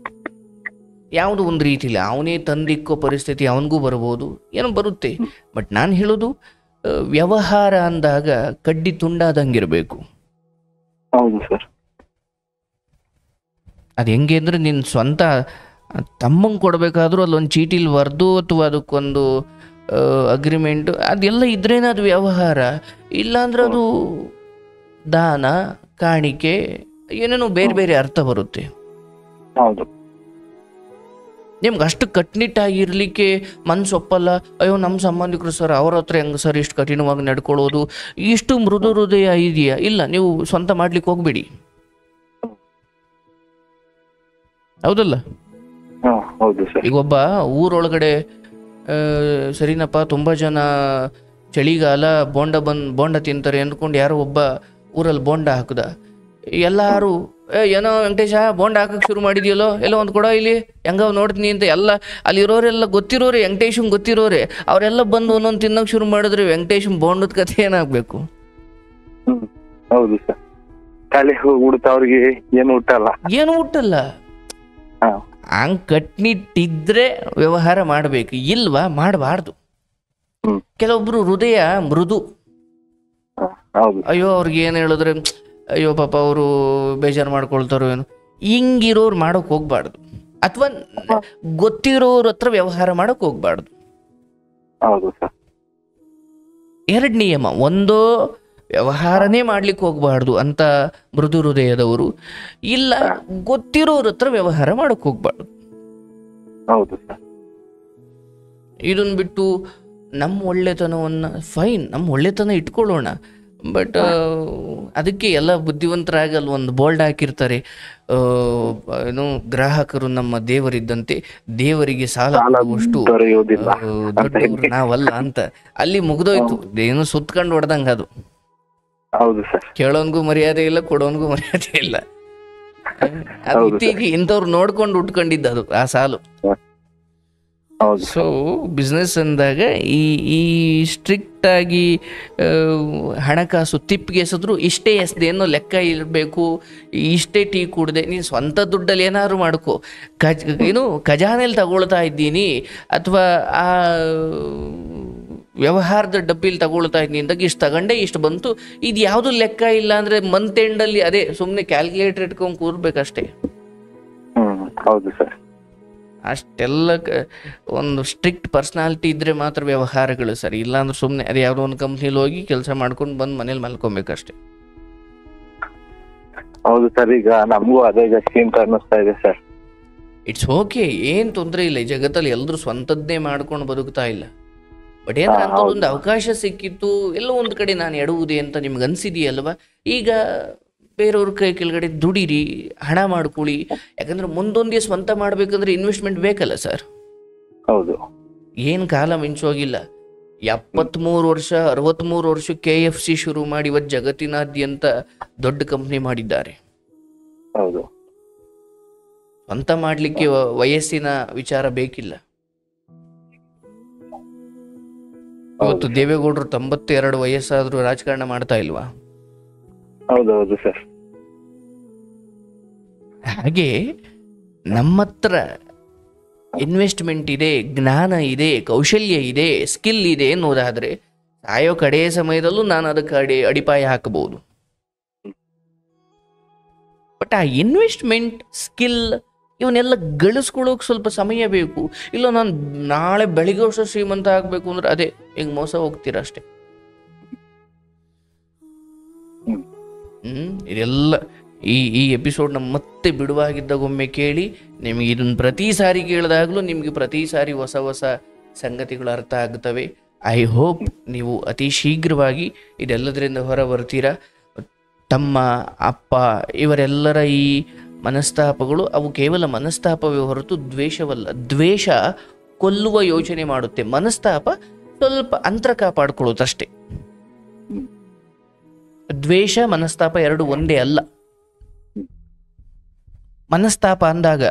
ಯಾವುದೋ ಒಂದು ರೀತಿಯಲ್ಲಿ ಅವನೇ ತಂದಿಕ್ಕೋ ಪರಿಸ್ಥಿತಿ ಅವನಿಗೂ ಬರ್ಬೋದು, ಏನೋ ಬರುತ್ತೆ. ಬಟ್ ನಾನು ಹೇಳೋದು ವ್ಯವಹಾರ ಅಂದಾಗ ಕಡ್ಡಿ ತುಂಡಾದಂಗಿರಬೇಕು. ಅದು ಹೆಂಗೆ ಅಂದರೆ ನಿನ್ನ ಸ್ವಂತ ತಮ್ಮಂಗೆ ಕೊಡಬೇಕಾದ್ರೂ ಅಲ್ಲೊಂದು ಚೀಟಿಲಿ ಬರೆದು ಅಥವಾ ಅದಕ್ಕೊಂದು ಅಗ್ರಿಮೆಂಟು ಅದೆಲ್ಲ ಇದ್ರೇನೆ ಅದು ವ್ಯವಹಾರ. ಇಲ್ಲಾಂದ್ರೆ ಅದು ದಾನ, ಕಾಣಿಕೆ, ಏನೇನೋ ಬೇರೆ ಬೇರೆ ಅರ್ಥ ಬರುತ್ತೆ. ನಿಮ್ಗೆ ಅಷ್ಟು ಕಟ್ನಿಟ್ಟಾಗಿರ್ಲಿಕ್ಕೆ ಮನ್ಸು ಒಪ್ಪಲ್ಲ. ಅಯ್ಯೋ ನಮ್ಮ ಸಂಬಂಧಿಕರು ಸರ್, ಅವ್ರ ಹತ್ರ ಹೆಂಗೆ ಸರ್ ಇಷ್ಟು ಕಠಿಣವಾಗಿ ನಡ್ಕೊಳ್ಳೋದು, ಇಷ್ಟು ಮೃದು ಹೃದಯ ಇದೆಯಾ? ಇಲ್ಲ, ನೀವು ಸ್ವಂತ ಮಾಡ್ಲಿಕ್ಕೆ ಹೋಗ್ಬೇಡಿ. ಹೌದಲ್ಲ? ಈಗ ಒಬ್ಬ ಊರೊಳಗಡೆ ಸರಿನಪ್ಪ ತುಂಬ ಜನ ಚಳಿಗಾಲ ಬೋಂಡ ತಿಂತಾರೆ ಅಂದ್ಕೊಂಡು ಯಾರೋ ಒಬ್ಬ ಊರಲ್ಲಿ ಬೋಂಡ ಹಾಕದ. ಎಲ್ಲರೂ ಏನೋ ವೆಂಕಟೇಶ ಬೋಂಡ ಹಾಕಕ್ಕೆ ಶುರು ಮಾಡಿದ್ಯಲ್ಲೋ, ಎಲ್ಲೋ ಒಂದು ಕೊಡ ಇಲ್ಲಿ ಹೆಂಗ ನೋಡ್ತೀನಿ ಅಂತ ಎಲ್ಲ ಅಲ್ಲಿರೋರೆಲ್ಲ ಗೊತ್ತಿರೋರೆ, ವೆಂಕಟೇಶನ್ ಗೊತ್ತಿರೋರೆ, ಅವರೆಲ್ಲ ಬಂದು ಒಂದೊಂದು ತಿನ್ನೋಕೆ ಶುರು ಮಾಡಿದ್ರೆ ವೆಂಕಟೇಶನ್ ಬೋಂಡದ ಕಥೆ ಏನಾಗಬೇಕು?
ಹೌದು ಸರ್. ಖಾಲಿ ಹುಡುತ ಅವ್ರಿಗೆ ಏನು ಹುಟ್ಟಲ್ಲ.
ಹಂಗ್ ಕಟ್ನಿಟ್ಟಿದ್ರೆ ವ್ಯವಹಾರ ಮಾಡಬೇಕು, ಇಲ್ವಾ ಮಾಡಬಾರ್ದು. ಕೆಲವೊಬ್ರು ಹೃದಯ ಮೃದು. ಅಯ್ಯೋ ಅವ್ರಿಗೆ ಏನು ಹೇಳಿದ್ರೆ ಅಯ್ಯೋ ಪಾಪ ಅವರು ಬೇಜಾರು ಮಾಡ್ಕೊಳ್ತಾರೋ ಏನು, ಹಿಂಗಿರೋರು ಮಾಡೋಕೆ ಹೋಗ್ಬಾರ್ದು. ಅಥವಾ ಗೊತ್ತಿರೋರ ಹತ್ರ ವ್ಯವಹಾರ ಮಾಡೋಕೆ ಹೋಗ್ಬಾರ್ದು. ಎರಡು ನಿಯಮ. ಒಂದು, ವ್ಯವಹಾರನೇ ಮಾಡ್ಲಿಕ್ಕೆ ಹೋಗ್ಬಾರ್ದು ಅಂತ ಮೃದು ಹೃದಯದವರು. ಇಲ್ಲ, ಗೊತ್ತಿರೋರ ಹತ್ರ ವ್ಯವಹಾರ ಮಾಡೋಕೆ ಹೋಗ್ಬಾರ್ದು. ಇದನ್ನ ಬಿಟ್ಟು ನಮ್ಮ ಒಳ್ಳೆತನವನ್ನು ಫೈನ್, ನಮ್ಮ ಒಳ್ಳೆತನ ಇಟ್ಕೊಳ್ಳೋಣ, ಬಟ್ ಅದಕ್ಕೆ ಎಲ್ಲ ಬುದ್ಧಿವಂತರಾಗಿ ಅಲ್ಲಿ ಒಂದು ಬೋಲ್ಡ್ ಹಾಕಿರ್ತಾರೆ, ಏನು ಗ್ರಾಹಕರು ನಮ್ಮ ದೇವರಿದ್ದಂತೆ, ದೇವರಿಗೆ ಸಾಲ ಕೊಡುವಷ್ಟು ದೊಡ್ಡವರು ನಾವಲ್ಲ ಅಂತ. ಅಲ್ಲಿ ಮುಗ್ದೋಯ್ತು, ಏನು ಸುತ್ಕೊಂಡು ಹೊಡೆದಂಗೆ ಅದು.
ಹೌದು ಸರ್.
ಕೇಳೋನ್ಗೂ ಮರ್ಯಾದೆ ಇಲ್ಲ, ಕೊಡೋನ್ಗೂ ಮರ್ಯಾದೆ ಇಲ್ಲ. ಅದು ಇತ್ತೀಚೆಗೆ ಇಂಥವ್ರು ನೋಡ್ಕೊಂಡು ಉಟ್ಕೊಂಡಿದ್ದ ಅದು ಆ ಸಾಲು. ಸೊ ಬಿಸ್ನೆಸ್ ಅಂದಾಗ ಈ ಸ್ಟ್ರಿಕ್ಟ್ ಆಗಿ ಹಣಕಾಸು ತಿಪ್ಪಿಗೆ ಎಸೆದ್ರು ಇಷ್ಟೇ ಎಸ್ದೇನೋ ಲೆಕ್ಕ ಇರಬೇಕು, ಇಷ್ಟೇ ಟೀ ಕುಡ್ದೆ, ನೀನು ಸ್ವಂತ ದುಡ್ಡಲ್ಲಿ ಏನಾದ್ರು ಮಾಡ್ಕೋ, ಏನು ಖಜಾನೆಯಲ್ಲಿ ತಗೊಳ್ತಾ ಇದ್ದೀನಿ ಅಥವಾ ಆ ವ್ಯವಹಾರದ ಡಬ್ಬಿಲಿ ತಗೊಳ್ತಾ ಇದ್ದೀನಿ ಅಂದಾಗ ಇಷ್ಟು ತಗೊಂಡೆ ಇಷ್ಟು ಬಂತು, ಇದು ಯಾವುದು ಲೆಕ್ಕ ಇಲ್ಲ ಅಂದರೆ ಮಂತ್ ಎಂಡಲ್ಲಿ ಅದೇ ಸುಮ್ಮನೆ ಕ್ಯಾಲ್ಕುಲೇಟರ್ ಇಟ್ಕೊಂಡು ಕೂರ್ಬೇಕಷ್ಟೇ.
ಹೌದು ಸರ್.
ಅಷ್ಟೆಲ್ಲ ಒಂದು ಸ್ಟ್ರಿಕ್ಟ್ ಪರ್ಸ್ನಾಲಿಟಿ ಇದ್ದರೆ ಮಾತ್ರ ವ್ಯವಹಾರಗಳು ಸರಿ, ಇಲ್ಲಾಂದ್ರೆ ಸುಮ್ಮನೆ ಅದು ಯಾವುದೋ ಒಂದು ಕಂಪ್ನಿಲಿ ಹೋಗಿ ಕೆಲಸ ಮಾಡ್ಕೊಂಡು ಬಂದು ಮನೇಲಿ ಮಲ್ಕೊಬೇಕಷ್ಟೆ.
ಹೌದು ಸರ್, ಈಗ ನಮಗೂ ಅದೇ ಗತಿ ಅಂತ ಅನ್ನಿಸ್ತಾ ಇದೆ ಸರ್.
ಇಟ್ಸ್ ಓಕೆ, ಏನು ತೊಂದರೆ ಇಲ್ಲ. ಈ ಜಗತ್ತಲ್ಲಿ ಎಲ್ಲರೂ ಸ್ವಂತದ್ದೇ ಮಾಡ್ಕೊಂಡು ಬದುಕ್ತಾ ಇಲ್ಲ. ಬಟ್ ಏನಾರ ಅಂಥದ್ದೊಂದು ಅವಕಾಶ ಸಿಕ್ಕಿತ್ತು ಎಲ್ಲೋ ಒಂದು ಕಡೆ ನಾನು ಎಡುವುದೇ ಅಂತ ನಿಮ್ಗೆ ಅನಿಸಿದೆಯಲ್ವ, ಈಗ ಬೇರೆಯವ್ರ ಕೈ ಕೆಳಗಡೆ ದುಡೀರಿ, ಹಣ ಮಾಡ್ಕೊಳ್ಳಿ. ಯಾಕಂದ್ರೆ ಮುಂದೊಂದೇ ಸ್ವಂತ ಮಾಡ್ಬೇಕಂದ್ರೆ ಇನ್ವೆಸ್ಟ್ಮೆಂಟ್ ಬೇಕಲ್ಲ ಸರ್.
ಹೌದು.
ಏನು ಕಾಲ ಮಿಂಚೋಗಿಲ್ಲ. 73 ವರ್ಷ 63 ವರ್ಷ KFC ಶುರು ಮಾಡಿ ಇವತ್ತು ಜಗತ್ತಿನಾದ್ಯಂತ ದೊಡ್ಡ ಕಂಪ್ನಿ ಮಾಡಿದ್ದಾರೆ.
ಹೌದು.
ಸ್ವಂತ ಮಾಡ್ಲಿಕ್ಕೆ ವಯಸ್ಸಿನ ವಿಚಾರ ಬೇಕಿಲ್ಲ. ಇವತ್ತು ದೇವೇಗೌಡರು 92 ವಯಸ್ಸಾದ್ರೂ ರಾಜಕಾರಣ ಮಾಡ್ತಾ ಇಲ್ವಾ?
ಹೌದೌದು ಸರ್.
ಹಾಗೆ ನಮ್ಮ ಹತ್ರ ಇನ್ವೆಸ್ಟ್ಮೆಂಟ್ ಇದೆ, ಜ್ಞಾನ ಇದೆ, ಕೌಶಲ್ಯ ಇದೆ, ಸ್ಕಿಲ್ ಇದೆ ಅನ್ನೋದಾದ್ರೆ ಸಾಯೋ ಕಡೆಯ ಸಮಯದಲ್ಲೂ ನಾನು ಅದಕ್ಕೆ ಅಡಿಪಾಯ ಹಾಕಬಹುದು. ಬಟ್ ಆ ಇನ್ವೆಸ್ಟ್ಮೆಂಟ್ ಸ್ಕಿಲ್ ಇವನ್ನೆಲ್ಲ ಗಳಿಸ್ಕೊಳ್ಳೋಕೆ ಸ್ವಲ್ಪ ಸಮಯ ಬೇಕು. ಇಲ್ಲ ನಾನು ನಾಳೆ ಬೆಳಿಗ್ಗೆ ವರ್ಷ ಶ್ರೀಮಂತ ಆಗಬೇಕು ಅಂದ್ರೆ ಅದೇ ಹಿಂಗೆ ಮೋಸ ಹೋಗ್ತೀರ ಅಷ್ಟೆ. ಇದೆಲ್ಲ ಈ ಎಪಿಸೋಡ್ನ ಮತ್ತೆ ಬಿಡುವಾಗಿದ್ದಾಗ ಒಮ್ಮೆ ಕೇಳಿ. ನಿಮಗೆ ಇದನ್ನು ಪ್ರತಿ ಸಾರಿ ಕೇಳಿದಾಗಲೂ ನಿಮಗೆ ಪ್ರತಿ ಸಾರಿ ಹೊಸ ಹೊಸ ಸಂಗತಿಗಳು ಅರ್ಥ ಆಗುತ್ತವೆ. ಐ ಹೋಪ್ ನೀವು ಅತಿ ಶೀಘ್ರವಾಗಿ ಇದೆಲ್ಲದರಿಂದ ಹೊರ ಬರ್ತೀರಾ. ತಮ್ಮ ಅಪ್ಪ ಇವರೆಲ್ಲರ ಈ ಮನಸ್ತಾಪಗಳು ಅವು ಕೇವಲ ಮನಸ್ತಾಪವೇ ಹೊರತು ದ್ವೇಷವಲ್ಲ. ದ್ವೇಷ ಕೊಲ್ಲುವ ಯೋಚನೆ ಮಾಡುತ್ತೆ, ಮನಸ್ತಾಪ ಸ್ವಲ್ಪ ಅಂತರ ಕಾಪಾಡ್ಕೊಳ್ಳೋದಷ್ಟೇ. ದ್ವೇಷ ಮನಸ್ತಾಪ ಎರಡು ಒಂದೇ ಅಲ್ಲ. ಮನಸ್ತಾಪ ಅಂದಾಗ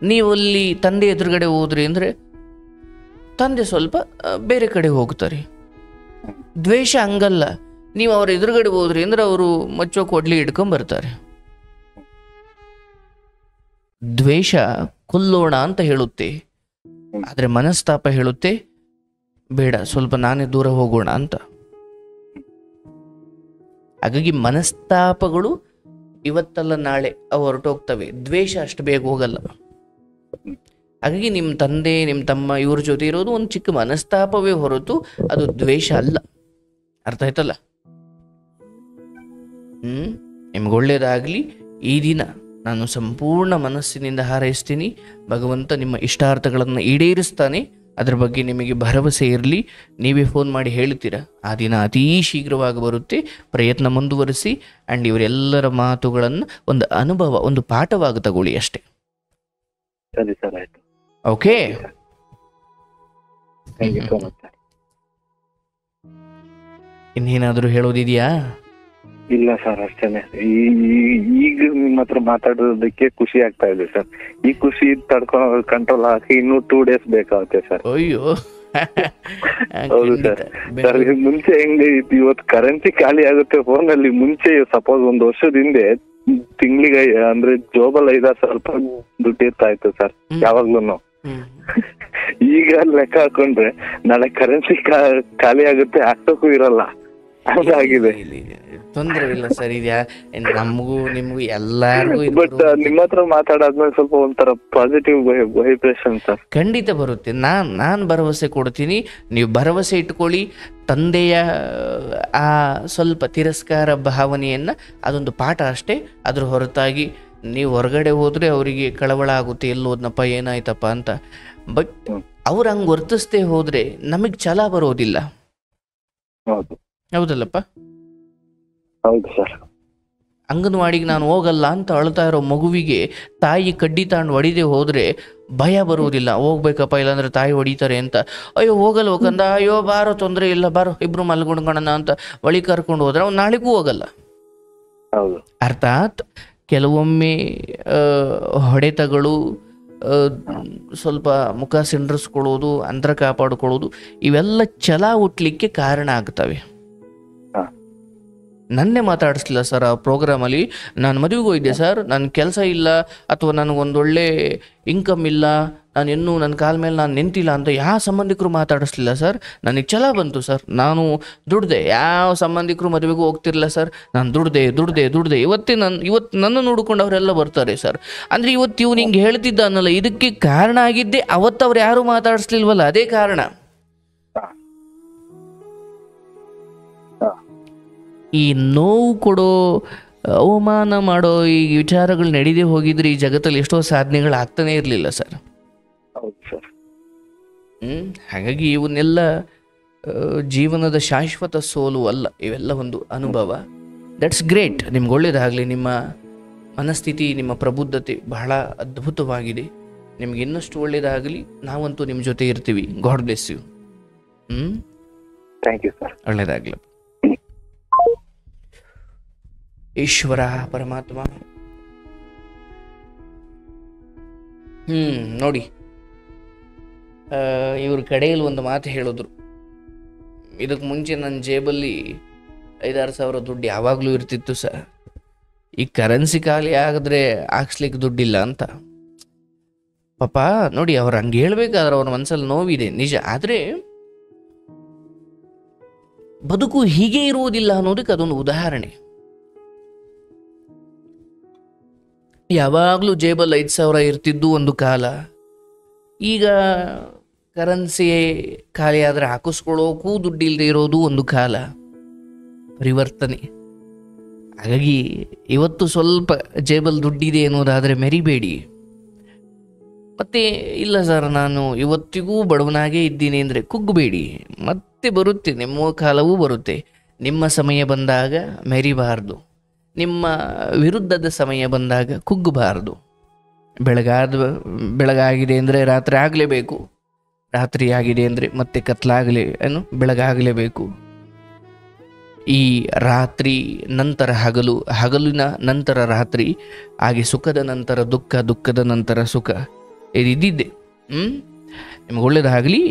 ನೀವು ಅಲ್ಲಿ ತಂದೆ ಎದುರುಗಡೆ ಹೋದ್ರಿ ಅಂದರೆ ತಂದೆ ಸ್ವಲ್ಪ ಬೇರೆ ಕಡೆ ಹೋಗ್ತಾರೆ. ದ್ವೇಷ ಹಂಗಲ್ಲ, ನೀವು ಅವ್ರ ಎದುರುಗಡೆ ಹೋದ್ರಿ ಅಂದ್ರೆ ಅವರು ಮಚ್ಚೋ ಕೊಡ್ಲಿ ಹಿಡ್ಕೊಂಬರ್ತಾರೆ. ದ್ವೇಷ ಕೊಲ್ಲೋಣ ಅಂತ ಹೇಳುತ್ತೆ, ಆದರೆ ಮನಸ್ತಾಪ ಹೇಳುತ್ತೆ ಬೇಡ ಸ್ವಲ್ಪ ನಾನೇ ದೂರ ಹೋಗೋಣ ಅಂತ. ಹಾಗಾಗಿ ಮನಸ್ತಾಪಗಳು ಇವತ್ತಲ್ಲ ನಾಳೆ ಅವು ಹೊರಟೋಗ್ತವೆ, ದ್ವೇಷ ಅಷ್ಟು ಬೇಗ ಹೋಗಲ್ಲ. ಹಾಗಾಗಿ ನಿಮ್ಮ ತಂದೆ ನಿಮ್ಮ ತಮ್ಮ ಇವ್ರ ಜೊತೆ ಇರೋದು ಒಂದು ಚಿಕ್ಕ ಮನಸ್ತಾಪವೇ ಹೊರತು ಅದು ದ್ವೇಷ ಅಲ್ಲ. ಅರ್ಥ ಆಯ್ತಲ್ಲ? ನಿಮ್ಗೆ ಒಳ್ಳೇದಾಗಲಿ. ಈ ದಿನ ನಾನು ಸಂಪೂರ್ಣ ಮನಸ್ಸಿನಿಂದ ಹಾರೈಸ್ತೀನಿ. ಭಗವಂತ ನಿಮ್ಮ ಇಷ್ಟಾರ್ಥಗಳನ್ನು ಈಡೇರಿಸ್ತಾನೆ. ಅದ್ರ ಬಗ್ಗೆ ನಿಮಗೆ ಭರವಸೆ ಇರಲಿ. ನೀವೇ ಫೋನ್ ಮಾಡಿ ಹೇಳ್ತೀರಾ, ಆ ದಿನ ಅತೀ ಶೀಘ್ರವಾಗಿ ಬರುತ್ತೆ. ಪ್ರಯತ್ನ ಮುಂದುವರಿಸಿ. ಆ್ಯಂಡ್ ಇವರೆಲ್ಲರ ಮಾತುಗಳನ್ನು ಒಂದು ಅನುಭವ, ಒಂದು ಪಾಠವಾಗಿ ತಗೊಳ್ಳಿ ಅಷ್ಟೇ.
ಸರಿ ಸರ್, ಆಯ್ತು.
ಓಕೆ, ಇನ್ನೇನಾದರೂ ಹೇಳೋದಿದೆಯಾ?
ಇಲ್ಲ ಸರ್, ಅಷ್ಟೇನೆ. ಈಗ ನಿಮ್ಮ ಹತ್ರ ಮಾತಾಡೋದಕ್ಕೆ ಖುಷಿ ಆಗ್ತಾ ಇದೆ ಸರ್. ಈ ಖುಷಿ ಕಂಟ್ರೋಲ್ ಹಾಕಿ ಇನ್ನೂ 2 days ಬೇಕಾಗುತ್ತೆ ಸರ್.
ಅಯ್ಯೋ
ಹೌದು ಸರ್. ಸರ್ ಮುಂಚೆ ಹೆಂಗೆ ಇವತ್ತು ಕರೆನ್ಸಿ ಖಾಲಿ ಆಗುತ್ತೆ ಫೋನ್ ಅಲ್ಲಿ. ಮುಂಚೆ ಸಪೋಸ್ 1 ವರ್ಷದ ಹಿಂದೆ ತಿಂಗಳಿಗೆ ಅಂದ್ರೆ ಜೋಬಲ್ 5,000 ರೂಪಾಯಿ ದುಡ್ಡು ಇರ್ತಾ ಇತ್ತು ಸರ್ ಯಾವಾಗ್ಲೂ. ಈಗ ಲೆಕ್ಕ ಹಾಕೊಂಡ್ರೆ ನಾಳೆ ಕರೆನ್ಸಿ ಖಾಲಿ ಆಗುತ್ತೆ, ಹಾಕ್ಸೋಕು ಇರಲ್ಲ, ಹಾಗಾಗಿದೆ.
ತೊಂದರೆ ಇಲ್ಲ ಸರ್, ಇದೆಯಾ ನಮಗೂ ನಿಮ್ಗೂ ಎಲ್ಲಾರ್ಗು.
ಬಟ್ ನಿಮ್ಮ ಹತ್ರ ಮಾತಾಡಾದ್ಮೇಲೆ ಸ್ವಲ್ಪ ಒಂಥರ ಪಾಸಿಟಿವ್ ವೈಬ್ರೇಷನ್ ಸರ್
ಖಂಡಿತ ಬರುತ್ತೆ. ನಾನು ಭರವಸೆ ಕೊಡ್ತೀನಿ, ನೀವು ಭರವಸೆ ಇಟ್ಕೊಳ್ಳಿ. ತಂದೆಯ ಆ ಸ್ವಲ್ಪ ತಿರಸ್ಕಾರ ಭಾವನೆಯನ್ನು ಅದೊಂದು ಪಾಠ ಅಷ್ಟೇ. ಅದ್ರ ಹೊರತಾಗಿ ನೀವು ಹೊರಗಡೆ ಹೋದರೆ ಅವರಿಗೆ ಕಳವಳ ಆಗುತ್ತೆ, ಎಲ್ಲೋದ್ನಪ್ಪ ಏನಾಯ್ತಪ್ಪ ಅಂತ. ಬಟ್ ಅವ್ರು ಹಂಗೆ ವರ್ತಿಸ್ದೇ ಹೋದರೆ ನಮಗೆ ಛಲ ಬರೋದಿಲ್ಲ.
ಹೌದು
ಹೌದಲ್ಲಪ್ಪ?
ಹೌದು ಸರ್.
ಅಂಗನವಾಡಿಗೆ ನಾನು ಹೋಗಲ್ಲ ಅಂತ ಅಳ್ತಾ ಇರೋ ಮಗುವಿಗೆ ತಾಯಿ ಕಡ್ಡಿ ತಗೊಂಡು ಹೊಡಿದೆ ಹೋದರೆ ಭಯ ಬರುವುದಿಲ್ಲ. ಹೋಗ್ಬೇಕಪ್ಪ ಇಲ್ಲಾಂದ್ರೆ ತಾಯಿ ಹೊಡಿತಾರೆ ಅಂತ. ಅಯ್ಯೋ ಹೋಗಲ್ಲ ಹೋಗಂದ, ಅಯ್ಯೋ ಬಾರೋ ತೊಂದರೆ ಇಲ್ಲ ಬಾರೋ ಇಬ್ರು ಮಲ್ಕೊಂಡ್ಕೊಳ್ಳೋಣ ಅಂತ ಒಳಿ ಕರ್ಕೊಂಡು ಹೋದ್ರೆ ಅವ್ನು ನಾಳೆಗೂ ಹೋಗಲ್ಲ.
ಹೌದು.
ಅರ್ಥಾತ್ ಕೆಲವೊಮ್ಮೆ ಹೊಡೆತಗಳು, ಸ್ವಲ್ಪ ಮುಖ ಸಿಂಡ್ರಿಸ್ಕೊಳ್ಳೋದು, ಅಂತರ ಕಾಪಾಡಿಕೊಳ್ಳೋದು, ಇವೆಲ್ಲ ಛಲ ಹುಟ್ಟಲಿಕ್ಕೆ ಕಾರಣ ಆಗ್ತವೆ. ನನ್ನೇ ಮಾತಾಡಿಸ್ಲಿಲ್ಲ ಸರ್ ಆ ಪ್ರೋಗ್ರಾಮಲ್ಲಿ. ನಾನು ಮದುವೆಗೆ ಹೋಗಿದ್ದೆ ಸರ್, ನನ್ನ ಕೆಲಸ ಇಲ್ಲ ಅಥವಾ ನನಗೊಂದೊಳ್ಳೆ ಇನ್ಕಮ್ ಇಲ್ಲ, ನಾನು ಇನ್ನೂ ನನ್ನ ಕಾಲ ಮೇಲೆ ನಾನು ನಿಂತಿಲ್ಲ ಅಂತ ಯಾವ ಸಂಬಂಧಿಕರು ಮಾತಾಡಿಸ್ಲಿಲ್ಲ ಸರ್. ನನಗೆ ಛಲ ಬಂತು ಸರ್, ನಾನು ದುಡ್ದೆ. ಯಾವ ಸಂಬಂಧಿಕರು ಮದುವೆಗೂ ಹೋಗ್ತಿರಲಿಲ್ಲ ಸರ್, ನಾನು ದುಡ್ದೆ. ಇವತ್ತು ನನ್ನ ನೋಡ್ಕೊಂಡು ಅವರೆಲ್ಲ ಬರ್ತಾರೆ ಸರ್. ಅಂದರೆ ಇವತ್ತು ಇವ್ನು ಹಿಂಗೆ ಹೇಳ್ತಿದ್ದ ಅನ್ನಲ್ಲ, ಇದಕ್ಕೆ ಕಾರಣ ಆಗಿದ್ದೆ ಅವತ್ತು ಅವ್ರು ಯಾರೂ ಮಾತಾಡಿಸ್ಲಿಲ್ವಲ್ಲ, ಅದೇ ಕಾರಣ. ಈ ನೋವು ಕೊಡೋ, ಅವಮಾನ ಮಾಡೋ ಈ ವಿಚಾರಗಳು ನಡೀದೇ ಹೋಗಿದ್ರೆ ಈ ಜಗತ್ತಲ್ಲಿ ಎಷ್ಟೋ ಸಾಧನೆಗಳು ಆಗ್ತಾನೆ ಇರಲಿಲ್ಲ ಸರ್. ಹಾಗಾಗಿ ಇವನ್ನೆಲ್ಲ ಜೀವನದ ಶಾಶ್ವತ ಸೋಲು ಅಲ್ಲ, ಇವೆಲ್ಲ ಒಂದು ಅನುಭವ. That's great. ನಿಮ್ಗೆ ಒಳ್ಳೇದಾಗಲಿ. ನಿಮ್ಮ ಮನಸ್ಥಿತಿ, ನಿಮ್ಮ ಪ್ರಬುದ್ಧತೆ ಬಹಳ ಅದ್ಭುತವಾಗಿದೆ. ನಿಮ್ಗೆ ಇನ್ನಷ್ಟು ಒಳ್ಳೇದಾಗಲಿ. ನಾವಂತೂ ನಿಮ್ಮ ಜೊತೆ ಇರ್ತೀವಿ. God bless you.
Thank you sir.
ಒಳ್ಳೇದಾಗಲಿ. ಈಶ್ವರ ಪರಮಾತ್ಮ. ನೋಡಿ, ಇವ್ರ ಕಡೆಯಲ್ಲಿ ಒಂದು ಮಾತು ಹೇಳಿದ್ರು. ಇದಕ್ಕೆ ಮುಂಚೆ ನನ್ನ ಜೇಬಲ್ಲಿ 5-6 ಸಾವಿರ ದುಡ್ಡು ಯಾವಾಗಲೂ ಇರ್ತಿತ್ತು ಸರ್. ಈ ಕರೆನ್ಸಿ ಖಾಲಿ ಆಗಿದ್ರೆ ಹಾಕ್ಸ್ಲಿಕ್ಕೆ ದುಡ್ಡಿಲ್ಲ ಅಂತ. ಪಾಪ ನೋಡಿ, ಅವ್ರು ಹಂಗೆ ಹೇಳ್ಬೇಕಾದ್ರೆ ಅವ್ರ ಮನಸ್ಸಲ್ಲಿ ನೋವಿದೆ ನಿಜ. ಆದರೆ ಬದುಕು ಹೀಗೆ ಇರುವುದಿಲ್ಲ ಅನ್ನೋದಕ್ಕೆ ಅದೊಂದು ಉದಾಹರಣೆ. ಯಾವಾಗಲೂ ಜೇಬಲ್ಲಿ 5 ಸಾವಿರ ಇರ್ತಿದ್ದು ಒಂದು ಕಾಲ. ಈಗ ಕರೆನ್ಸಿ ಖಾಲಿ ಆದರೆ ಹಾಕಿಸ್ಕೊಳ್ಳೋಕ್ಕೂ ದುಡ್ಡಿಲ್ಲದೆ ಇರೋದು ಒಂದು ಕಾಲ. ಪರಿವರ್ತನೆ. ಹಾಗಾಗಿ ಇವತ್ತು ಸ್ವಲ್ಪ ಜೇಬಲ್ಲಿ ದುಡ್ಡಿದೆ ಅನ್ನೋದಾದರೆ ಮೆರಿಬೇಡಿ. ಮತ್ತೆ ಇಲ್ಲ ಸರ್ ನಾನು ಇವತ್ತಿಗೂ ಬಡವನಾಗೇ ಇದ್ದೀನಿ ಅಂದರೆ ಕುಗ್ಗಬೇಡಿ. ಮತ್ತೆ ಬರುತ್ತೆ, ನಿಮ್ಮ ಕಾಲವೂ ಬರುತ್ತೆ. ನಿಮ್ಮ ಸಮಯ ಬಂದಾಗ ಮೆರಿಬಾರ್ದು, ನಿಮ್ಮ ವಿರುದ್ಧದ ಸಮಯ ಬಂದಾಗ ಕುಗ್ಗಬಾರ್ದು. ಬೆಳಗಾಗಿದೆ ಅಂದರೆ ರಾತ್ರಿ ಆಗಲೇಬೇಕು, ರಾತ್ರಿ ಆಗಿದೆ ಅಂದರೆ ಮತ್ತೆ ಬೆಳಗಾಗಲೇಬೇಕು. ಈ ರಾತ್ರಿ ನಂತರ ಹಗಲು, ಹಗಲಿನ ನಂತರ ರಾತ್ರಿ, ಹಾಗೆ ಸುಖದ ನಂತರ ದುಃಖ, ದುಃಖದ ನಂತರ ಸುಖ, ಇದಿದ್ದೆ. ನಿಮ್ಗೆ ಒಳ್ಳೇದಾಗಲಿ.